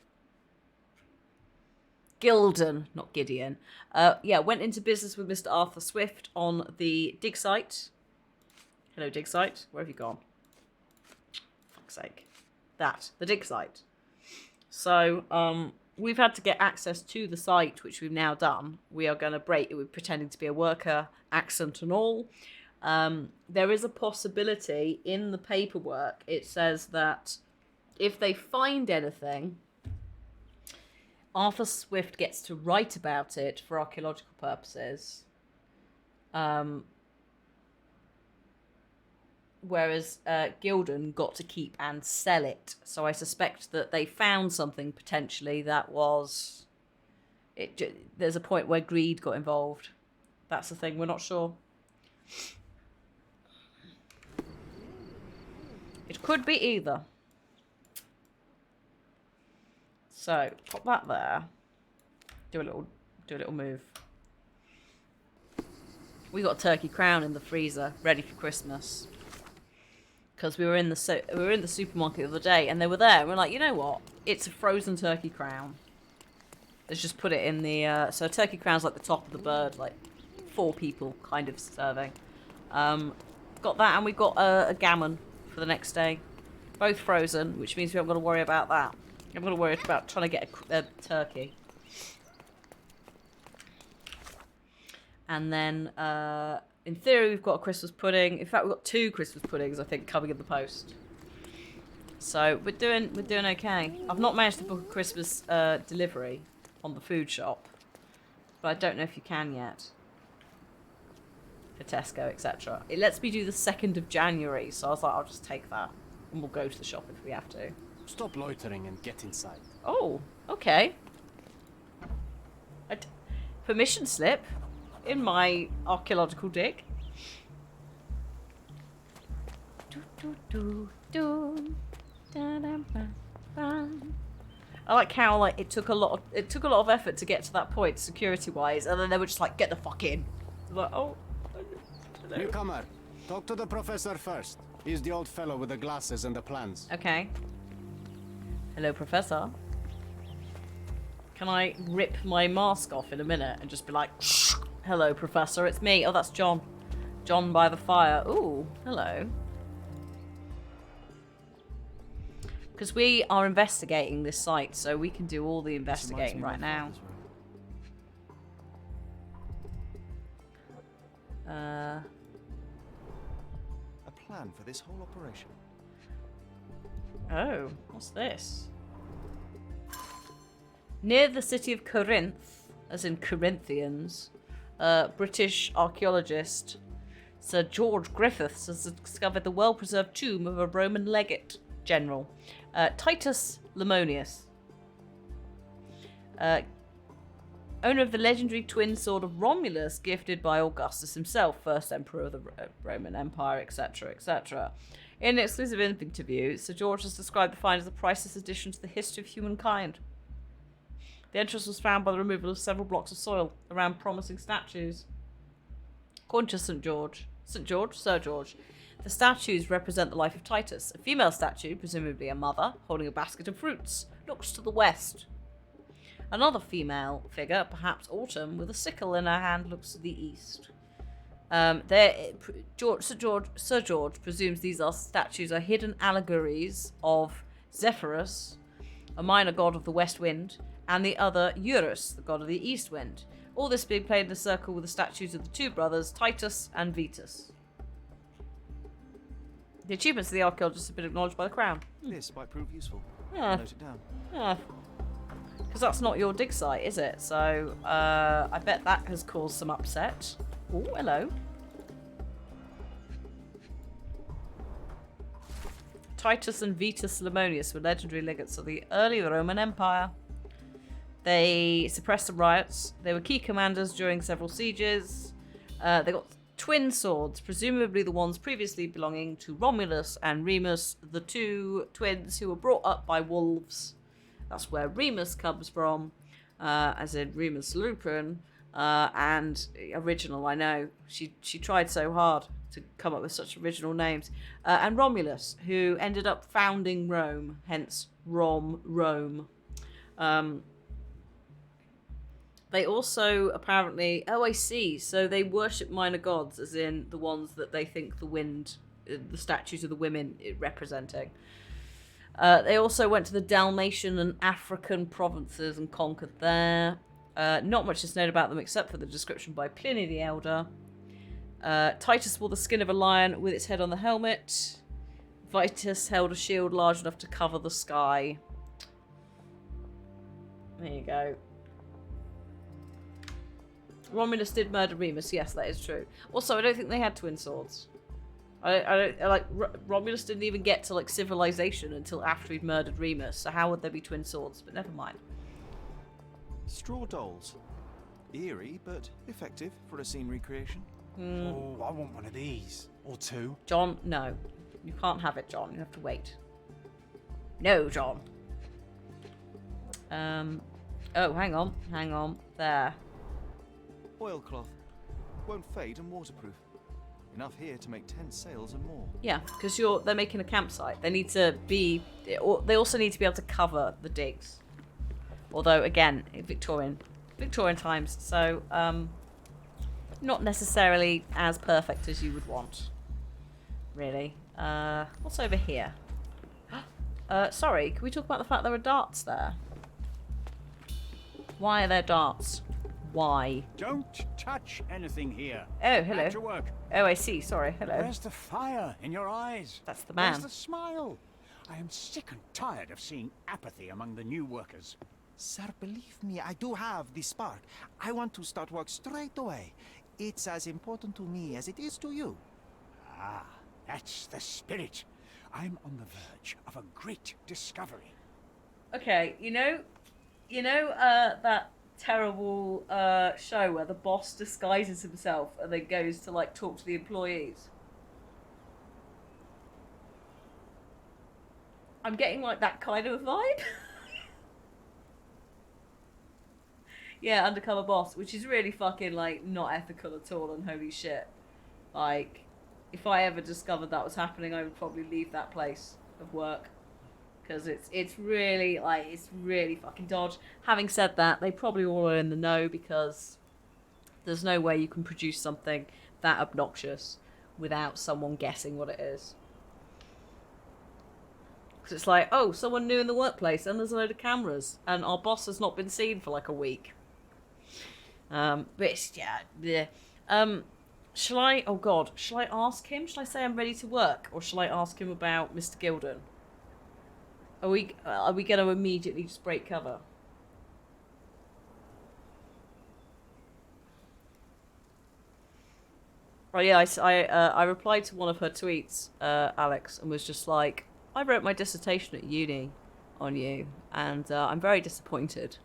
Gilden, not Gideon. Yeah, went into business with Mr. Arthur Swift on the dig site. Hello, dig site. Where have you gone? Fuck's sake. The dig site. So, we've had to get access to the site, which we've now done. We are going to break it with pretending to be a worker, accent and all. There is a possibility in the paperwork. It says that if they find anything, Arthur Swift gets to write about it for archaeological purposes. Whereas Gilden got to keep and sell it. So I suspect that they found something potentially that was... There's a point where greed got involved. That's the thing, we're not sure. It could be either. So, pop that there. Do a little move. We got a turkey crown in the freezer, ready for Christmas. Because we were in the supermarket the other day, and they were there, and we're like, you know what? It's a frozen turkey crown. Let's just put it in the... so a turkey crown's like the top of the bird, like 4 people kind of serving. Got that, and we got a gammon for the next day. Both frozen, which means we haven't got to worry about that. I'm going to worry about trying to get a turkey. And then, in theory, we've got a Christmas pudding. In fact, we've got 2 Christmas puddings, I think, coming in the post. So we're doing okay. I've not managed to book a Christmas delivery on the food shop, but I don't know if you can yet. For Tesco, etc. It lets me do the 2nd of January, so I was like, I'll just take that, and we'll go to the shop if we have to. Stop loitering and get inside. Oh, okay. Permission slip in my archaeological dig. I like how it took a lot of effort to get to that point security wise, and then they were just like, get the fuck in. Like, oh, hello. Newcomer, talk to the professor first. He's the old fellow with the glasses and the plans. Okay. Hello, Professor. Can I rip my mask off in a minute and just be like, hello, Professor, it's me. Oh, that's John. John by the fire. Ooh, hello. Because we are investigating this site, so we can do all the investigating right now. A plan for this whole operation. Oh, what's this? Near the city of Corinth, as in Corinthians, British archaeologist Sir George Griffiths has discovered the well-preserved tomb of a Roman legate general, Titus Lemonius. Owner of the legendary twin sword of Romulus, gifted by Augustus himself, first emperor of the Roman Empire, etc., etc. In an exclusive interview, Sir George has described the find as a priceless addition to the history of humankind. The entrance was found by the removal of several blocks of soil around promising statues. According to Sir George, the statues represent the life of Titus. A female statue, presumably a mother, holding a basket of fruits, looks to the west. Another female figure, perhaps Autumn, with a sickle in her hand, looks to the east. Sir George presumes these statues are hidden allegories of Zephyrus, a minor god of the west wind, and the other Eurus, the god of the east wind. All this being played in a circle with the statues of the two brothers, Titus and Vetus. The achievements of the archaeologists have been acknowledged by the Crown. This might prove useful. Yeah. Note it down. Yeah. Because that's not your dig site, is it? So, I bet that has caused some upset. Oh, hello. Titus and Vetus Lemonius were legendary legates of the early Roman Empire. They suppressed the riots. They were key commanders during several sieges. They got twin swords, presumably the ones previously belonging to Romulus and Remus, the two twins who were brought up by wolves. That's where Remus comes from, as in Remus Lupin, and original, I know. She tried so hard to come up with such original names. And Romulus, who ended up founding Rome, hence Rome. They also apparently... Oh, I see. So they worship minor gods, as in the ones that they think the wind... the statues of the women representing. They also went to the Dalmatian and African provinces and conquered there. Not much is known about them except for the description by Pliny the Elder. Titus wore the skin of a lion with its head on the helmet. Vitus held a shield large enough to cover the sky. There you go. Romulus did murder Remus. Yes, that is true. Also, I don't think they had twin swords. Romulus didn't even get to like civilization until after he'd murdered Remus. So how would there be twin swords? But never mind. Straw dolls. Eerie, but effective for a scene recreation. Oh, I want one of these. Or two. John, no. You can't have it, John. You have to wait. No, John. Oh, hang on. There. Oilcloth. Won't fade and waterproof. Enough here to make 10 sails and more. Yeah, because they're making a campsite. They need to be... They also need to be able to cover the digs. Although, again, Victorian times. So, not necessarily as perfect as you would want. Really. What's over here? Sorry, can we talk about the fact there are darts there? Why are there darts? Why? Don't touch anything here. Oh, hello. Back to work. Oh, I see. Sorry. Hello. Where's the fire in your eyes? That's the man. Where's the smile? I am sick and tired of seeing apathy among the new workers. Sir, believe me, I do have the spark. I want to start work straight away. It's as important to me as it is to you. Ah, that's the spirit. I'm on the verge of a great discovery. Okay, you know that terrible show where the boss disguises himself and then goes to like talk to the employees? I'm getting like that kind of vibe. Yeah, undercover boss, which is really fucking like not ethical at all, and holy shit. Like, if I ever discovered that was happening, I would probably leave that place of work. Because it's really fucking dodge. Having said that, they probably all are in the know, because there's no way you can produce something that obnoxious without someone guessing what it is. Because it's like, oh, someone new in the workplace, and there's a load of cameras, and our boss has not been seen for like a week. But it's, yeah. Shall I ask him? Shall I say I'm ready to work? Or shall I ask him about Mr. Gilden? Are we going to immediately just break cover? Oh yeah, I replied to one of her tweets, Alex, and was just like, I wrote my dissertation at uni on you, and I'm very disappointed.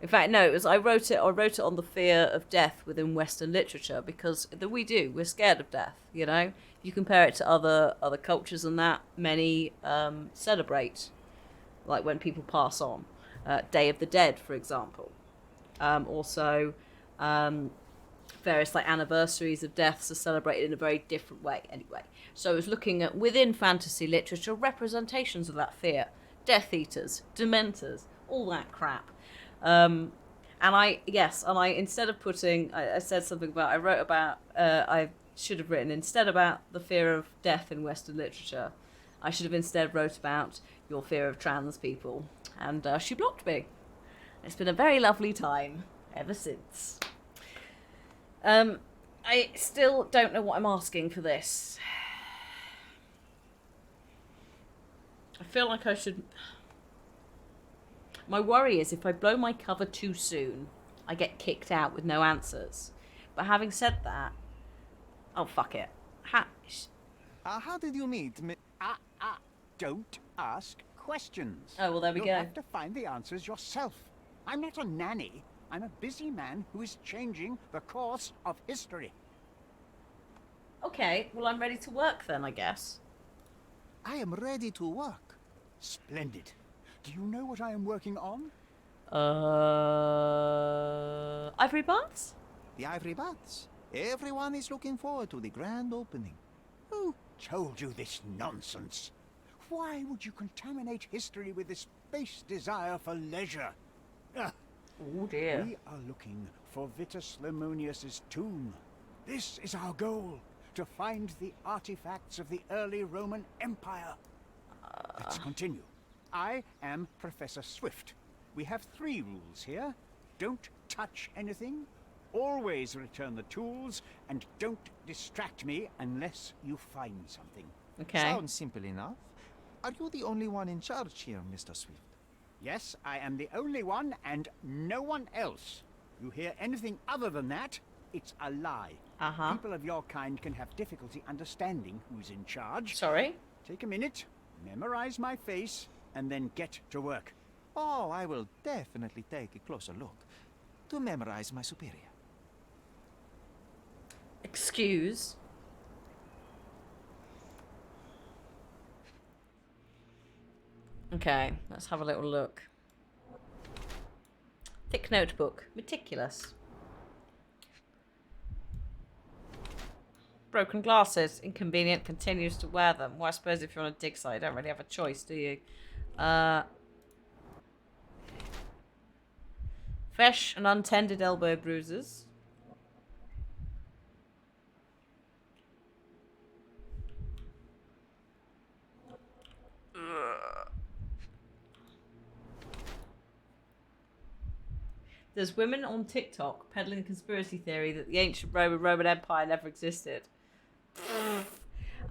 In fact, no, I wrote it on the fear of death within Western literature, because we're scared of death, you know? If you compare it to other cultures and that, many celebrate, like when people pass on. Day of the Dead, for example. Also, various like anniversaries of deaths are celebrated in a very different way anyway. So I was looking at, within fantasy literature, representations of that fear. Death Eaters, Dementors, all that crap. And I instead of putting, I said something about, I wrote about, I should have written instead about the fear of death in Western literature. I should have instead wrote about your fear of trans people. And she blocked me. It's been a very lovely time ever since. I still don't know what I'm asking for this. I feel like I should... My worry is if I blow my cover too soon, I get kicked out with no answers. But having said that, oh, fuck it. How did you meet Don't ask questions. Oh, well, there we go. You'll have to find the answers yourself. I'm not a nanny. I'm a busy man who is changing the course of history. Okay, well, I'm ready to work then, I guess. I am ready to work. Splendid. Do you know what I am working on? Ivory Baths? The Ivory Baths. Everyone is looking forward to the grand opening. Who told you this nonsense? Why would you contaminate history with this base desire for leisure? Oh dear. We are looking for Vitus Lemonius's tomb. This is our goal, to find the artifacts of the early Roman Empire. Let's continue. I am Professor Swift. We have 3 rules here. Don't touch anything, always return the tools, and don't distract me unless you find something. Okay. Sounds simple enough. Are you the only one in charge here, Mr. Swift? Yes, I am the only one and no one else. You hear anything other than that, it's a lie. Uh-huh. People of your kind can have difficulty understanding who's in charge. Sorry? Take a minute, memorize my face, and then get to work. Oh, I will definitely take a closer look to memorize my superior. Excuse. Okay, let's have a little look. Thick notebook. Meticulous. Broken glasses. Inconvenient. Continues to wear them. Well, I suppose if you're on a dig site, you don't really have a choice, do you? Fresh and untended elbow bruises. There's women on TikTok peddling the conspiracy theory that the ancient Roman Empire never existed.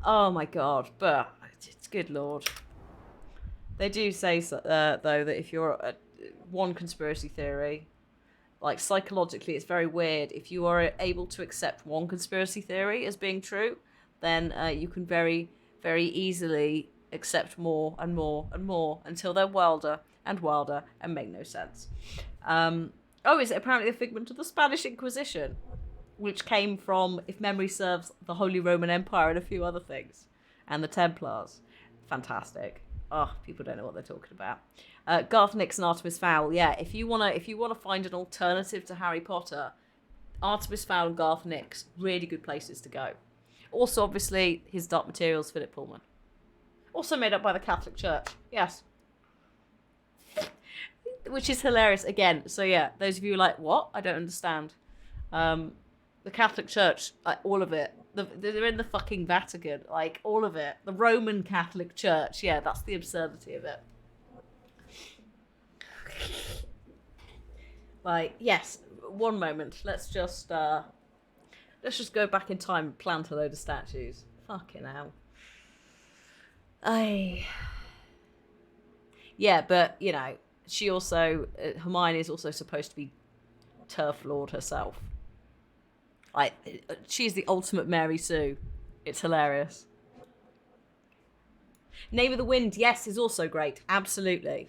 Oh my god, but it's good lord. They do say though that if you're one conspiracy theory, like psychologically it's very weird. If you are able to accept one conspiracy theory as being true, then you can very, very easily accept more and more and more until they're wilder and wilder and make no sense. Oh, is it apparently a figment of the Spanish Inquisition? Which came from, if memory serves, the Holy Roman Empire and a few other things. And the Templars. Fantastic. Oh, people don't know what they're talking about. Garth Nix and Artemis Fowl. Yeah, if you wanna find an alternative to Harry Potter, Artemis Fowl and Garth Nix, really good places to go. Also, obviously, his Dark Materials, Philip Pullman. Also made up by the Catholic Church. Yes. Which is hilarious again. So yeah, those of you who are like, what? I don't understand. The Catholic Church, like all of it. They're in the fucking Vatican, like all of it. The Roman Catholic Church, yeah, that's the absurdity of it. Like, yes, one moment. Let's just go back in time and plant a load of statues. Fucking hell. Yeah, but you know. She also, Hermione is also supposed to be Turf Lord herself. Like, she's the ultimate Mary Sue. It's hilarious. Name of the Wind, yes, is also great. Absolutely.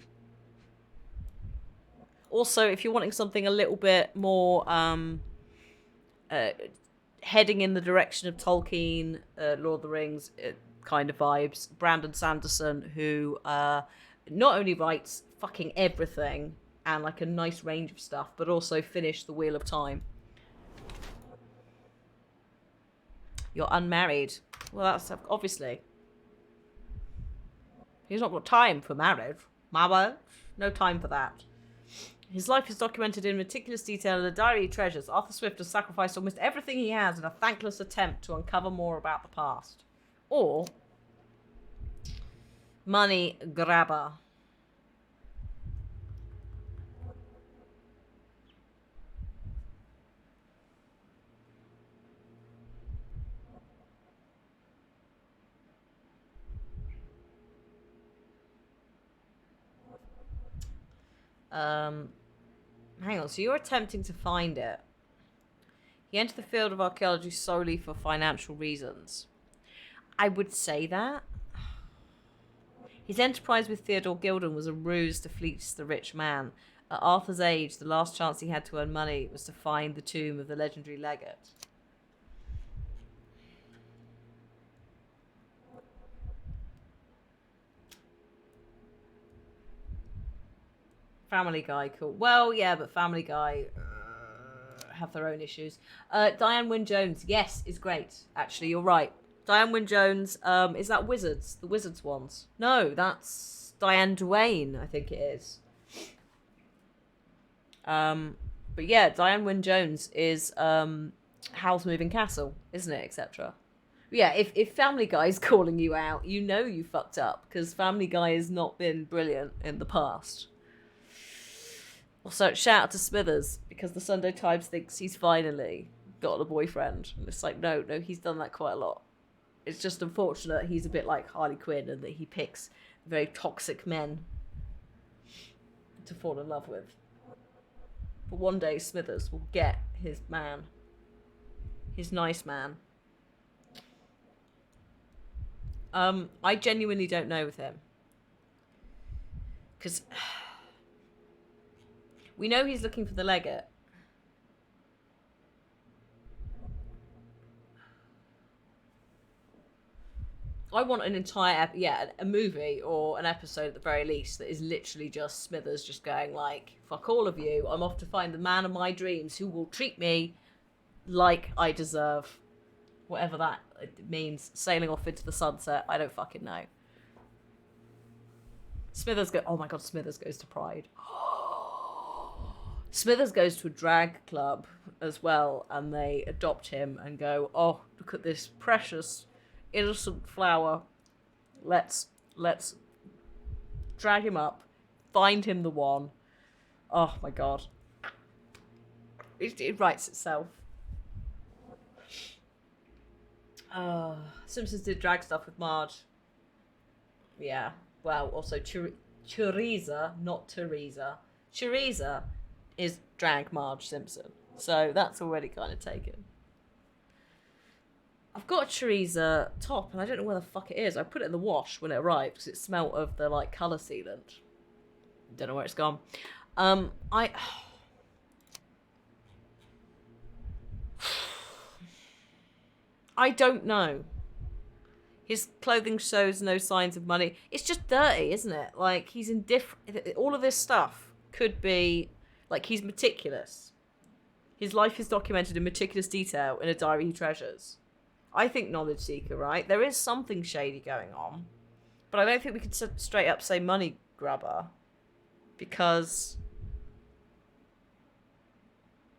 Also, if you're wanting something a little bit more heading in the direction of Tolkien, Lord of the Rings kind of vibes, Brandon Sanderson, who not only writes fucking everything and like a nice range of stuff, but also finished The Wheel of Time. You're unmarried. Well, that's obviously. He's not got time for marriage. Mama, no time for that. His life is documented in meticulous detail in a diary he treasures. Arthur Swift has sacrificed almost everything he has in a thankless attempt to uncover more about the past. Or money grabber. Hang on, so you're attempting to find it. He entered the field of archaeology solely for financial reasons. I would say that. His enterprise with Theodore Gilden was a ruse to fleece the rich man. At Arthur's age, the last chance he had to earn money was to find the tomb of the legendary legate. Family Guy, cool. Well, yeah, but Family Guy have their own issues. Diane Wynne-Jones, yes, is great. Actually, you're right. Diane Wynne-Jones, is that Wizards? The Wizards ones? No, that's Diane Duane, I think it is. But yeah, Diane Wynne-Jones is Howl's Moving Castle, isn't it, etc. Yeah, if Family Guy's calling you out, you know you fucked up, because Family Guy has not been brilliant in the past. Also, shout out to Smithers, because the Sunday Times thinks he's finally got a boyfriend. And it's like, no, he's done that quite a lot. It's just unfortunate he's a bit like Harley Quinn and that he picks very toxic men to fall in love with. But one day Smithers will get his man. His nice man. I genuinely don't know with him. Because we know he's looking for the legate. I want an entire, a movie or an episode at the very least that is literally just Smithers just going like, fuck all of you, I'm off to find the man of my dreams who will treat me like I deserve. Whatever that means, sailing off into the sunset, I don't fucking know. Oh my god, Smithers goes to Pride. Smithers goes to a drag club as well, and they adopt him and go, oh, look at this precious, innocent flower. Let's drag him up, find him the one. Oh my god. It writes itself. Simpsons did drag stuff with Marge. Yeah. Well, also Teresa, not Teresa. Teresa is drag Marge Simpson. So that's already kind of taken. I've got a Teresa top and I don't know where the fuck it is. I put it in the wash when it arrived because it smelt of the like colour sealant. Don't know where it's gone. I don't know. His clothing shows no signs of money. It's just dirty, isn't it? Like, he's indifferent. All of this stuff could be... Like, he's meticulous. His life is documented in meticulous detail in a diary he treasures. I think knowledge seeker, right? There is something shady going on. But I don't think we could straight up say money grabber. Because...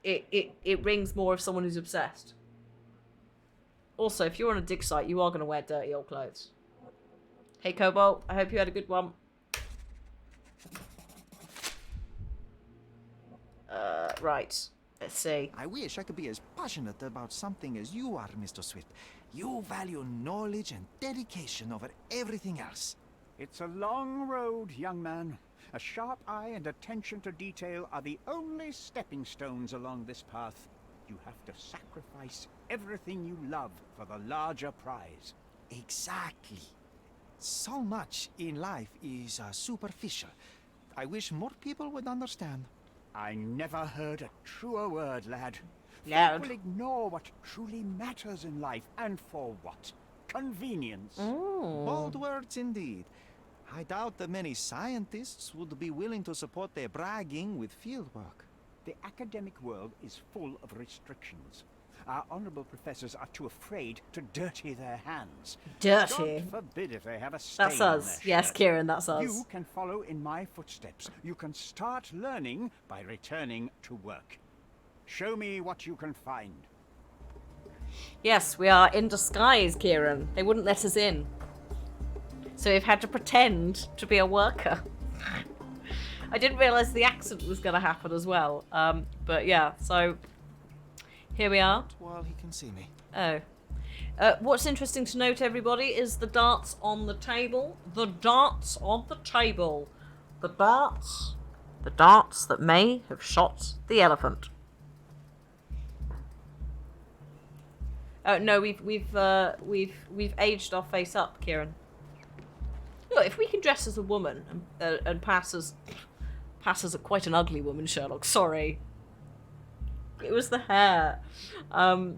It rings more of someone who's obsessed. Also, if you're on a dig site, you are going to wear dirty old clothes. Hey, Cobalt, I hope you had a good one. Right. Let's see. I wish I could be as passionate about something as you are, Mr. Swift. You value knowledge and dedication over everything else. It's a long road, young man. A sharp eye and attention to detail are the only stepping stones along this path. You have to sacrifice everything you love for the larger prize. Exactly. So much in life is superficial. I wish more people would understand. I never heard a truer word, lad. Lad. People ignore what truly matters in life, and for what? Convenience. Bold words indeed. I doubt that many scientists would be willing to support their bragging with fieldwork. The academic world is full of restrictions. our honorable professors are too afraid to dirty their hands. Dirty? God forbid if they have a stain That's on us. their Yes, shirt. Kieran, that's us. You can follow in my footsteps. You can start learning by returning to work. Show me what you can find. Yes, we are in disguise, Kieran. They wouldn't let us in. So we've had to pretend to be a worker. I didn't realise the accent was going to happen as well. But yeah, so here we are. While he can see me. Oh. What's interesting to note, everybody, is the darts on the table. The darts on the table. The darts. The darts that may have shot the elephant. Oh no, we've aged our face up, Kieran. Look, if we can dress as a woman and pass as quite an ugly woman, Sherlock. Sorry, it was the hair. I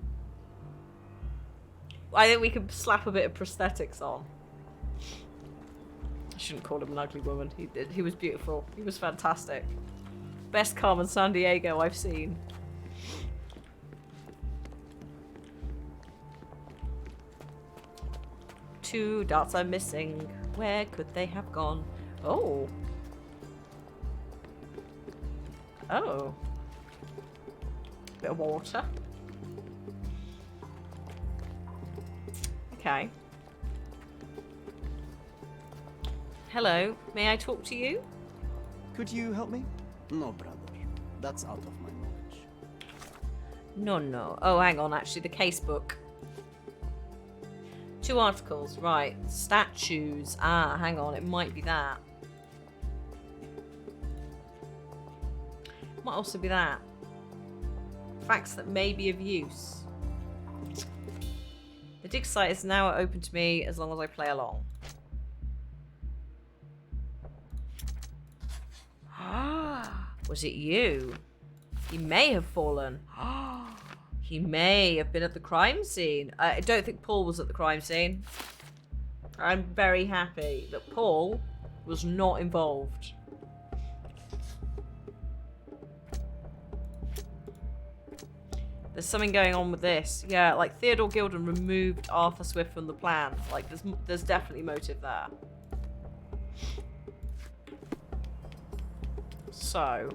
think we could slap a bit of prosthetics on. I shouldn't call him an ugly woman. He was beautiful. He was fantastic. Best Carmen Sandiego I've seen. Two darts are missing. Where could they have gone? Oh. Oh. Bit of water. Okay. Hello, may I talk to you? Could you help me? No, brother. That's out of my knowledge. No. Oh, hang on, actually, the case book. 2 articles, right. Statues. Ah, hang on, it might be that. Might also be that. Facts that may be of use. The dig site is now open to me as long as I play along. Was it you? He may have fallen. He may have been at the crime scene. I don't think Paul was at the crime scene. I'm very happy that Paul was not involved. There's something going on with this. Yeah, like Theodore Gilden removed Arthur Swift from the plan. Like there's definitely motive there. So.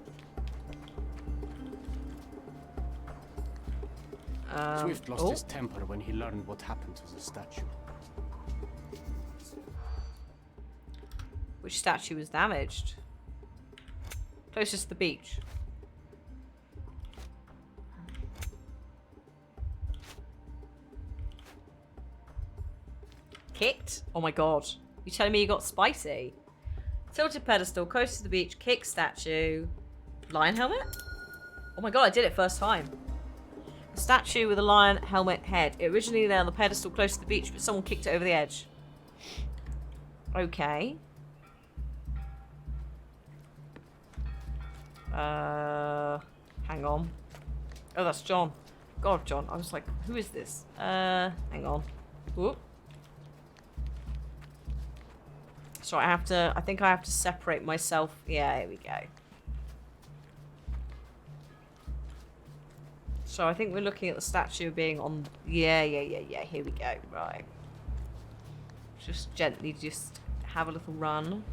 Swift lost his temper when he learned what happened to the statue. Which statue was damaged? Closest to the beach. Kicked? Oh my god. You telling me you got spicy? Tilted pedestal, close to the beach, kick statue. Lion helmet? Oh my god, I did it first time. A statue with a lion helmet head. It originally lay on the pedestal close to the beach, but someone kicked it over the edge. Okay. Hang on. Oh, that's John. God, John. I was like, who is this? Hang on. Whoop. So I think I have to separate myself. Yeah, here we go. So I think we're looking at the statue being on... Yeah, here we go. Right. Just gently have a little run.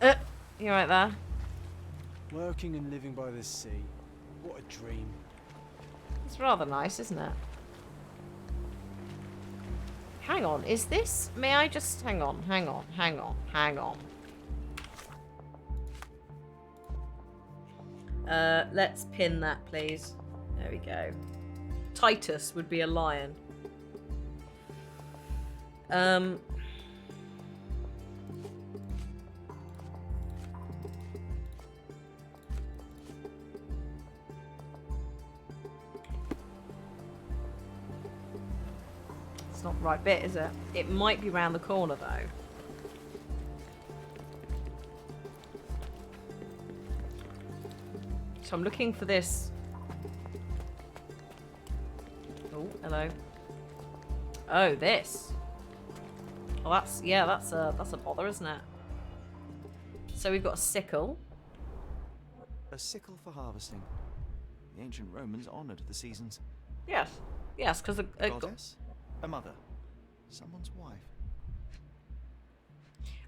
You right there? Working and living by the sea. What a dream. It's rather nice, isn't it? Hang on, is this... May I just... Hang on. Let's pin that, please. There we go. Titus would be a lion. It's not the right bit, is it? It might be round the corner, though. So I'm looking for this. Oh, hello. Oh, this. Oh, that's a bother, isn't it? So we've got a sickle. A sickle for harvesting. The ancient Romans honoured the seasons. Yes. Yes, because A goddess? A mother? Someone's wife?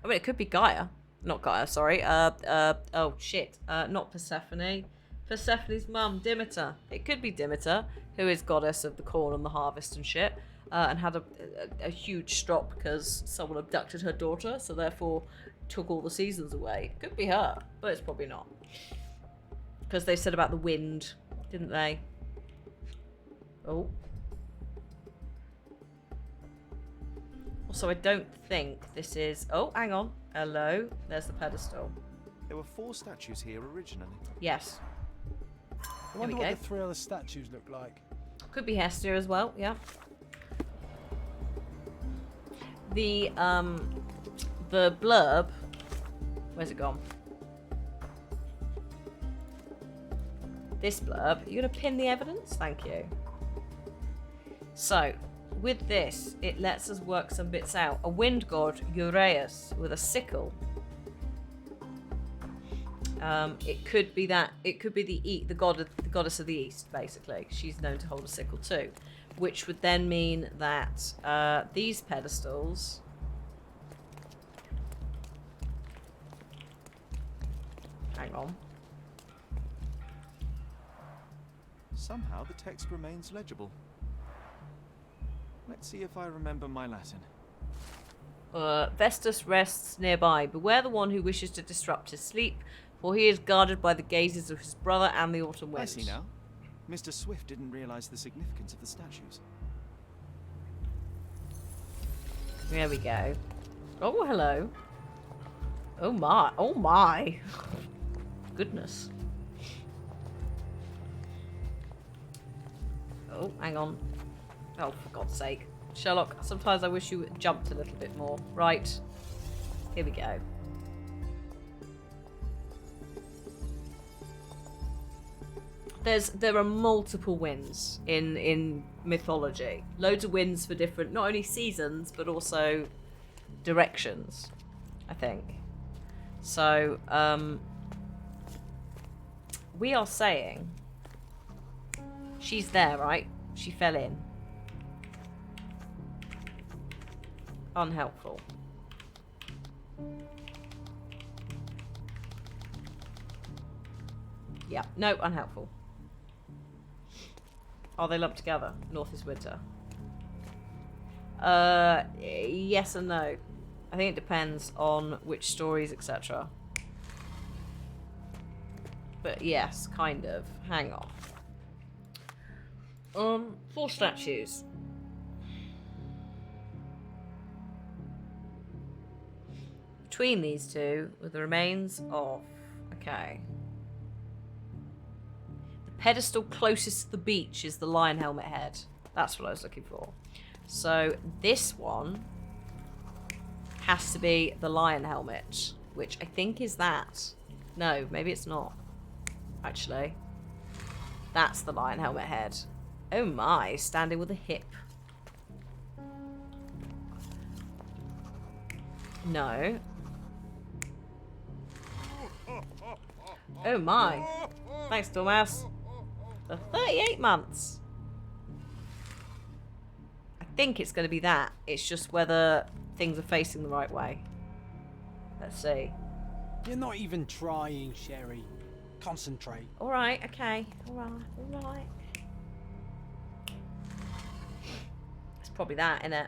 I mean, it could be Gaia. Not Gaia, sorry. Oh, shit. Not Persephone. Persephone's mum, Demeter. It could be Demeter, who is goddess of the corn and the harvest and shit, and had a huge strop because someone abducted her daughter, so therefore took all the seasons away. Could be her, but it's probably not. Because they said about the wind, didn't they? Oh. Also, I don't think this is... Oh, hang on. Hello. There's the pedestal. There were 4 statues here originally. Yes. I wonder what the 3 other statues look like. Could be Hester as well, yeah. The blurb... Where's it gone? This blurb. Are you going to pin the evidence? Thank you. So, with this, it lets us work some bits out. A wind god, Uraeus, with a sickle. It could be that. It could be the goddess of the east, basically. She's known to hold a sickle too, which would then mean that these pedestals. Hang on. Somehow the text remains legible. Let's see if I remember my Latin. Vestus rests nearby. Beware the one who wishes to disrupt his sleep, for he is guarded by the gazes of his brother and the autumn wind. I see now. Mr. Swift didn't realize the significance of the statues. There we go. Oh, hello. Oh my. Oh my. Goodness. Oh, hang on. Oh, for God's sake. Sherlock, sometimes I wish you jumped a little bit more. Right. Here we go. There are multiple winds in mythology. Loads of winds for different, not only seasons, but also directions, I think. So, we are saying she's there, right? She fell in. Unhelpful. Yeah, no, unhelpful. Are they lumped together? North is winter. Yes and no. I think it depends on which stories, etc. But yes, kind of. Hang on. 4 statues. Between these two were the remains of... Okay. The pedestal closest to the beach is the lion helmet head. That's what I was looking for. So this one has to be the lion helmet, which I think is that. No, maybe it's not. Actually. That's the lion helmet head. Oh my, standing with a hip. No. Oh my. Thanks, dumbass. For 38 months. I think it's going to be that. It's just whether things are facing the right way. Let's see. You're not even trying, Sherry. Concentrate. Alright, okay. Alright. It's probably that, innit?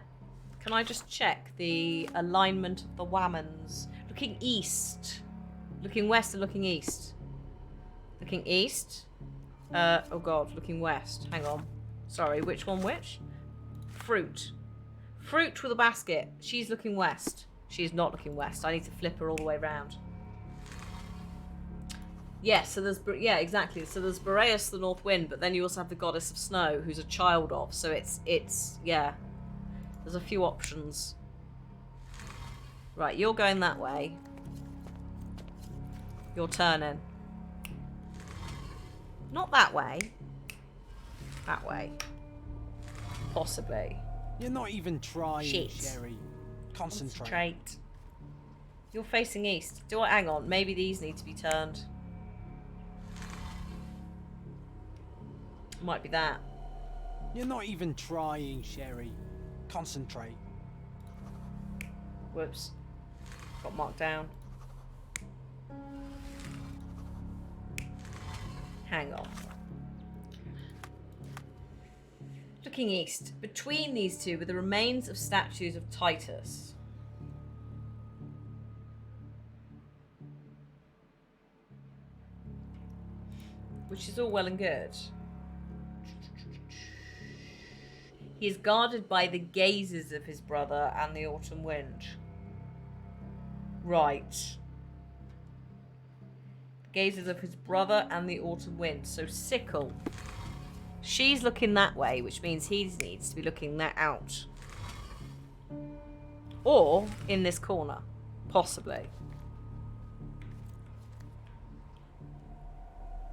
Can I just check the alignment of the whammons? Looking east. Looking west and looking east. Looking east. Oh god, looking west. Hang on. Sorry, which one which? Fruit. Fruit with a basket. She's looking west. She's not looking west. I need to flip her all the way around. Yeah, so there's... Yeah, exactly. So there's Boreas, the north wind, but then you also have the goddess of snow, who's a child of. So it's... Yeah. There's a few options. Right, you're going that way. You're turning. Not that way. That way. Possibly. You're not even trying, Shit. Sherry. Concentrate. Concentrate. You're facing east. Hang on. Maybe these need to be turned. Might be that. You're not even trying, Sherry. Concentrate. Whoops. Got marked down. Hang on. Looking east. Between these two were the remains of statues of Titus. Which is all well and good. He is guarded by the gazes of his brother and the autumn wind. Right. Gazes of his brother and the autumn wind. So Sickle. She's looking that way, which means he needs to be looking that out. Or in this corner. Possibly.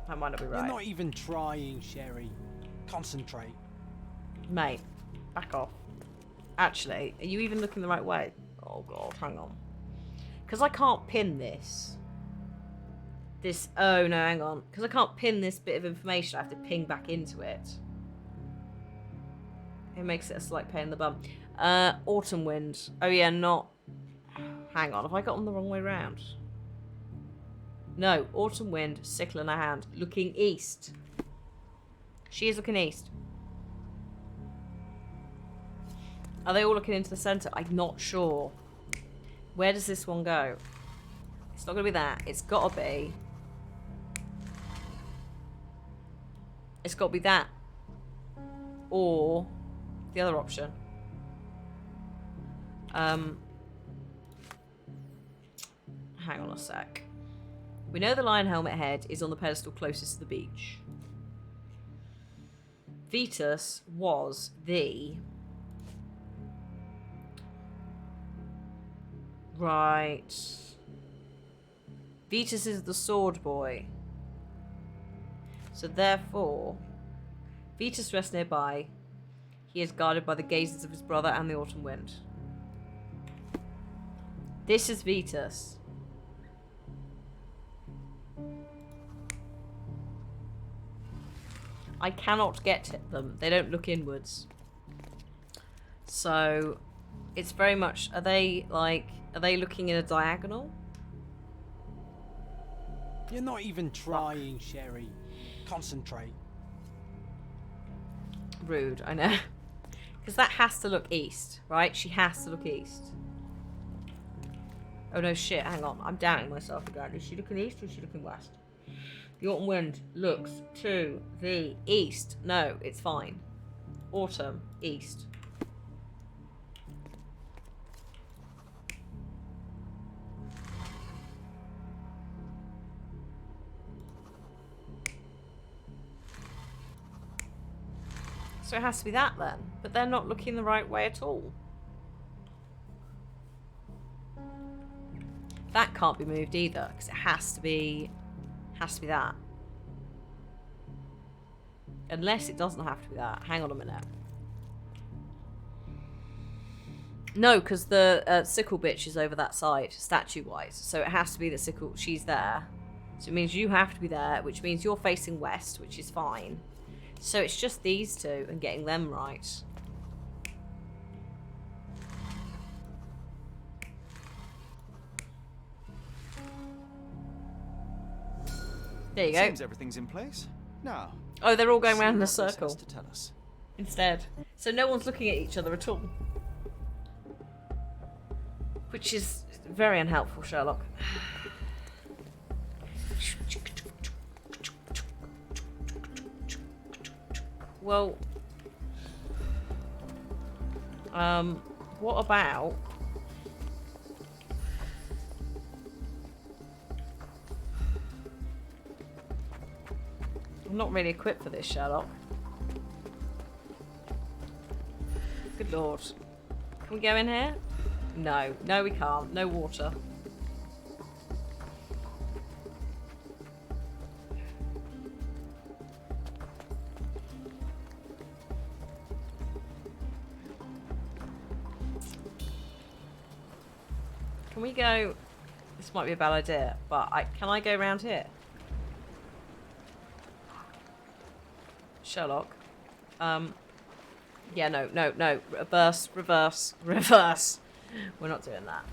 That might not be right. You're not even trying, Sherry. Concentrate. Mate, back off. Actually, are you even looking the right way? Oh god, hang on. Because I can't pin this. Oh no, hang on. Because I can't pin this bit of information, I have to ping back into it. It makes it a slight pain in the bum. Autumn wind. Oh yeah, not... Hang on, have I got them the wrong way round? No, autumn wind, sickle in her hand, looking east. She is looking east. Are they all looking into the centre? I'm not sure. Where does this one go? It's not going to be that. It's got to be... It's got to be that. Or the other option. Hang on a sec. We know the lion helmet head is on the pedestal closest to the beach. Vetus was the... Right. Vetus is the sword boy. So therefore, Vetus rests nearby. He is guarded by the gazes of his brother and the autumn wind. This is Vetus. I cannot get them. They don't look inwards. So, it's very much... Are they looking in a diagonal? You're not even trying, Sherry. Concentrate. Rude, I know. Because that has to look east, right? She has to look east. Oh no, shit, hang on. I'm doubting myself again. Is she looking east or is she looking west? The autumn wind looks to the east. No, it's fine. Autumn, east. So it has to be that then. But they're not looking the right way at all. That can't be moved either, because it has to be that. Unless it doesn't have to be that. Hang on a minute. No, because the sickle bitch is over that side, statue-wise. So it has to be the sickle. She's there. So it means you have to be there, which means you're facing west, which is fine. So it's just these two and getting them right. There you go. Seems everything's in place. Now. Oh, they're all going see around in a what this circle has to tell us. instead. So no one's looking at each other at all. Which is very unhelpful, Sherlock. Well, what about... I'm not really equipped for this, Sherlock. Good lord. Can we go in here? No. No, we can't. No water. Can we go... This might be a bad idea, but can I go around here? Sherlock. Yeah, no. Reverse. We're not doing that.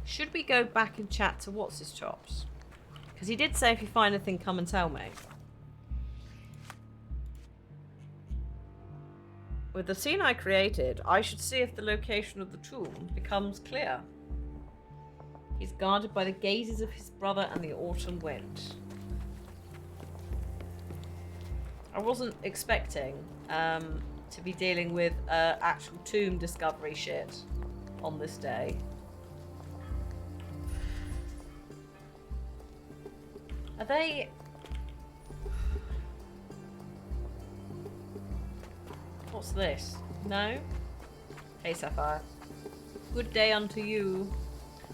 Should we go back and chat to what's his chops? Because he did say if you find anything, come and tell me. With the scene I created, I should see if the location of the tomb becomes clear. He's guarded by the gazes of his brother and the autumn wind. I wasn't expecting to be dealing with actual tomb discovery shit on this day. Are they... What's this? No? Hey, Sapphire. Good day unto you.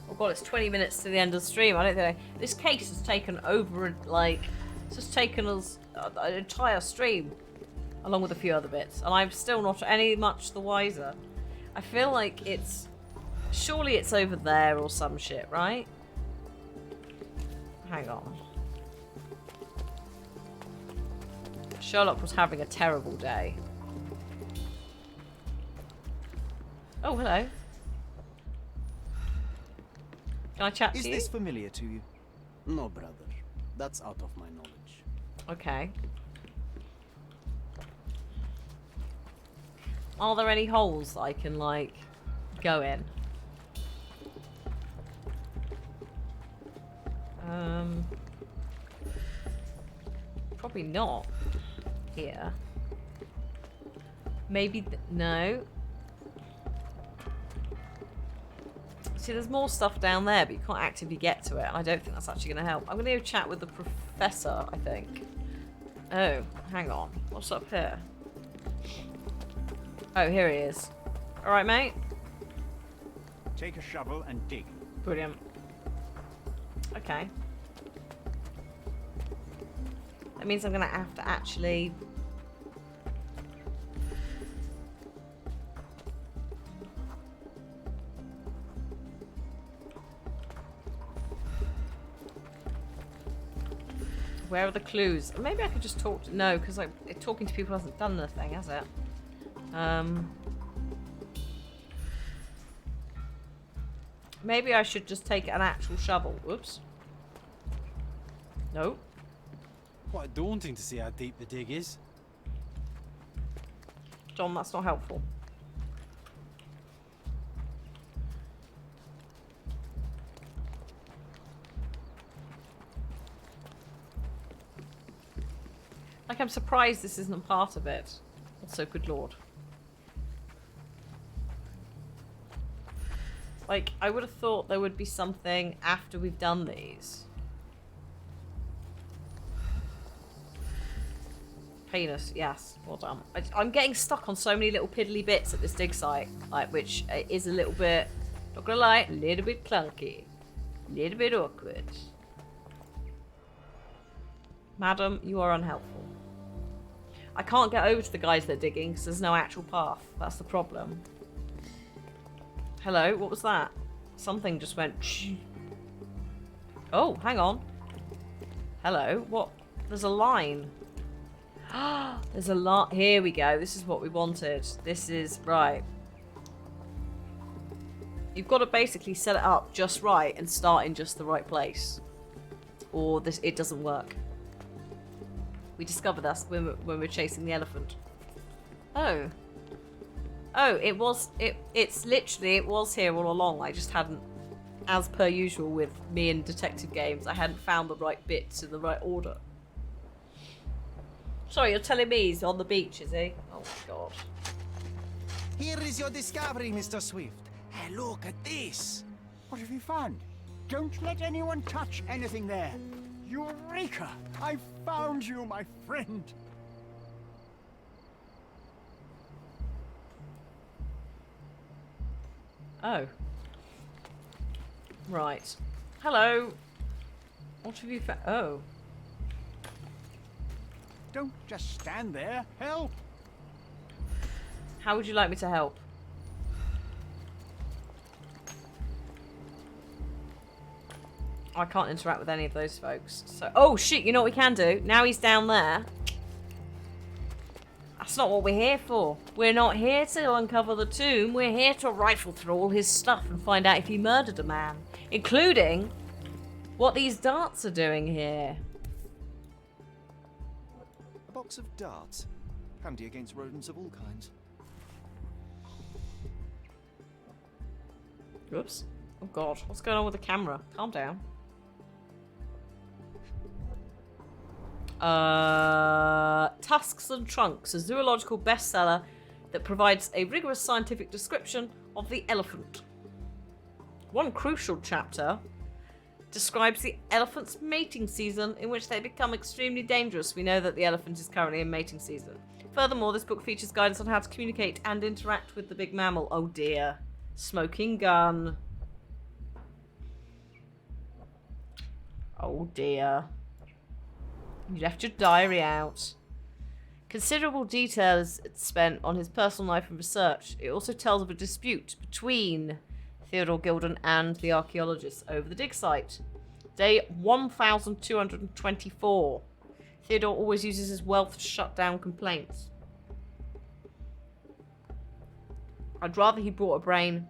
Oh god, it's 20 minutes to the end of the stream. I don't think this case has taken over, like, it's just taken us an entire stream, along with a few other bits, and I'm still not any much the wiser. I feel like it's... Surely it's over there or some shit, right? Hang on. Sherlock was having a terrible day. Oh, hello. Can I chat to you? Is this familiar to you? No, brother. That's out of my knowledge. Okay. Are there any holes that I can, like, go in? Probably not. Here. Maybe... no. See, there's more stuff down there, but you can't actively get to it, and I don't think that's actually going to help. I'm going to go chat with the professor, I think. Oh, hang on. What's up here? Oh, here he is. Alright, mate. Take a shovel and dig. Brilliant. Okay. That means I'm going to have to actually... Where are the clues? Maybe I could just talk to... No, because like, talking to people hasn't done anything, has it? Maybe I should just take an actual shovel. Whoops. No. Quite daunting to see how deep the dig is. John, that's not helpful. Like, I'm surprised this isn't part of it. Also, good lord. Like, I would have thought there would be something after we've done these. Penis, yes. Well done. I'm getting stuck on so many little piddly bits at this dig site. Like, which is a little bit, not gonna lie, a little bit clunky. A little bit awkward. Madam, you are unhelpful. I can't get over to the guys that are digging because there's no actual path. That's the problem. Hello, what was that? Something just went... Oh, hang on. Hello, what? There's a line. There's a lot. Here we go. This is what we wanted. This is... Right. You've got to basically set it up just right and start in just the right place. Or this it doesn't work. We discovered that when we're chasing the elephant. Oh. Oh, it's literally, it was here all along. I just hadn't, as per usual with me in detective games, I hadn't found the right bits in the right order. Sorry, you're telling me he's on the beach, is he? Oh my god. Here is your discovery, Mr. Swift. Hey, look at this. What have you found? Don't let anyone touch anything there. Eureka! I found you, my friend. Oh. Right. Hello. What have you found? Oh. Don't just stand there. Help! How would you like me to help? I can't interact with any of those folks. So, oh shit! You know what we can do? Now he's down there. That's not what we're here for. We're not here to uncover the tomb. We're here to rifle through all his stuff and find out if he murdered a man, including what these darts are doing here. A box of darts. Handy against rodents of all kinds. Oops. Oh god, what's going on with the camera? Calm down. Tusks and Trunks, a zoological bestseller that provides a rigorous scientific description of the elephant. One crucial chapter describes the elephant's mating season, in which they become extremely dangerous. We know that the elephant is currently in mating season. Furthermore, this book features guidance on how to communicate and interact with the big mammal. Oh dear. Smoking gun. Oh dear. You left your diary out. Considerable detail is spent on his personal life and research. It also tells of a dispute between Theodore Gilden and the archaeologists over the dig site. Day 1224. Theodore always uses his wealth to shut down complaints. I'd rather he brought a brain.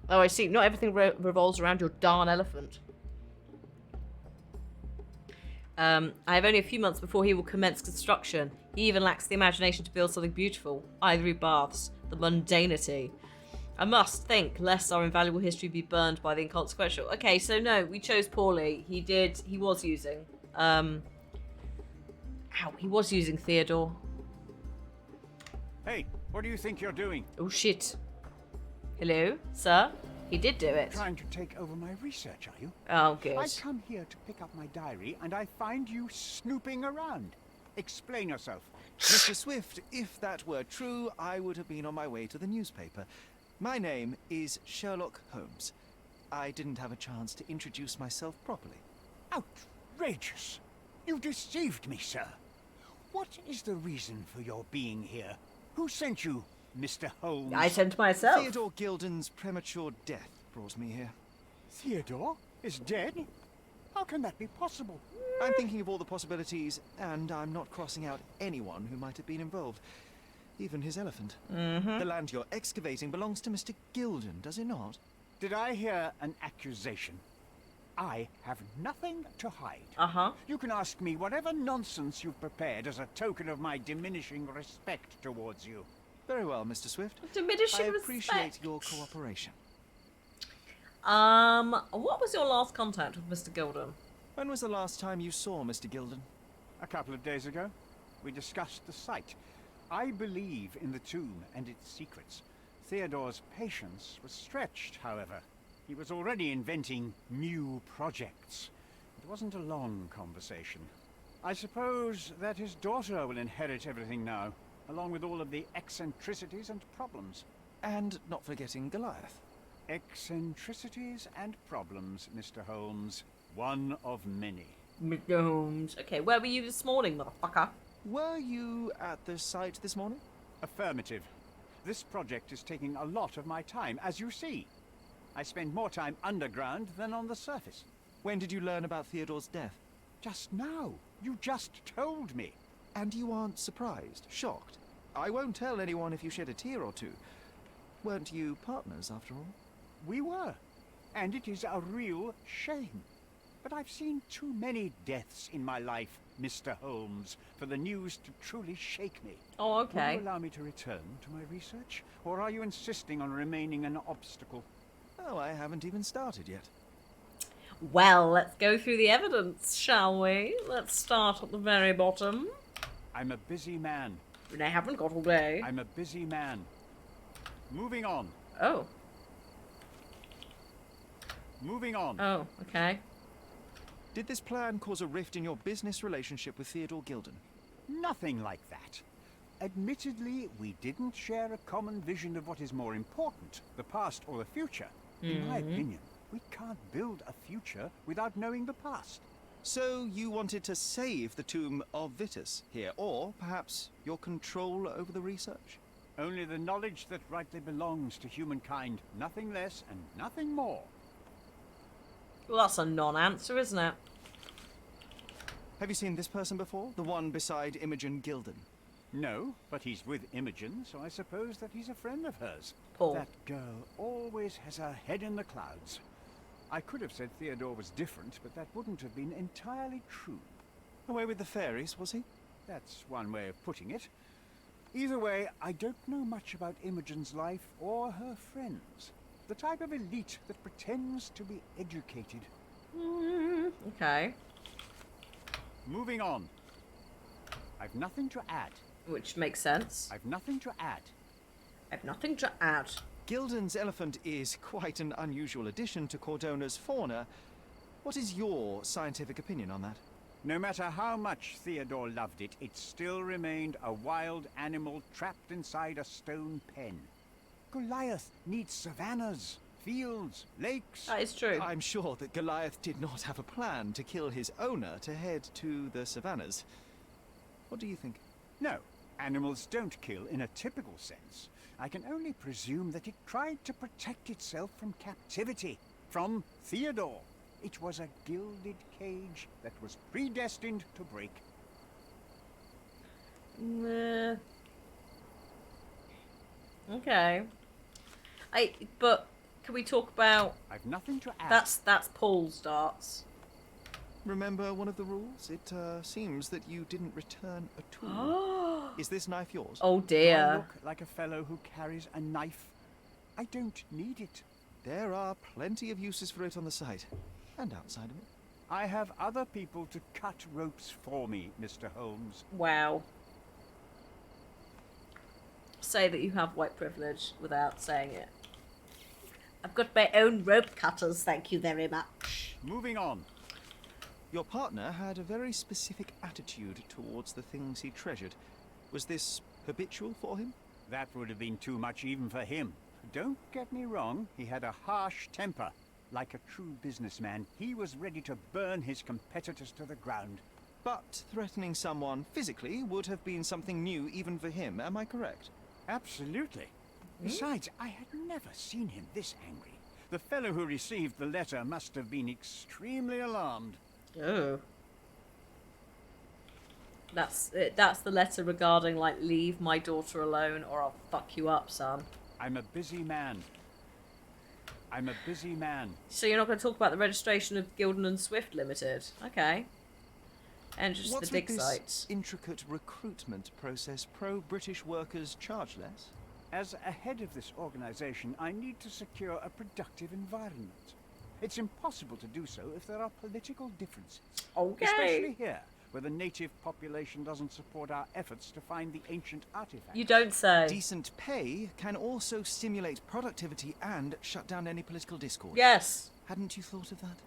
Oh, I see. Not everything revolves around your darn elephant. I have only a few months before he will commence construction. He even lacks the imagination to build something beautiful. Ivory baths. The mundanity. I must think, lest our invaluable history be burned by the inconsequential. Okay, so no, we chose poorly. He was using. He was using Theodore. Hey, what do you think you're doing? Oh shit. Hello, sir? He did do it. Trying to take over my research, are you? Oh, good. I come here to pick up my diary, and I find you snooping around. Explain yourself. Mr. Swift, if that were true, I would have been on my way to the newspaper. My name is Sherlock Holmes. I didn't have a chance to introduce myself properly. Outrageous! You deceived me, sir. What is the reason for your being here? Who sent you, Mr. Holmes? I sent myself. Theodore Gilden's premature death brought me here. Theodore is dead? How can that be possible? I'm thinking of all the possibilities, and I'm not crossing out anyone who might have been involved. Even his elephant. The land you're excavating belongs to Mr. Gilden, does it not? Did I hear an accusation? I have nothing to hide. You can ask me whatever nonsense you've prepared as a token of my diminishing respect towards you. Very well, Mr. Swift. Diminishing I appreciate respect. your cooperation. What was your last contact with Mr. Gilden? When was the last time you saw Mr. Gilden? A couple of days ago. We discussed the site. I believe in the tomb and its secrets. Theodore's patience was stretched, however. He was already inventing new projects. It wasn't a long conversation. I suppose that his daughter will inherit everything now, along with all of the eccentricities and problems. And not forgetting Goliath. Eccentricities and problems, Mr. Holmes. One of many. Mr. Holmes. Okay, where were you this morning, motherfucker? Were you at the site this morning? Affirmative. This project is taking a lot of my time, as you see. I spend more time underground than on the surface. When did you learn about Theodore's death? Just now. You just told me. And you aren't surprised, shocked? I won't tell anyone if you shed a tear or two. Weren't you partners, after all? We were. And it is a real shame. But I've seen too many deaths in my life, Mr. Holmes, for the news to truly shake me. Oh, okay. Will you allow me to return to my research? Or are you insisting on remaining an obstacle? Oh, I haven't even started yet. Well, let's go through the evidence, shall we? Let's start at the very bottom. I'm a busy man. I haven't got all day. I'm a busy man. Moving on. Oh. Moving on. Oh, okay. Did this plan cause a rift in your business relationship with Theodore Gilden? Nothing like that. Admittedly, we didn't share a common vision of what is more important, the past or the future. In my opinion, we can't build a future without knowing the past. So you wanted to save the tomb of Vitus here, or perhaps your control over the research? Only the knowledge that rightly belongs to humankind, nothing less and nothing more. Well, that's a non-answer, isn't it? Have you seen this person before? The one beside Imogen Gilden? No, but he's with Imogen, so I suppose that he's a friend of hers. Paul. That girl always has her head in the clouds. I could have said Theodore was different, but that wouldn't have been entirely true. Away with the fairies, was he? That's one way of putting it. Either way, I don't know much about Imogen's life or her friends. The type of elite that pretends to be educated. Okay. Moving on. I've nothing to add. Which makes sense. I've nothing to add. I've nothing to add. Gilden's elephant is quite an unusual addition to Cordona's fauna. What is your scientific opinion on that? No matter how much Theodore loved it, it still remained a wild animal trapped inside a stone pen. Goliath needs savannas, fields, lakes. That is true. I'm sure that Goliath did not have a plan to kill his owner to head to the savannas. What do you think? No, animals don't kill in a typical sense. I can only presume that it tried to protect itself from captivity, from Theodore. It was a gilded cage that was predestined to break. Okay. But can we talk about... I've nothing to add. That's Paul's darts. Remember one of the rules? It seems that you didn't return a tool. Is this knife yours? Oh Do I dear. look like a fellow who carries a knife? I don't need it. There are plenty of uses for it on the site. And outside of it. I have other people to cut ropes for me, Mr. Holmes. Wow. Say that you have white privilege without saying it. I've got my own rope cutters, thank you very much. Moving on. Your partner had a very specific attitude towards the things he treasured. Was this habitual for him? That would have been too much even for him. Don't get me wrong, he had a harsh temper. Like a true businessman, he was ready to burn his competitors to the ground. But threatening someone physically would have been something new even for him, am I correct? Absolutely. Besides, I had never seen him this angry. The fellow who received the letter must have been extremely alarmed. Oh. That's the letter regarding, like, leave my daughter alone or I'll fuck you up, son. I'm a busy man. I'm a busy man. So you're not going to talk about the registration of Gilden and Swift Limited? Okay. And just What's the dig with this sites. intricate recruitment process? Pro-British workers charge less? As a head of this organization, I need to secure a productive environment. It's impossible to do so if there are political differences. Okay. Especially here, where the native population doesn't support our efforts to find the ancient artifacts. You don't say. Decent pay can also stimulate productivity and shut down any political discourse. Yes. Hadn't you thought of that?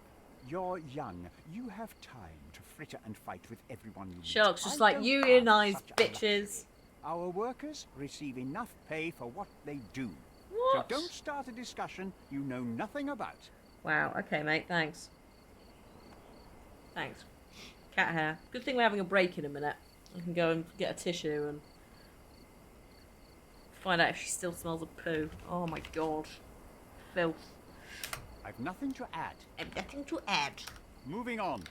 You're young. You have time to fritter and fight with everyone you meet. Sherlock's just I like, don't unionize, have such a bitches. luxury. Our workers receive enough pay for what they do. What? So don't start a discussion you know nothing about. Wow, okay, mate, thanks. Thanks. Cat hair. Good thing we're having a break in a minute. I can go and get a tissue and find out if she still smells of poo. Oh my god. Filth. I've nothing to add. I've nothing to add. Moving on.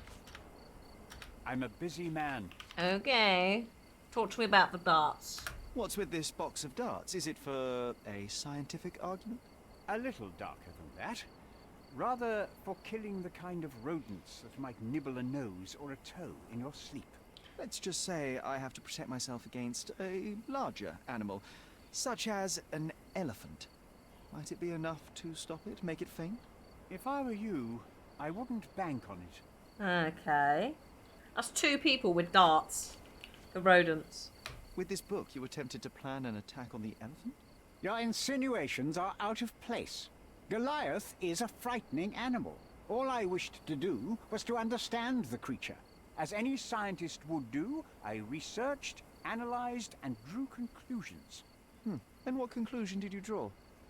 I'm a busy man. Okay. Talk to me about the darts. What's with this box of darts? Is it for a scientific argument? A little darker than that. Rather for killing the kind of rodents that might nibble a nose or a toe in your sleep. Let's just say I have to protect myself against a larger animal, such as an elephant. Might it be enough to stop it, make it faint? If I were you, I wouldn't bank on it. Okay. That's 2 people with darts. The rodents. With this book, you attempted to plan an attack on the elephant? Your insinuations are out of place. Goliath is a frightening animal. All I wished to do was to understand the creature. As any scientist would do, I researched, analyzed, and drew conclusions. And what conclusion did you draw?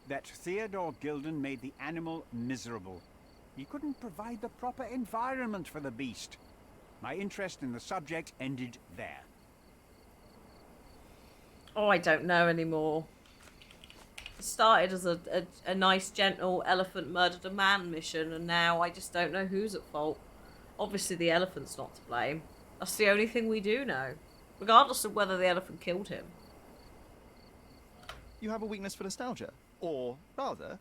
That Theodore Gilden made the animal miserable. He couldn't provide the proper environment for the beast. My interest in the subject ended there. Oh, I don't know anymore. It started as a nice, gentle elephant murdered a man mission, and now I just don't know who's at fault. Obviously, the elephant's not to blame. That's the only thing we do know, regardless of whether the elephant killed him. You have a weakness for nostalgia? Or, rather,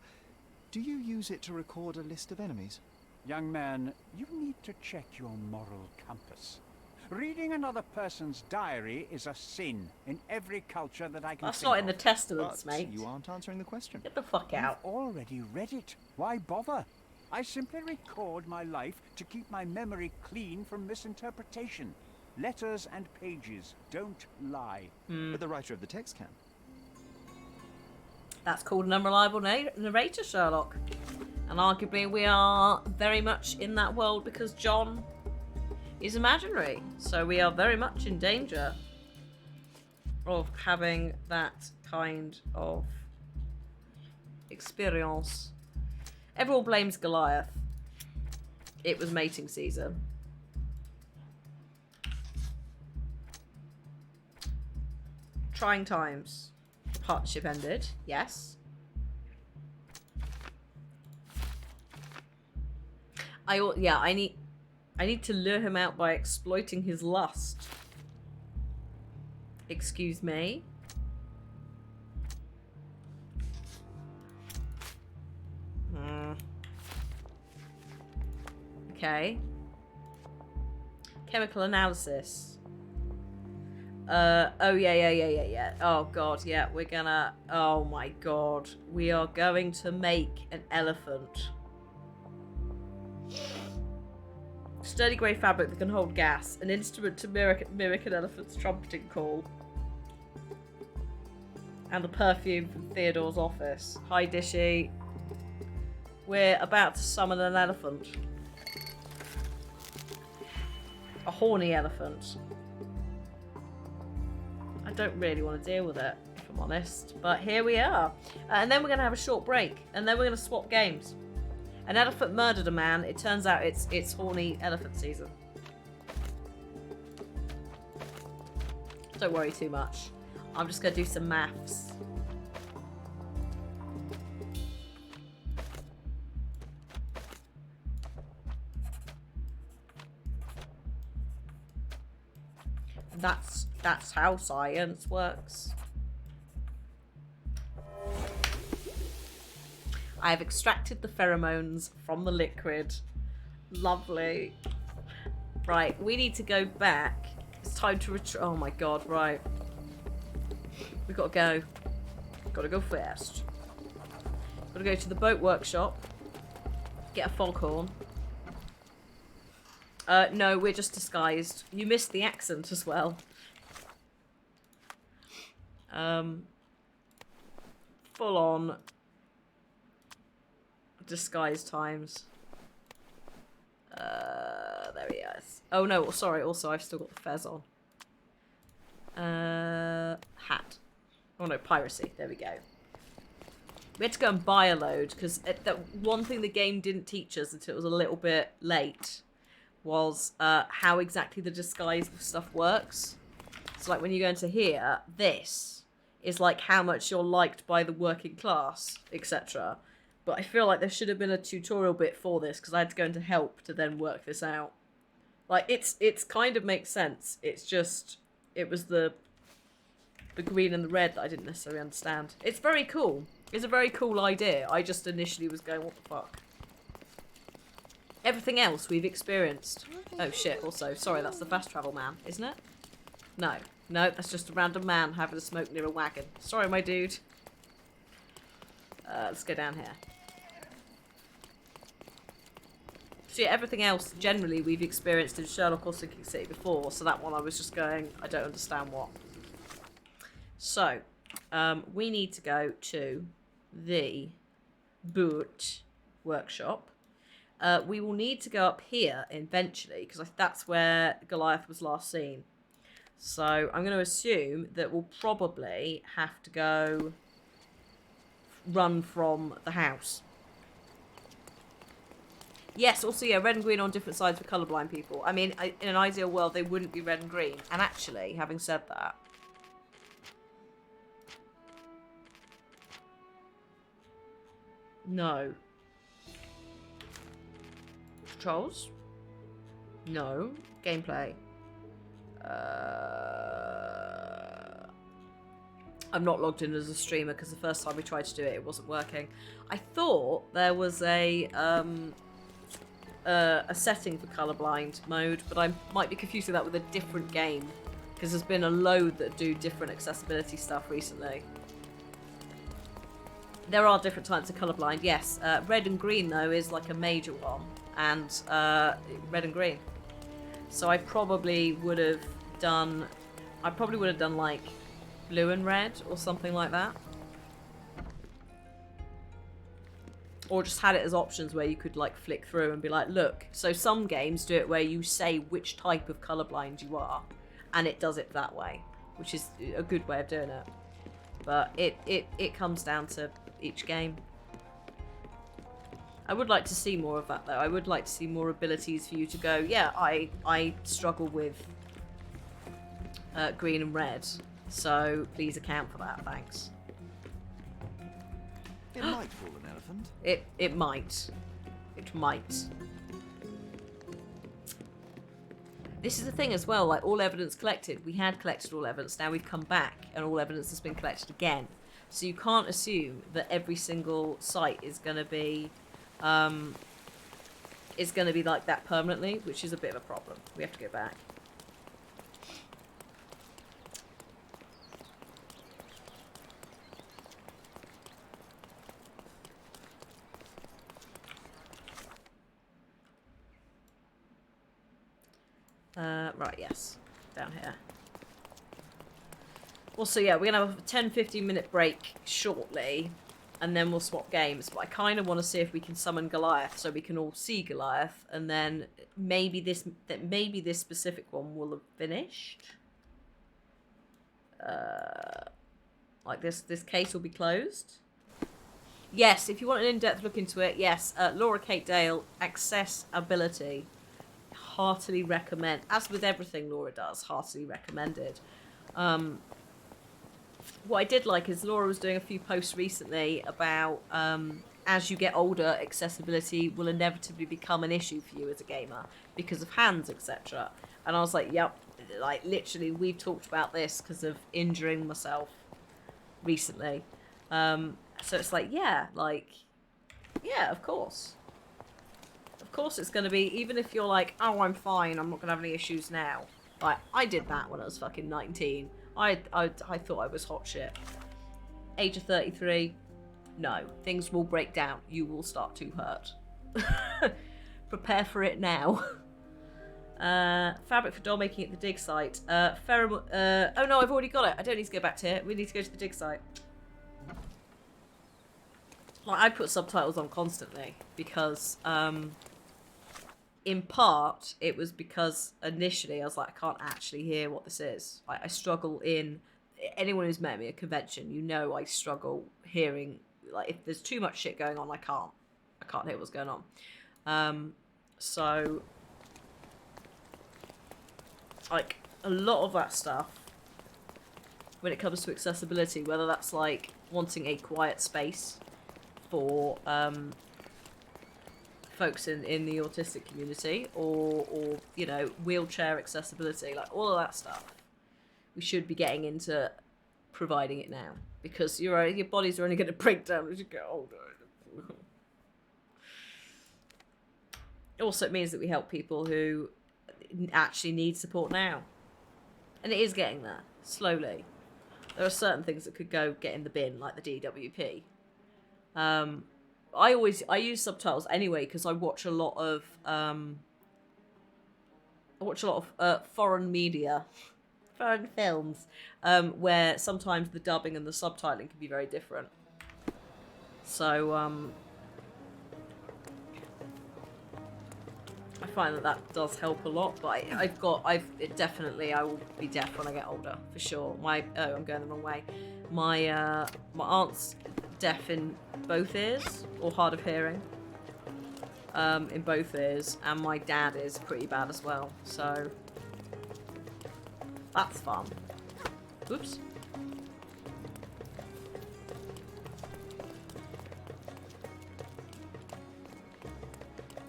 do you use it to record a list of enemies? Young man, you need to check your moral compass. Reading another person's diary is a sin in every culture that I can That's think not in the of. testaments, But mate. you aren't answering the question. Get the fuck out. You've already read it. Why bother? I simply record my life to keep my memory clean from misinterpretation. Letters and pages don't lie. But the writer of the text can. That's called an unreliable narrator, Sherlock. And arguably we are very much in that world because John is imaginary. So we are very much in danger of having that kind of experience. Everyone blames Goliath. It was mating season. Trying times. The partnership ended. Yes. I need to lure him out by exploiting his lust. Excuse me. Okay. Chemical analysis. Oh yeah. Oh god, yeah, we're gonna, oh my god. We are going to make an elephant. Sturdy grey fabric that can hold gas. An instrument to mimic an elephant's trumpeting call. And the perfume from Theodore's office. Hi, Dishy. We're about to summon an elephant. A horny elephant. I don't really want to deal with it, if I'm honest. But here we are. And then we're going to have a short break. And then we're going to swap games. An elephant murdered a man. It turns out it's horny elephant season. Don't worry too much. I'm just going to do some maths. That's how science works. I have extracted the pheromones from the liquid. Lovely. Right, we need to go back. It's time to oh my god, right. We've got to go. Got to go fast. Got to go to the boat workshop. Get a foghorn. No, we're just disguised. You missed the accent as well. Full on disguise times. There he is. Oh no, sorry, also I've still got the fez on. Hat. Oh no, piracy. There we go. We had to go and buy a load, because that one thing the game didn't teach us until it was a little bit late was how exactly the disguise stuff works. So like when you go into here, this is like how much you're liked by the working class, etc. But I feel like there should have been a tutorial bit for this, because I had to go into help to then work this out. Like it's kind of makes sense. It's just it was the green and the red that I didn't necessarily understand. It's very cool. It's a very cool idea. I just initially was going, what the fuck? Everything else we've experienced. Oh shit, also. Sorry, that's the fast travel man, isn't it? No. No, that's just a random man having a smoke near a wagon. Sorry, my dude. Let's go down here. So yeah, everything else, generally, we've experienced in Sherlock or Sinking City before. So that one I was just going, I don't understand what. So, we need to go to the boot workshop. We will need to go up here eventually, because that's where Goliath was last seen. So I'm going to assume that we'll probably have to go run from the house. Yes, also, yeah, red and green on different sides for colourblind people. I mean, in an ideal world, they wouldn't be red and green. And actually, having said that, No. Controls? No. Gameplay? I'm not logged in as a streamer because the first time we tried to do it, it wasn't working. I thought there was a setting for colorblind mode, but I might be confusing that with a different game because there's been a load that do different accessibility stuff recently. There are different types of colorblind, yes. Red and green though is like a major one, and red and green. So I probably would have done like blue and red or something like that. Or just had it as options where you could like flick through and be like, look, so some games do it where you say which type of colorblind you are and it does it that way, which is a good way of doing it. But it comes down to each game. I would like to see more of that though. I would like to see more abilities for you to go, yeah, I struggle with green and red, so please account for that, thanks. It might fool an elephant. It might. It might. This is the thing as well, like all evidence collected. We had collected all evidence, now we've come back and all evidence has been collected again. So you can't assume that every single site is going to be like that permanently, which is a bit of a problem. We have to go back. Right, yes. Down here. Well, so yeah, we're going to have a 10-15 minute break shortly, and then we'll swap games. But I kind of want to see if we can summon Goliath so we can all see Goliath, and then maybe this specific one will have finished. Like this case will be closed. Yes, if you want an in-depth look into it, yes. Laura Kate Dale, accessibility. Heartily recommend. As with everything Laura does, heartily recommended. What I did like is Laura was doing a few posts recently about as you get older, accessibility will inevitably become an issue for you as a gamer because of hands, etc. And I was like, yep, like literally we've talked about this because of injuring myself recently. So it's like, yeah, of course. Of course it's going to be, even if you're like, oh, I'm fine, I'm not going to have any issues now. Like, I did that when I was fucking 19. I thought I was hot shit. Age of 33, no. Things will break down. You will start to hurt. Prepare for it now. Fabric for doll making at the dig site. Oh no, I've already got it. I don't need to go back to it. We need to go to the dig site. Like, I put subtitles on constantly because, in part, it was because initially I was like, I can't actually hear what this is. Like, I struggle in... Anyone who's met me at a convention, you know I struggle hearing... Like, if there's too much shit going on, I can't hear what's going on. So... Like, a lot of that stuff, when it comes to accessibility, whether that's, like, wanting a quiet space for, folks in the autistic community, or you know, wheelchair accessibility, like all of that stuff, we should be getting into providing it now, because your bodies are only going to break down as you get older. Also, it means that we help people who actually need support now, and it is getting there slowly. There are certain things that could get in the bin, like the DWP. I use subtitles anyway because I watch a lot of foreign media, foreign films, where sometimes the dubbing and the subtitling can be very different. So I find that does help a lot. But I will be deaf when I get older for sure. I'm going the wrong way. My aunt's deaf in both ears, or hard of hearing in both ears, and my dad is pretty bad as well, so that's fun. Oops.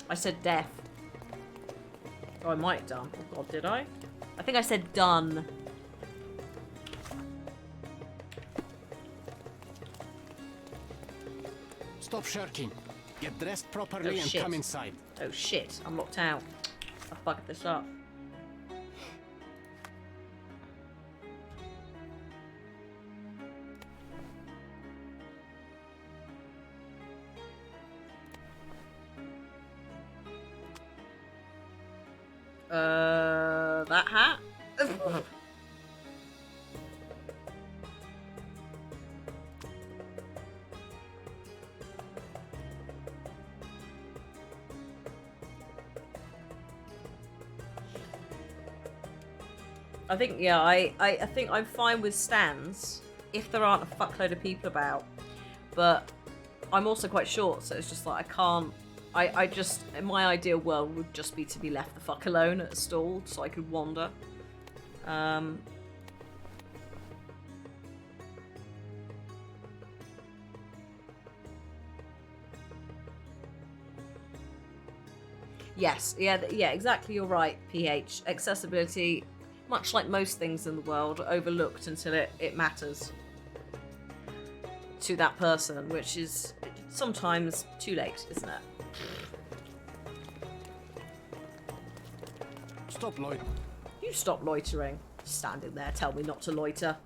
I said death. Oh, I might have done. Oh god, did I? I think I said done. Stop shirking. Get dressed properly and shit. come inside. Oh shit, I'm locked out. I fucked this up. That hat? I think, yeah, I think I'm fine with stands if there aren't a fuckload of people about. But I'm also quite short, so it's just like I can't. I just, in my ideal world would just be to be left the fuck alone at a stall so I could wander. Yes, yeah, exactly, you're right, PH. Accessibility, much like most things in the world, overlooked until it matters to that person, which is sometimes too late, isn't it? Stop loitering. You stop loitering. Standing there, tell me not to loiter.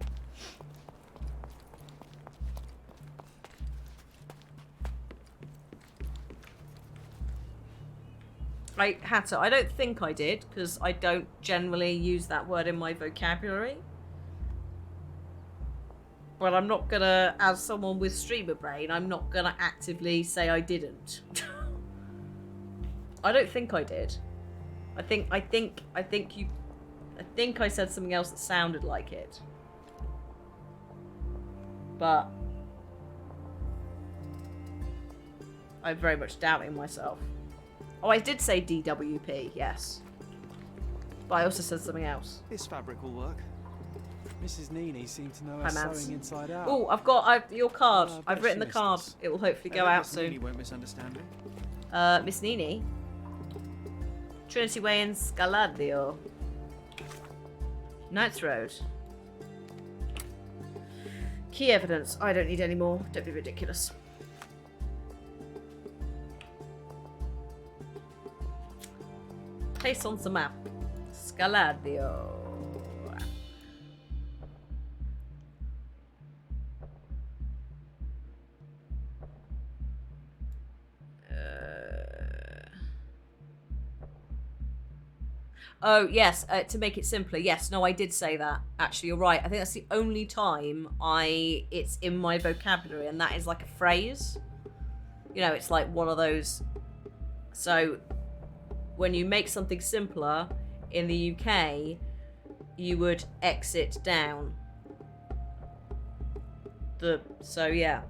I had to. I don't think I did, because I don't generally use that word in my vocabulary. But I'm not gonna, as someone with streamer brain, I'm not gonna actively say I didn't. I don't think I did. I think I said something else that sounded like it. But I'm very much doubting myself. Oh, I did say DWP, yes. But I also said something else. This fabric will work. Mrs. Nini seemed to know Hi, her Mads. sewing inside out. Oh, I've your card. I I've bet written the she card. missed us. It will hopefully I go bet out Miss soon. Nini won't misunderstand me. Miss Nini. Trinity Way in Scaladio. Knights Road. Key evidence. I don't need any more. Don't be ridiculous. Place on the map. Scaladio. Oh, yes, to make it simpler. Yes, no, I did say that. Actually, you're right. I think that's the only time it's in my vocabulary, and that is like a phrase. You know, it's like one of those. So, when you make something simpler in the UK, you would exit down. So, yeah.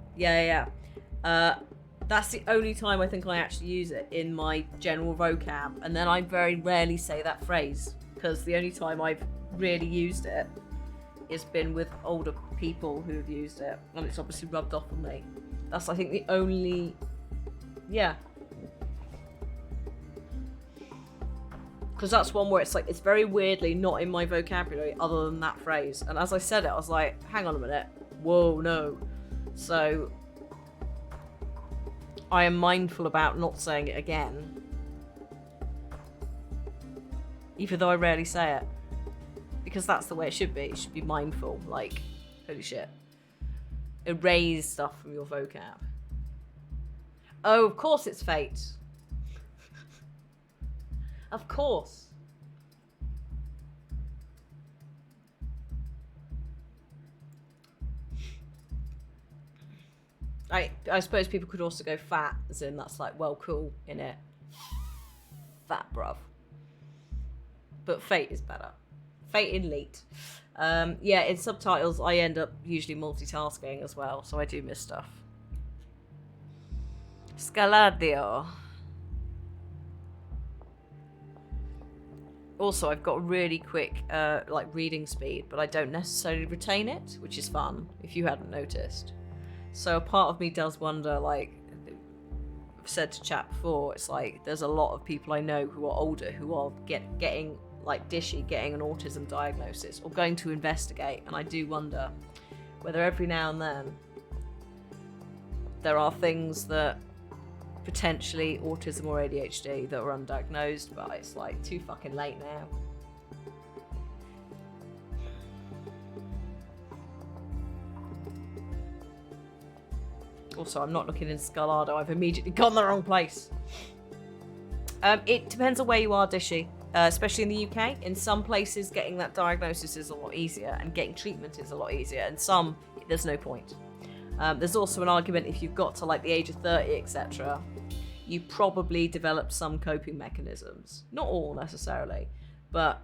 That's the only time I think I actually use it in my general vocab, and then I very rarely say that phrase, because the only time I've really used it has been with older people who have used it, and it's obviously rubbed off on me. That's, I think, the only... Yeah. Because that's one where it's like, it's very weirdly not in my vocabulary other than that phrase, and as I said it, I was like, hang on a minute. Whoa, no. So... I am mindful about not saying it again. Even though I rarely say it. Because that's the way it should be. It should be mindful. Like, holy shit. Erase stuff from your vocab. Oh, of course it's fate. Of course. I suppose people could also go fat, as in that's like, well, cool, innit? Fat, bruv. But fate is better. Fate in late. Yeah, in subtitles, I end up usually multitasking as well, so I do miss stuff. Scaladio. Also, I've got really quick, like, reading speed, but I don't necessarily retain it, which is fun, if you hadn't noticed. So a part of me does wonder, like, I've said to chat before, it's like there's a lot of people I know who are older who are getting like Dishy, getting an autism diagnosis or going to investigate, and I do wonder whether every now and then there are things that potentially autism or ADHD that are undiagnosed, but it's like too fucking late now. Also, I'm not looking in Scarlado. I've immediately gone the wrong place. It depends on where you are, Dishy. Especially in the UK. In some places, getting that diagnosis is a lot easier, and getting treatment is a lot easier. And some, there's no point. There's also an argument if you've got to like the age of 30, etc., you probably develop some coping mechanisms. Not all necessarily, but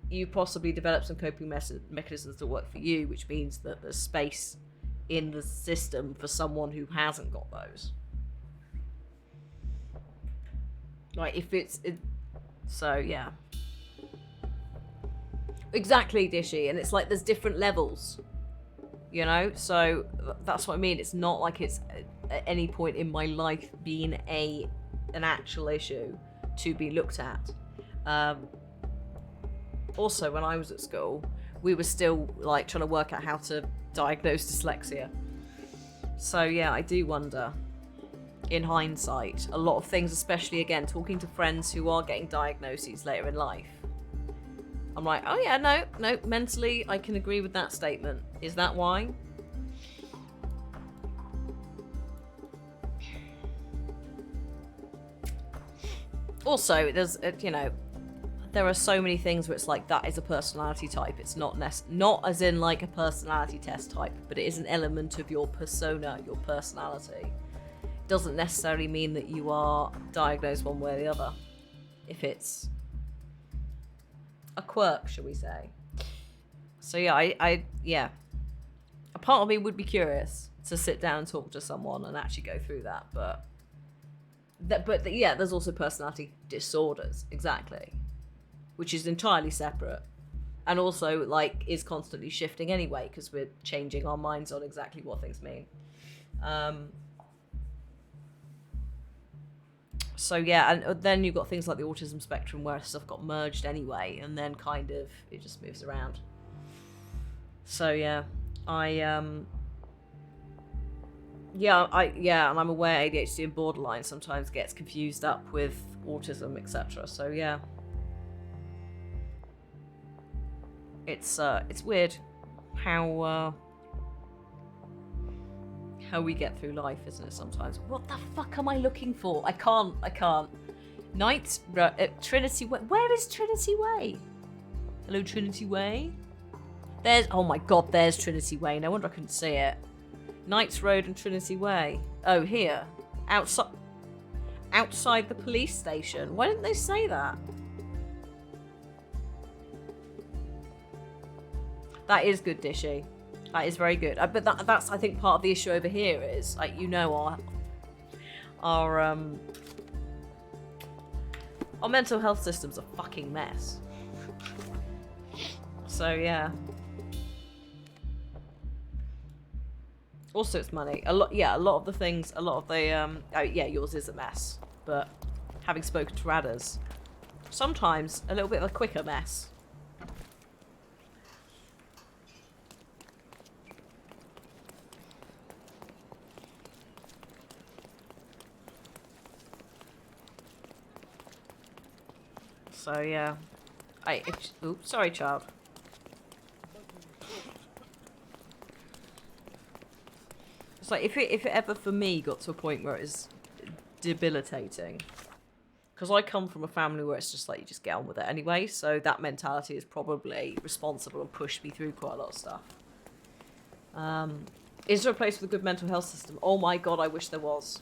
you possibly develop some coping mechanisms that work for you, which means that there's space in the system for someone who hasn't got those. Like if so yeah. Exactly, Dishy, and it's like there's different levels, you know, so that's what I mean. It's not like it's at any point in my life been an actual issue to be looked at. Also, when I was at school, we were still like trying to work out how to diagnose dyslexia. So yeah, I do wonder, in hindsight, a lot of things, especially again talking to friends who are getting diagnoses later in life, I'm like, oh yeah, no, mentally I can agree with that statement. Is that why? Also, there's you know, there are so many things where it's like that is a personality type. It's not not as in like a personality test type, but it is an element of your persona, your personality. It doesn't necessarily mean that you are diagnosed one way or the other. If it's a quirk, shall we say? So yeah, I yeah. A part of me would be curious to sit down and talk to someone and actually go through that, but yeah, there's also personality disorders, exactly, which is entirely separate, and also like is constantly shifting anyway because we're changing our minds on exactly what things mean. So yeah, and then you've got things like the autism spectrum where stuff got merged anyway, and then kind of it just moves around. So yeah, and I'm aware ADHD and borderline sometimes gets confused up with autism, etc. So yeah, it's weird how we get through life, isn't it? Sometimes. What the fuck am I looking for? I can't. Knights Trinity Way. Where is Trinity Way? Hello, Trinity Way. There's. Oh my god, there's Trinity Way. No wonder I couldn't see it. Knights Road and Trinity Way. Oh, here. Outside the police station. Why didn't they say that? That is good, Dishy. That is very good. But that's, I think, part of the issue over here is, like, you know, our mental health system's a fucking mess. So, yeah. Also, it's money. A lot of the yours is a mess. But having spoken to Radders, sometimes a little bit of a quicker mess. So yeah, oops, sorry, child. It's like if it ever for me got to a point where it is debilitating, because I come from a family where it's just like you just get on with it anyway. So that mentality is probably responsible and pushed me through quite a lot of stuff. Is there a place with a good mental health system? Oh my god, I wish there was.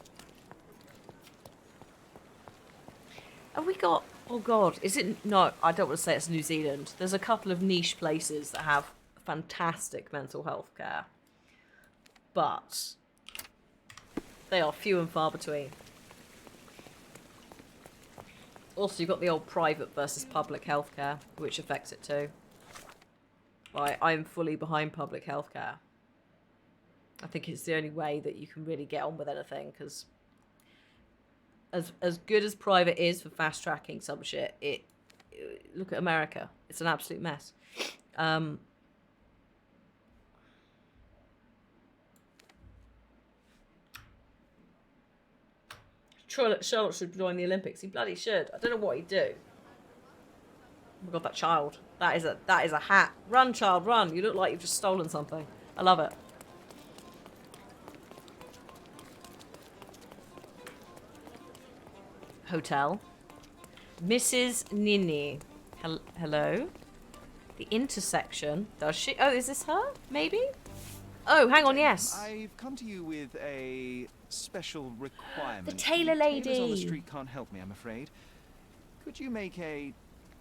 Have we got? Oh god, is it? No, I don't want to say it's New Zealand. There's a couple of niche places that have fantastic mental health care, but they are few and far between. Also, you've got the old private versus public healthcare, which affects it too. Like, I'm fully behind public healthcare. I think it's the only way that you can really get on with anything, because as good as private is for fast tracking some shit, look at America. It's an absolute mess. Sherlock should join the Olympics. He bloody should. I don't know what he'd do. Oh my god, that child. That is a hat. Run, child, run. You look like you've just stolen something. I love it. Hotel. Mrs. Nini. Hello? The intersection. Does she? Oh, is this her? Maybe? Oh, hang on, yes. I've come to you with a special requirement. The tailor lady. Tailors on the street can't help me, I'm afraid. Could you make a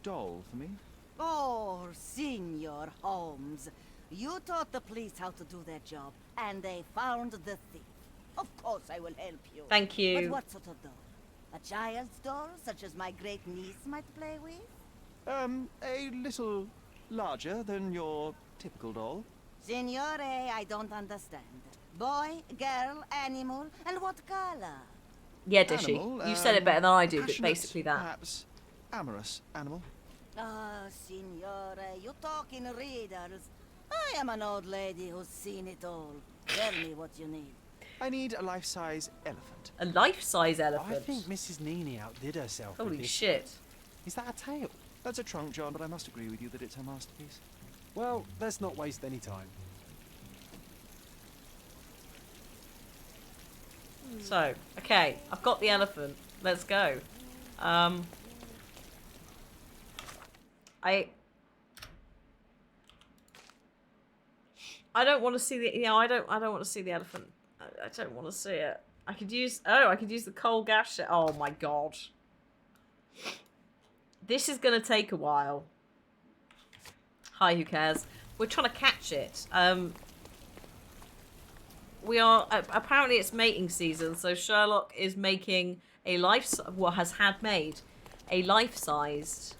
doll for me? Oh, Senor Holmes. You taught the police how to do their job, and they found the thief. Of course I will help you. Thank you. But what sort of doll? A child's doll, such as my great niece might play with? A little larger than your typical doll. Signore, I don't understand. Boy, girl, animal, and what color? Yeah, Dishy. You said it better than I do, but basically that. Perhaps amorous animal. Ah, Signore, you talk in riddles. I am an old lady who's seen it all. Tell me what you need. I need a life-size elephant. A life-size elephant? I think Mrs. Nini outdid herself. Holy shit. Is that a tail? That's a trunk, John, but I must agree with you that it's her masterpiece. Well, let's not waste any time. So, okay, I've got the elephant. Let's go. I don't want to see the. I don't want to see the elephant. I don't want to see it. I could use the coal gas shit. Oh my god. This is gonna take a while. Hi, who cares? We're trying to catch it. We are apparently it's mating season, so Sherlock is making a has had made a life-sized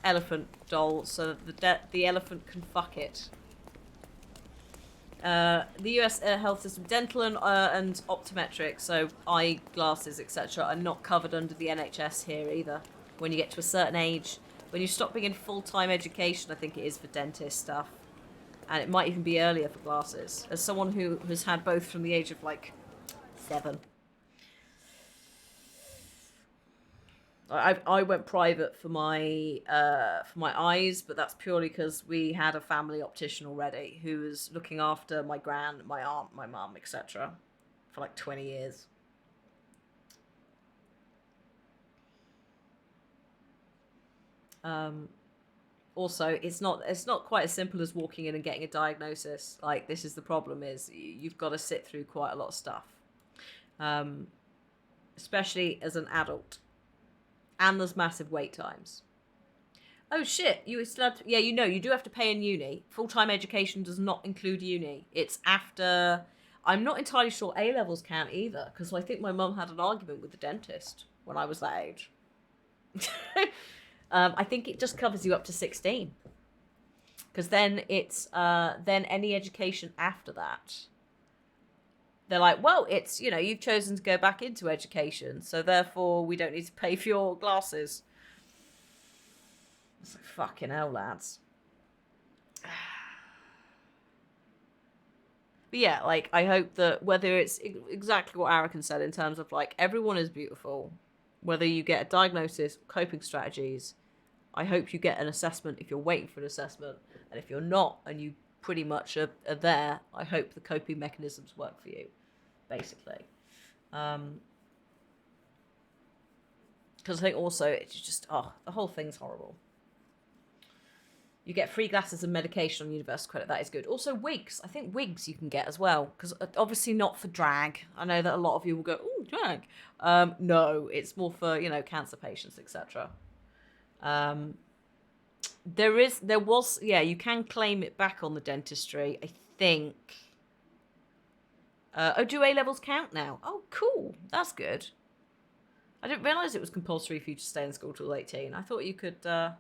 elephant doll so that the elephant can fuck it. The US health system, dental and optometric, so eye glasses, etc., are not covered under the NHS here either. When you get to a certain age, when you stop being in full-time education, I think it is for dentist stuff. And it might even be earlier for glasses. As someone who has had both from the age of, like, 7. I went private for my eyes, but that's purely because we had a family optician already who was looking after my gran, my aunt, my mum, etc. for like 20 years. Also, it's not quite as simple as walking in and getting a diagnosis. Like, this is the problem: is you've got to sit through quite a lot of stuff, especially as an adult. And there's massive wait times. Oh shit, you still have to, yeah, you do have to pay in uni. Full-time education does not include uni. It's after, I'm not entirely sure A-levels count either, because I think my mum had an argument with the dentist when I was that age. I think it just covers you up to 16. Because then it's, then any education after that, they're like, well, it's, you've chosen to go back into education, so therefore we don't need to pay for your glasses. It's like, fucking hell, lads. But yeah, like, I hope that whether it's exactly what Arakan said in terms of, like, everyone is beautiful, whether you get a diagnosis, coping strategies, I hope you get an assessment if you're waiting for an assessment, and if you're not, and you pretty much are there, I hope the coping mechanisms work for you. Basically, because I think also it's just the whole thing's horrible. You get free glasses and medication on universal credit. That is good. Also wigs. I think wigs you can get as well, because obviously not for drag. I know that a lot of you will go, oh, drag. No, it's more for cancer patients, etc. There was you can claim it back on the dentistry. I think. Do A-levels count now? Oh, cool. That's good. I didn't realise it was compulsory for you to stay in school till 18. I thought you could... Wow.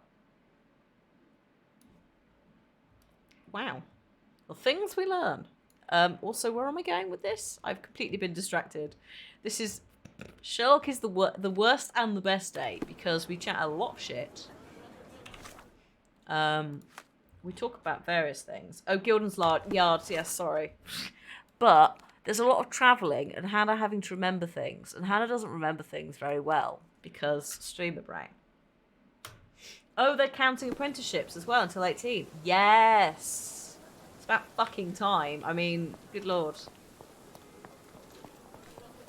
The things we learn. Also, where am I going with this? I've completely been distracted. This is... Sherlock is the worst and the best day because we chat a lot of shit. We talk about various things. Oh, Gilden's Yards, yes, sorry. But there's a lot of travelling and Hannah having to remember things. And Hannah doesn't remember things very well because streamer brain. Oh, they're counting apprenticeships as well until 18. Yes! It's about fucking time. I mean, good lord.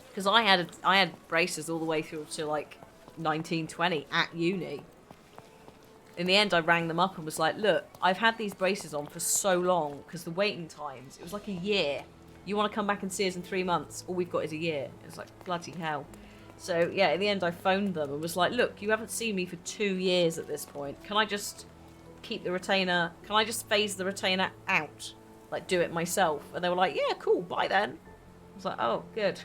Because I had braces all the way through to like 1920 at uni. In the end, I rang them up and was like, look, I've had these braces on for so long because the waiting times, it was like a year. You want to come back and see us in 3 months? All we've got is a year. It's like, bloody hell. So, yeah, in the end, I phoned them and was like, look, you haven't seen me for 2 years at this point. Can I just keep the retainer? Can I just phase the retainer out? Like, do it myself? And they were like, yeah, cool, bye then. I was like, oh, good.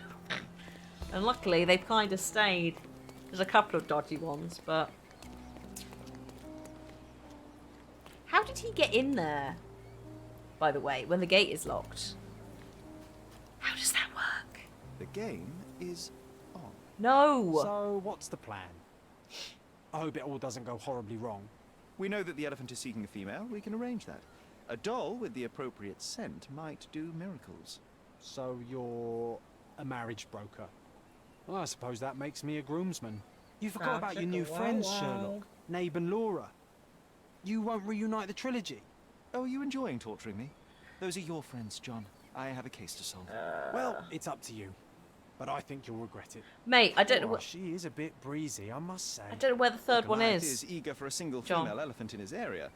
And luckily, they've kind of stayed. There's a couple of dodgy ones, but... How did he get in there, by the way, when the gate is locked? How does that work? The game is on. No! So, what's the plan? I hope it all doesn't go horribly wrong. We know that the elephant is seeking a female. We can arrange that. A doll with the appropriate scent might do miracles. So, you're a marriage broker. Well, I suppose that makes me a groomsman. You forgot about your new friends, Sherlock. Nabe and Laura. You won't reunite the trilogy. Oh, are you enjoying torturing me? Those are your friends, John. I have a case to solve. Well, it's up to you. But I think you'll regret it. Mate, I don't know what... She is a bit breezy, I must say. I don't know where the third one Goliath is. Eager for a single John. female elephant in his area.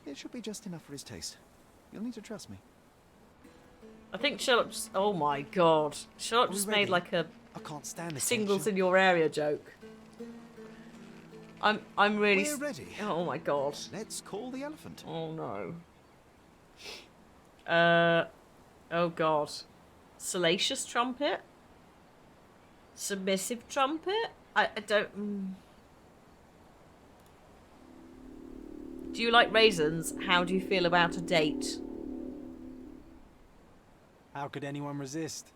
It should be just enough for his taste. You'll need to trust me. I think Sherlock just... Oh my god. Sherlock just made like a... I can't stand this. Singles in your area joke. I'm really... We're ready. Oh my god. Let's call the elephant. Oh no. Oh god. Salacious trumpet? Submissive trumpet? I don't... Do you like raisins? How do you feel about a date? How could anyone resist?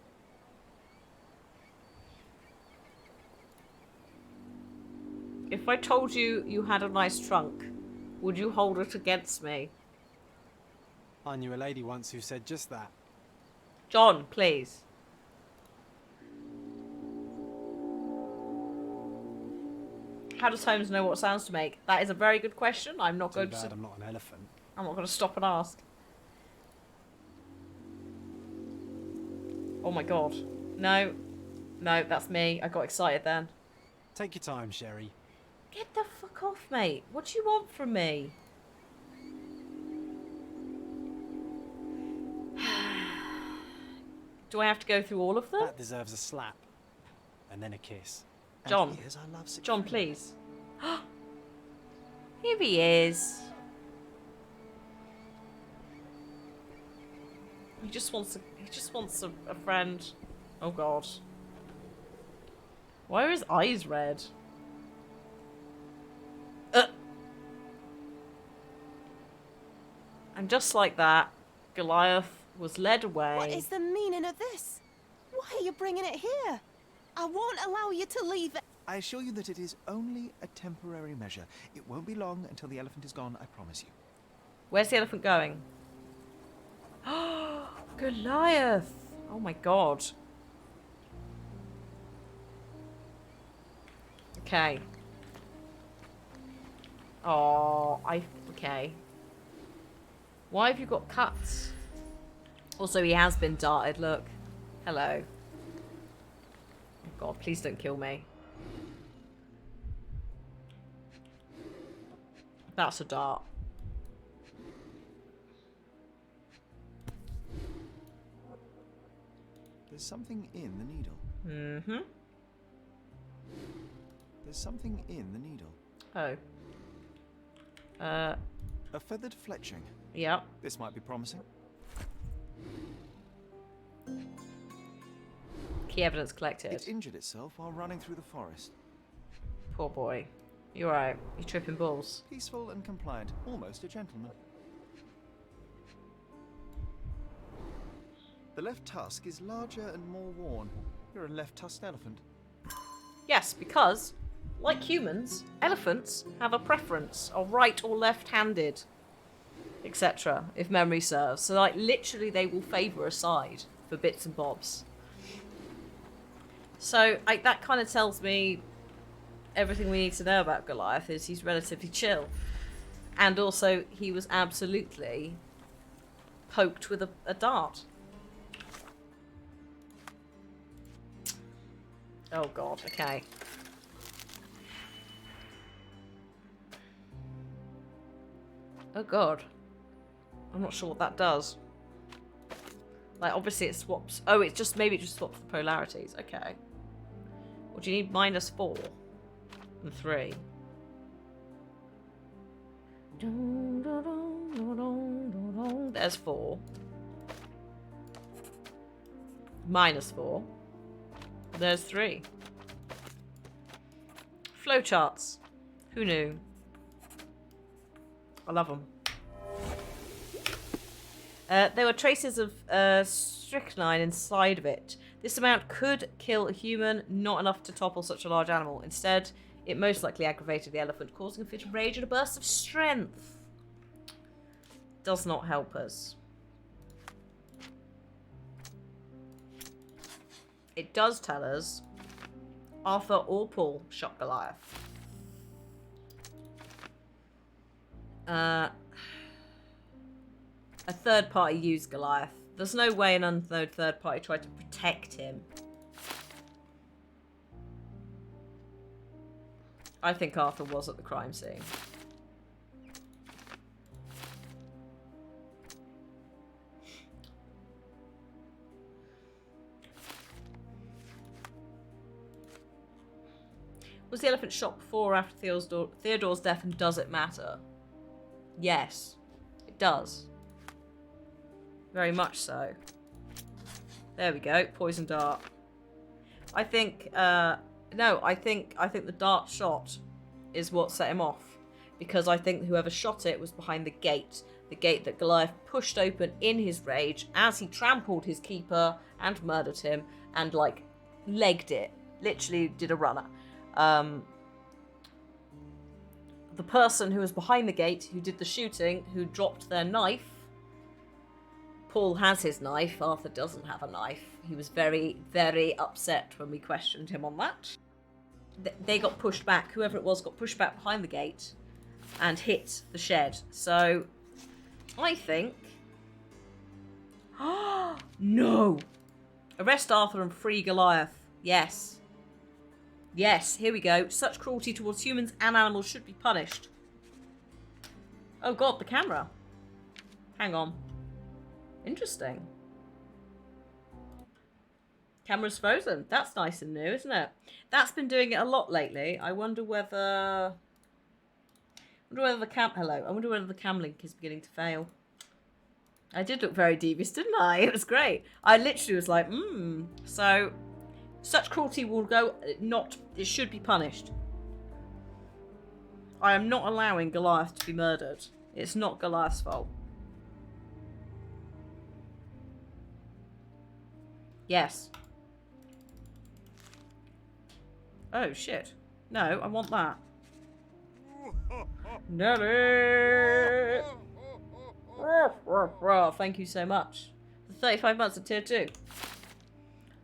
If I told you you had a nice trunk, would you hold it against me? I knew a lady once who said just that. John, please. How does Holmes know what sounds to make? That is a very good question. I'm not going to... I'm not an elephant. I'm not going to stop and ask. Oh my god. No. No, that's me. I got excited then. Take your time, Sherry. Get the fuck off, mate. What do you want from me? Do I have to go through all of them? That deserves a slap. And then a kiss. John. John, please. Here he is. He just wants a friend. Oh god. Why are his eyes red? And just like that, Goliath was led away. What is the meaning of this? Why are you bringing it here? I won't allow you to leave it. I assure you that it is only a temporary measure. It won't be long until the elephant is gone, I promise you. Where's the elephant going? Goliath! Oh my god. Okay. Oh, okay. Why have you got cuts? Also, he has been darted, look. Hello. Oh god, please don't kill me. That's a dart. There's something in the needle. Mm-hmm. There's something in the needle. Oh. A feathered fletching. Yep. This might be promising. Key evidence collected. It injured itself while running through the forest. Poor boy. You're right. You're tripping balls. Peaceful and compliant. Almost a gentleman. The left tusk is larger and more worn. You're a left-tusked elephant. Yes, because, like humans, elephants have a preference of right or left-handed, etc., if memory serves. So, like, literally they will favour a side for bits and bobs. So, that kind of tells me everything we need to know about Goliath is he's relatively chill. And also, he was absolutely poked with a dart. Oh god, okay. Oh god. I'm not sure what that does. Like, obviously it swaps... Oh, it just... Maybe it just swaps the polarities. Okay. Well, do you need -4 and 3? There's 4. -4. There's 3. Flowcharts. Who knew? I love them. There were traces of strychnine inside of it. This amount could kill a human, not enough to topple such a large animal. Instead, it most likely aggravated the elephant, causing a fit of rage and a burst of strength. Does not help us. It does tell us Arthur or Paul shot Goliath. A third party used Goliath. There's no way an unknown third party tried to protect him. I think Arthur was at the crime scene. Was the elephant shot before or after Theodore's death, and does it matter? Yes, it does. Very much so. There we go, poison dart. I think, no, I think the dart shot is what set him off. Because I think whoever shot it was behind the gate that Goliath pushed open in his rage as he trampled his keeper and murdered him and, like, legged it. Literally did a runner. The person who was behind the gate, who did the shooting, who dropped their knife. Paul has his knife. Arthur doesn't have a knife. He was very, very upset when we questioned him on that. They got pushed back. Whoever it was got pushed back behind the gate and hit the shed. So, I think... No! Arrest Arthur and free Goliath. Yes. Yes, here we go. Such cruelty towards humans and animals should be punished. Oh god, the camera. Hang on. Interesting. Camera's frozen. That's nice and new, isn't it? That's been doing it a lot lately. I wonder whether... Hello. I wonder whether the cam link is beginning to fail. I did look very devious, didn't I? It was great. I literally was like, So... Such cruelty will go not... It should be punished. I am not allowing Goliath to be murdered. It's not Goliath's fault. Yes. Oh, shit. No, I want that. Nelly! Thank you so much. For 35 months of tier 2.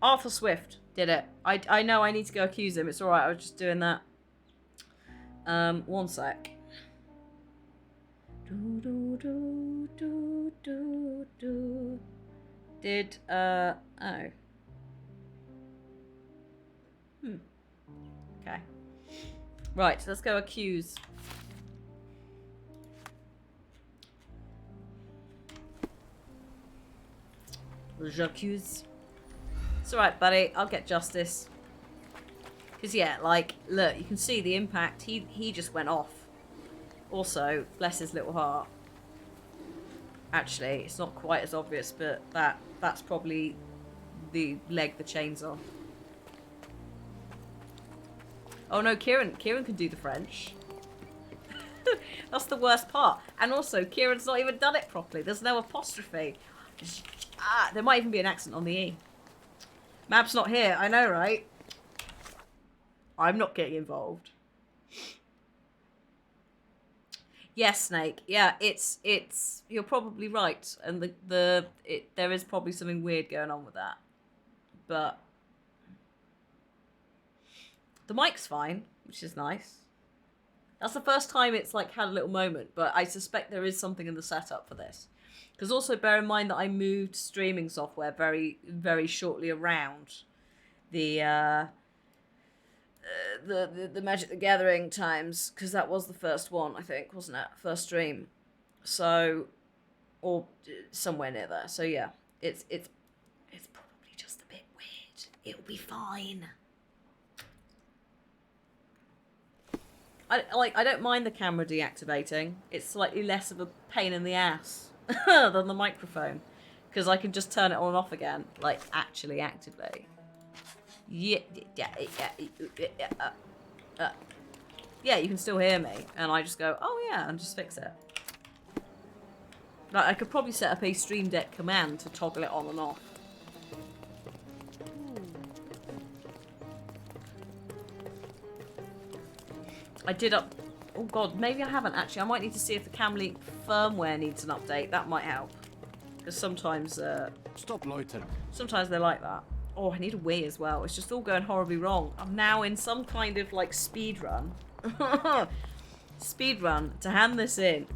Arthur Swift did it. I know I need to go accuse him. It's alright, I was just doing that. One sec. Did, oh. Okay. Right, let's go accuse. J'accuse. It's alright, buddy. I'll get justice. Because, yeah, like, look, you can see the impact. He just went off. Also, bless his little heart. Actually, it's not quite as obvious, but that's probably the leg the chain's on. Oh no, Kieran can do the French. That's the worst part. And also, Kieran's not even done it properly. There's no apostrophe. There might even be an accent on the E. Map's not here. I know, right? I'm not getting involved. Yes, Snake. Yeah, it's. You're probably right, and there is probably something weird going on with that, but the mic's fine, which is nice. That's the first time it's like had a little moment, but I suspect there is something in the setup for this. Because also bear in mind that I moved streaming software very, very shortly around the Magic the Gathering times, because that was the first one, I think, wasn't it? First stream. So, or somewhere near there. So yeah, it's probably just a bit weird. It'll be fine. I don't mind the camera deactivating. It's slightly less of a pain in the ass than the microphone, because I can just turn it on and off again, like actually actively. Yeah, you can still hear me, and I just go, oh yeah, and just fix it. Like I could probably set up a Stream Deck command to toggle it on and off. I did up. Oh god, maybe I haven't actually. I might need to see if the Camlink firmware needs an update. That might help, because sometimes Stop loitering. sometimes they're like that. Oh, I need a Wii as well. It's just all going horribly wrong. I'm now in some kind of like speed run. Speed run to hand this in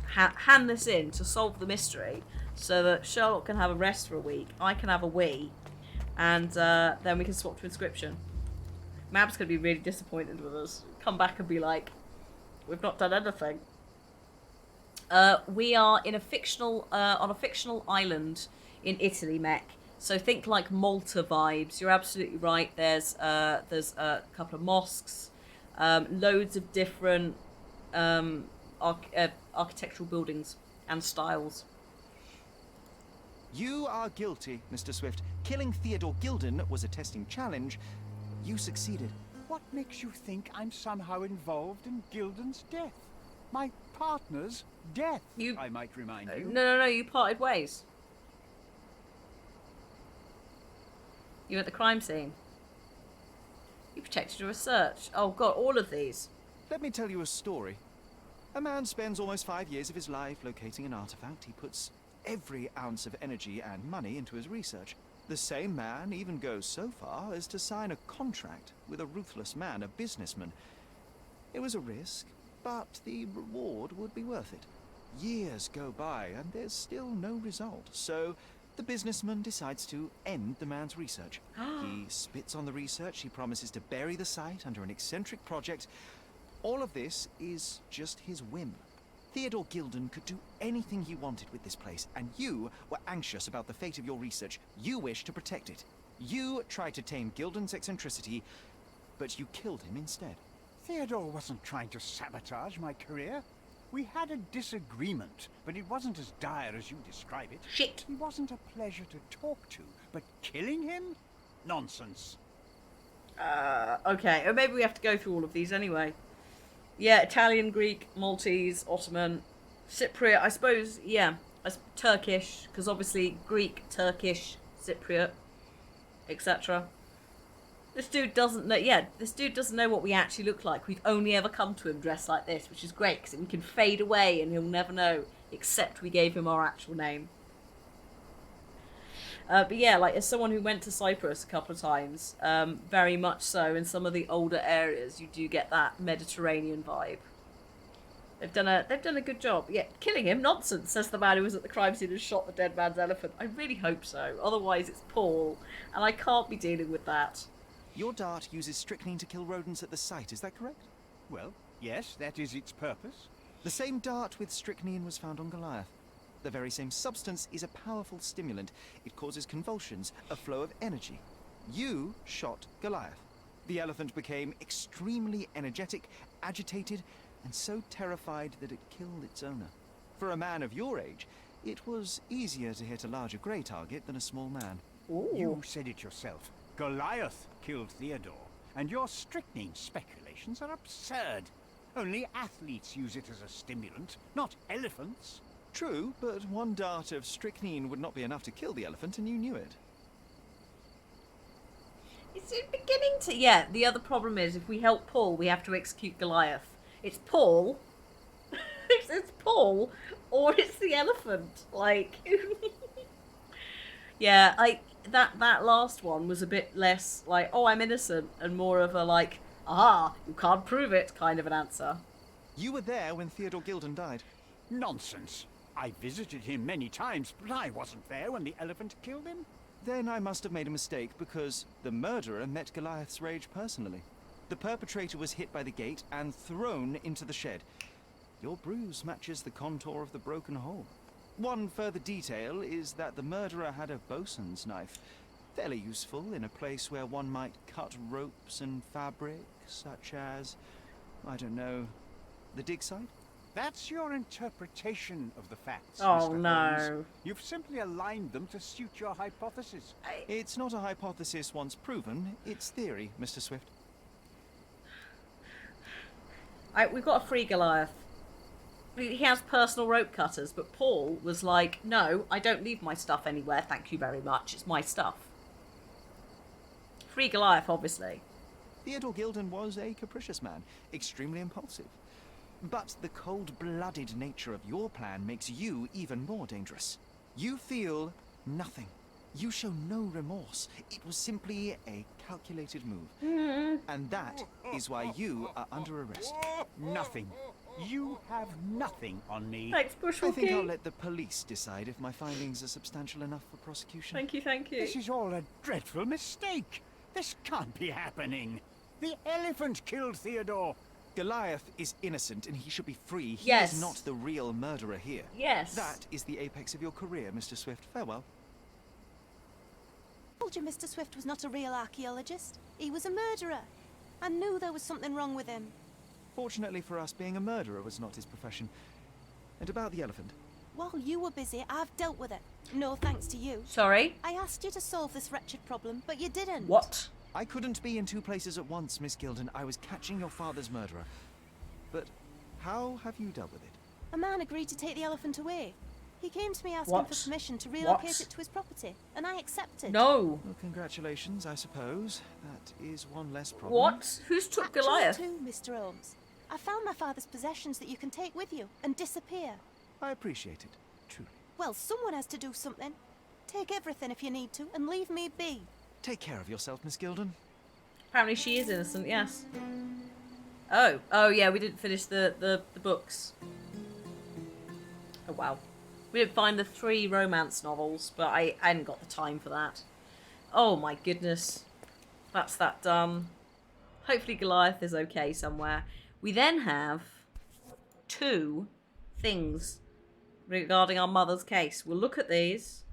to solve the mystery, so that Sherlock can have a rest for a week. I can have a Wii, and then we can swap to Inscription. Mab's gonna be really disappointed with us. Come back and be like, we've not done anything. We are in a fictional on a fictional island in Italy, Mech. So think like Malta vibes. You're absolutely right. There's a couple of mosques, loads of different architectural buildings and styles. You are guilty, Mr. Swift. Killing Theodore Gilden was a testing challenge. You succeeded. What makes you think I'm somehow involved in Gilden's death? My partner's death, I might remind you. No, you parted ways. You were at the crime scene. You protected your research. Oh god, all of these. Let me tell you a story. A man spends almost 5 years of his life locating an artifact. He puts every ounce of energy and money into his research. The same man even goes so far as to sign a contract with a ruthless man, a businessman. It was a risk, but the reward would be worth it. Years go by and there's still no result, so the businessman decides to end the man's research. He spits on the research, he promises to bury the site under an eccentric project. All of this is just his whim. Theodore Gilden could do anything he wanted with this place, and you were anxious about the fate of your research. You wished to protect it. You tried to tame Gilden's eccentricity, but you killed him instead. Theodore wasn't trying to sabotage my career. We had a disagreement, but it wasn't as dire as you describe it. Shit. He wasn't a pleasure to talk to, but killing him? Nonsense. Okay, or maybe we have to go through all of these anyway. Yeah, Italian, Greek, Maltese, Ottoman, Cypriot, I suppose, yeah. Turkish, because obviously Greek, Turkish, Cypriot, etc. This dude doesn't know, this dude doesn't know what we actually look like. We've only ever come to him dressed like this, which is great, because we can fade away and he'll never know, except we gave him our actual name. But yeah, like as someone who went to Cyprus a couple of times, very much so in some of the older areas, you do get that Mediterranean vibe. They've done a good job. Yeah, killing him, nonsense, says the man who was at the crime scene and shot the dead man's elephant. I really hope so. Otherwise, it's Paul, and I can't be dealing with that. Your dart uses strychnine to kill rodents at the site, is that correct? Well, yes, that is its purpose. The same dart with strychnine was found on Goliath. The very same substance is a powerful stimulant. It causes convulsions, a flow of energy. You shot Goliath. The elephant became extremely energetic, agitated, and so terrified that it killed its owner. For a man of your age, it was easier to hit a larger grey target than a small man. Ooh. You said it yourself. Goliath killed Theodore, and your strychnine speculations are absurd. Only athletes use it as a stimulant, not elephants. True, but one dart of strychnine would not be enough to kill the elephant, and you knew it. It's beginning to... Yeah, the other problem is if we help Paul, we have to execute Goliath. It's Paul. it's Paul, or it's the elephant. Like... yeah, that last one was a bit less like, oh, I'm innocent, and more of a like, ah, you can't prove it kind of an answer. You were there when Theodore Gilden died. Nonsense. I visited him many times, but I wasn't there when the elephant killed him. Then I must have made a mistake, because the murderer met Goliath's rage personally. The perpetrator was hit by the gate and thrown into the shed. Your bruise matches the contour of the broken hole. One further detail is that the murderer had a bosun's knife, fairly useful in a place where one might cut ropes and fabric, such as, I don't know, the dig site? That's your interpretation of the facts, Oh, Mr. no. Holmes. You've simply aligned them to suit your hypothesis. It's not a hypothesis once proven, it's theory, Mr. Swift. We've got a free Goliath. He has personal rope cutters, but Paul was like, no, I don't leave my stuff anywhere, thank you very much, it's my stuff. Free Goliath, obviously. Theodore Gilden was a capricious man, extremely impulsive. But the cold-blooded nature of your plan makes you even more dangerous. You feel nothing. You show no remorse. It was simply a calculated move. And that is why you are under arrest. Nothing. You have nothing on me. Thanks, I Bushwalkie. think I'll let the police decide if my findings are substantial enough for prosecution. Thank you, thank you. This is all a dreadful mistake. This can't be happening. The elephant killed Theodore. Goliath is innocent and he should be free. He Yes. is not the real murderer here. Yes. That is the apex of your career, Mr. Swift. Farewell. I told you Mr. Swift was not a real archaeologist. He was a murderer. I knew there was something wrong with him. Fortunately for us, being a murderer was not his profession. And about the elephant. While you were busy, I've dealt with it. No thanks to you. Sorry? I asked you to solve this wretched problem, but you didn't. What? I couldn't be in two places at once, Miss Gilden. I was catching your father's murderer. But how have you dealt with it? A man agreed to take the elephant away. He came to me asking What? for permission to relocate What? it to his property, and I accepted. No. Well, congratulations, I suppose. That is one less problem. What? Who's took Actually, Goliath? too, Mr. Holmes. I found my father's possessions that you can take with you and disappear. I appreciate it, truly. Well, someone has to do something. Take everything if you need to, and leave me be. Take care of yourself, Miss Gilden. Apparently she is innocent, yes. Oh yeah, we didn't finish the books. Oh wow. We didn't find the 3 romance novels, but I hadn't got the time for that. Oh my goodness. That's that done. Hopefully Goliath is okay somewhere. We then have 2 things regarding our mother's case. We'll look at these,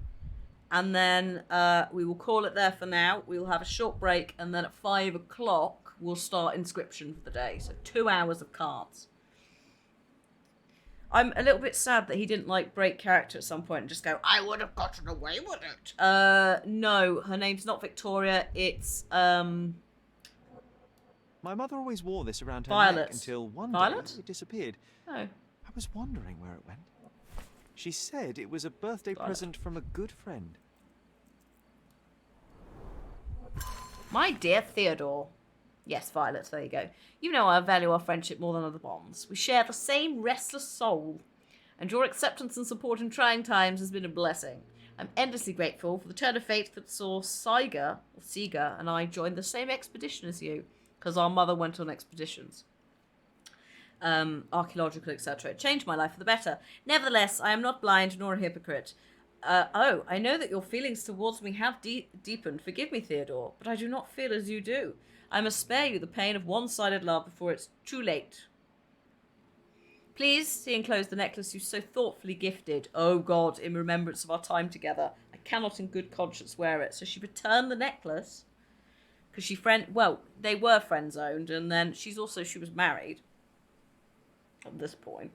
and then we will call it there for now. We will have a short break, and then at 5 o'clock we'll start Inscription for the day. So 2 hours of cards. I'm a little bit sad that he didn't like break character at some point and just go, I would have gotten away with it. No, her name's not Victoria. It's My mother always wore this around her Violet. neck until one Violet? day it disappeared. Oh. I was wondering where it went. She said it was a birthday Violet. present from a good friend. My dear Theodore. Yes, Violet, there you go. You know I value our friendship more than other bonds. We share the same restless soul, and your acceptance and support in trying times has been a blessing. I'm endlessly grateful for the turn of fate that saw Saiga and I join the same expedition as you, because our mother went on expeditions. Archaeological, etc. It changed my life for the better. Nevertheless, I am not blind nor a hypocrite. I know that your feelings towards me have deepened. Forgive me, Theodore, but I do not feel as you do. I must spare you the pain of one-sided love before it's too late. Please see enclosed the necklace you so thoughtfully gifted. Oh God, in remembrance of our time together. I cannot in good conscience wear it. So she returned the necklace because they were friend-zoned, and then she was married at this point,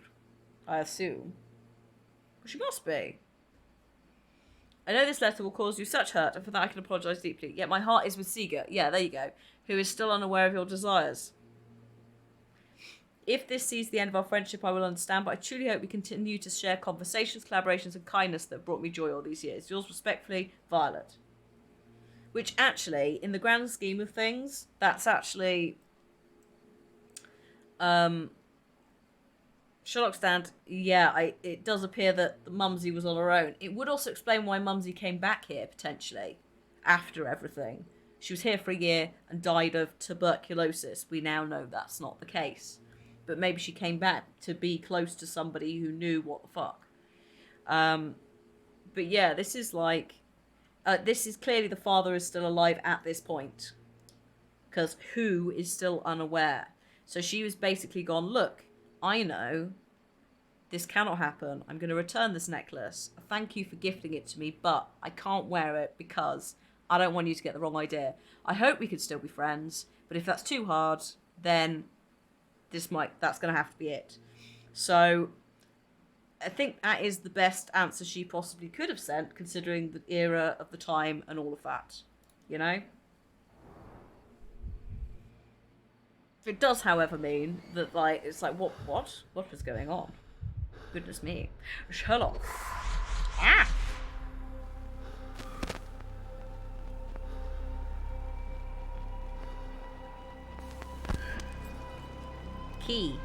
I assume. She must be. I know this letter will cause you such hurt, and for that I can apologise deeply. Yet my heart is with Saiga. Yeah, there you go. Who is still unaware of your desires. If this sees the end of our friendship, I will understand, but I truly hope we continue to share conversations, collaborations, and kindness that brought me joy all these years. Yours respectfully, Violet. Which actually, in the grand scheme of things, that's actually... Sherlock stand, yeah, it does appear that Mumsy was on her own. It would also explain why Mumsy came back here, potentially, after everything. She was here for a year and died of tuberculosis. We now know that's not the case. But maybe she came back to be close to somebody who knew what the fuck. But yeah, this is like... this is clearly the father is still alive at this point. Because who is still unaware? So she was basically gone, look, I know this cannot happen. I'm going to return this necklace. Thank you for gifting it to me, but I can't wear it because I don't want you to get the wrong idea. I hope we could still be friends, but if that's too hard, then that's going to have to be it. So I think that is the best answer she possibly could have sent, considering the era of the time and all of that. You know? It does, however, mean that, like, it's like, what was going on? Goodness me. Sherlock. Ah! Key.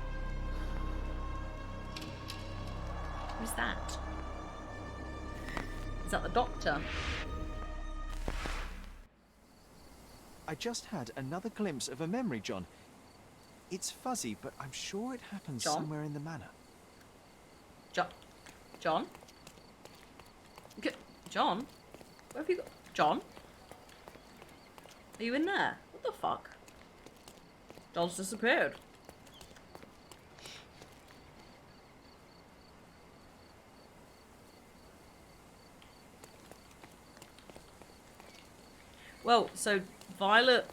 Who's that? Is that the doctor? I just had another glimpse of a memory, John. It's fuzzy, but I'm sure it happens somewhere in the manor. John? John? John? Where have you got... John? Are you in there? What the fuck? John's disappeared. Well, so Violet,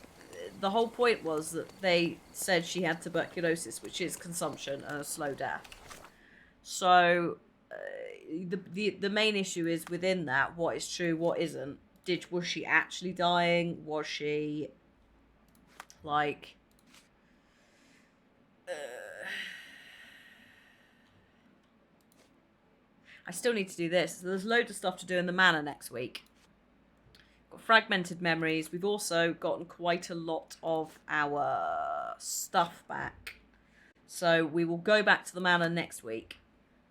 the whole point was that they said she had tuberculosis, which is consumption and a slow death. So the main issue is within that, what is true, what isn't. Was she actually dying? Was she like... I still need to do this. There's loads of stuff to do in the manor next week. Got fragmented memories. We've also gotten quite a lot of our stuff back. So we will go back to the manor next week.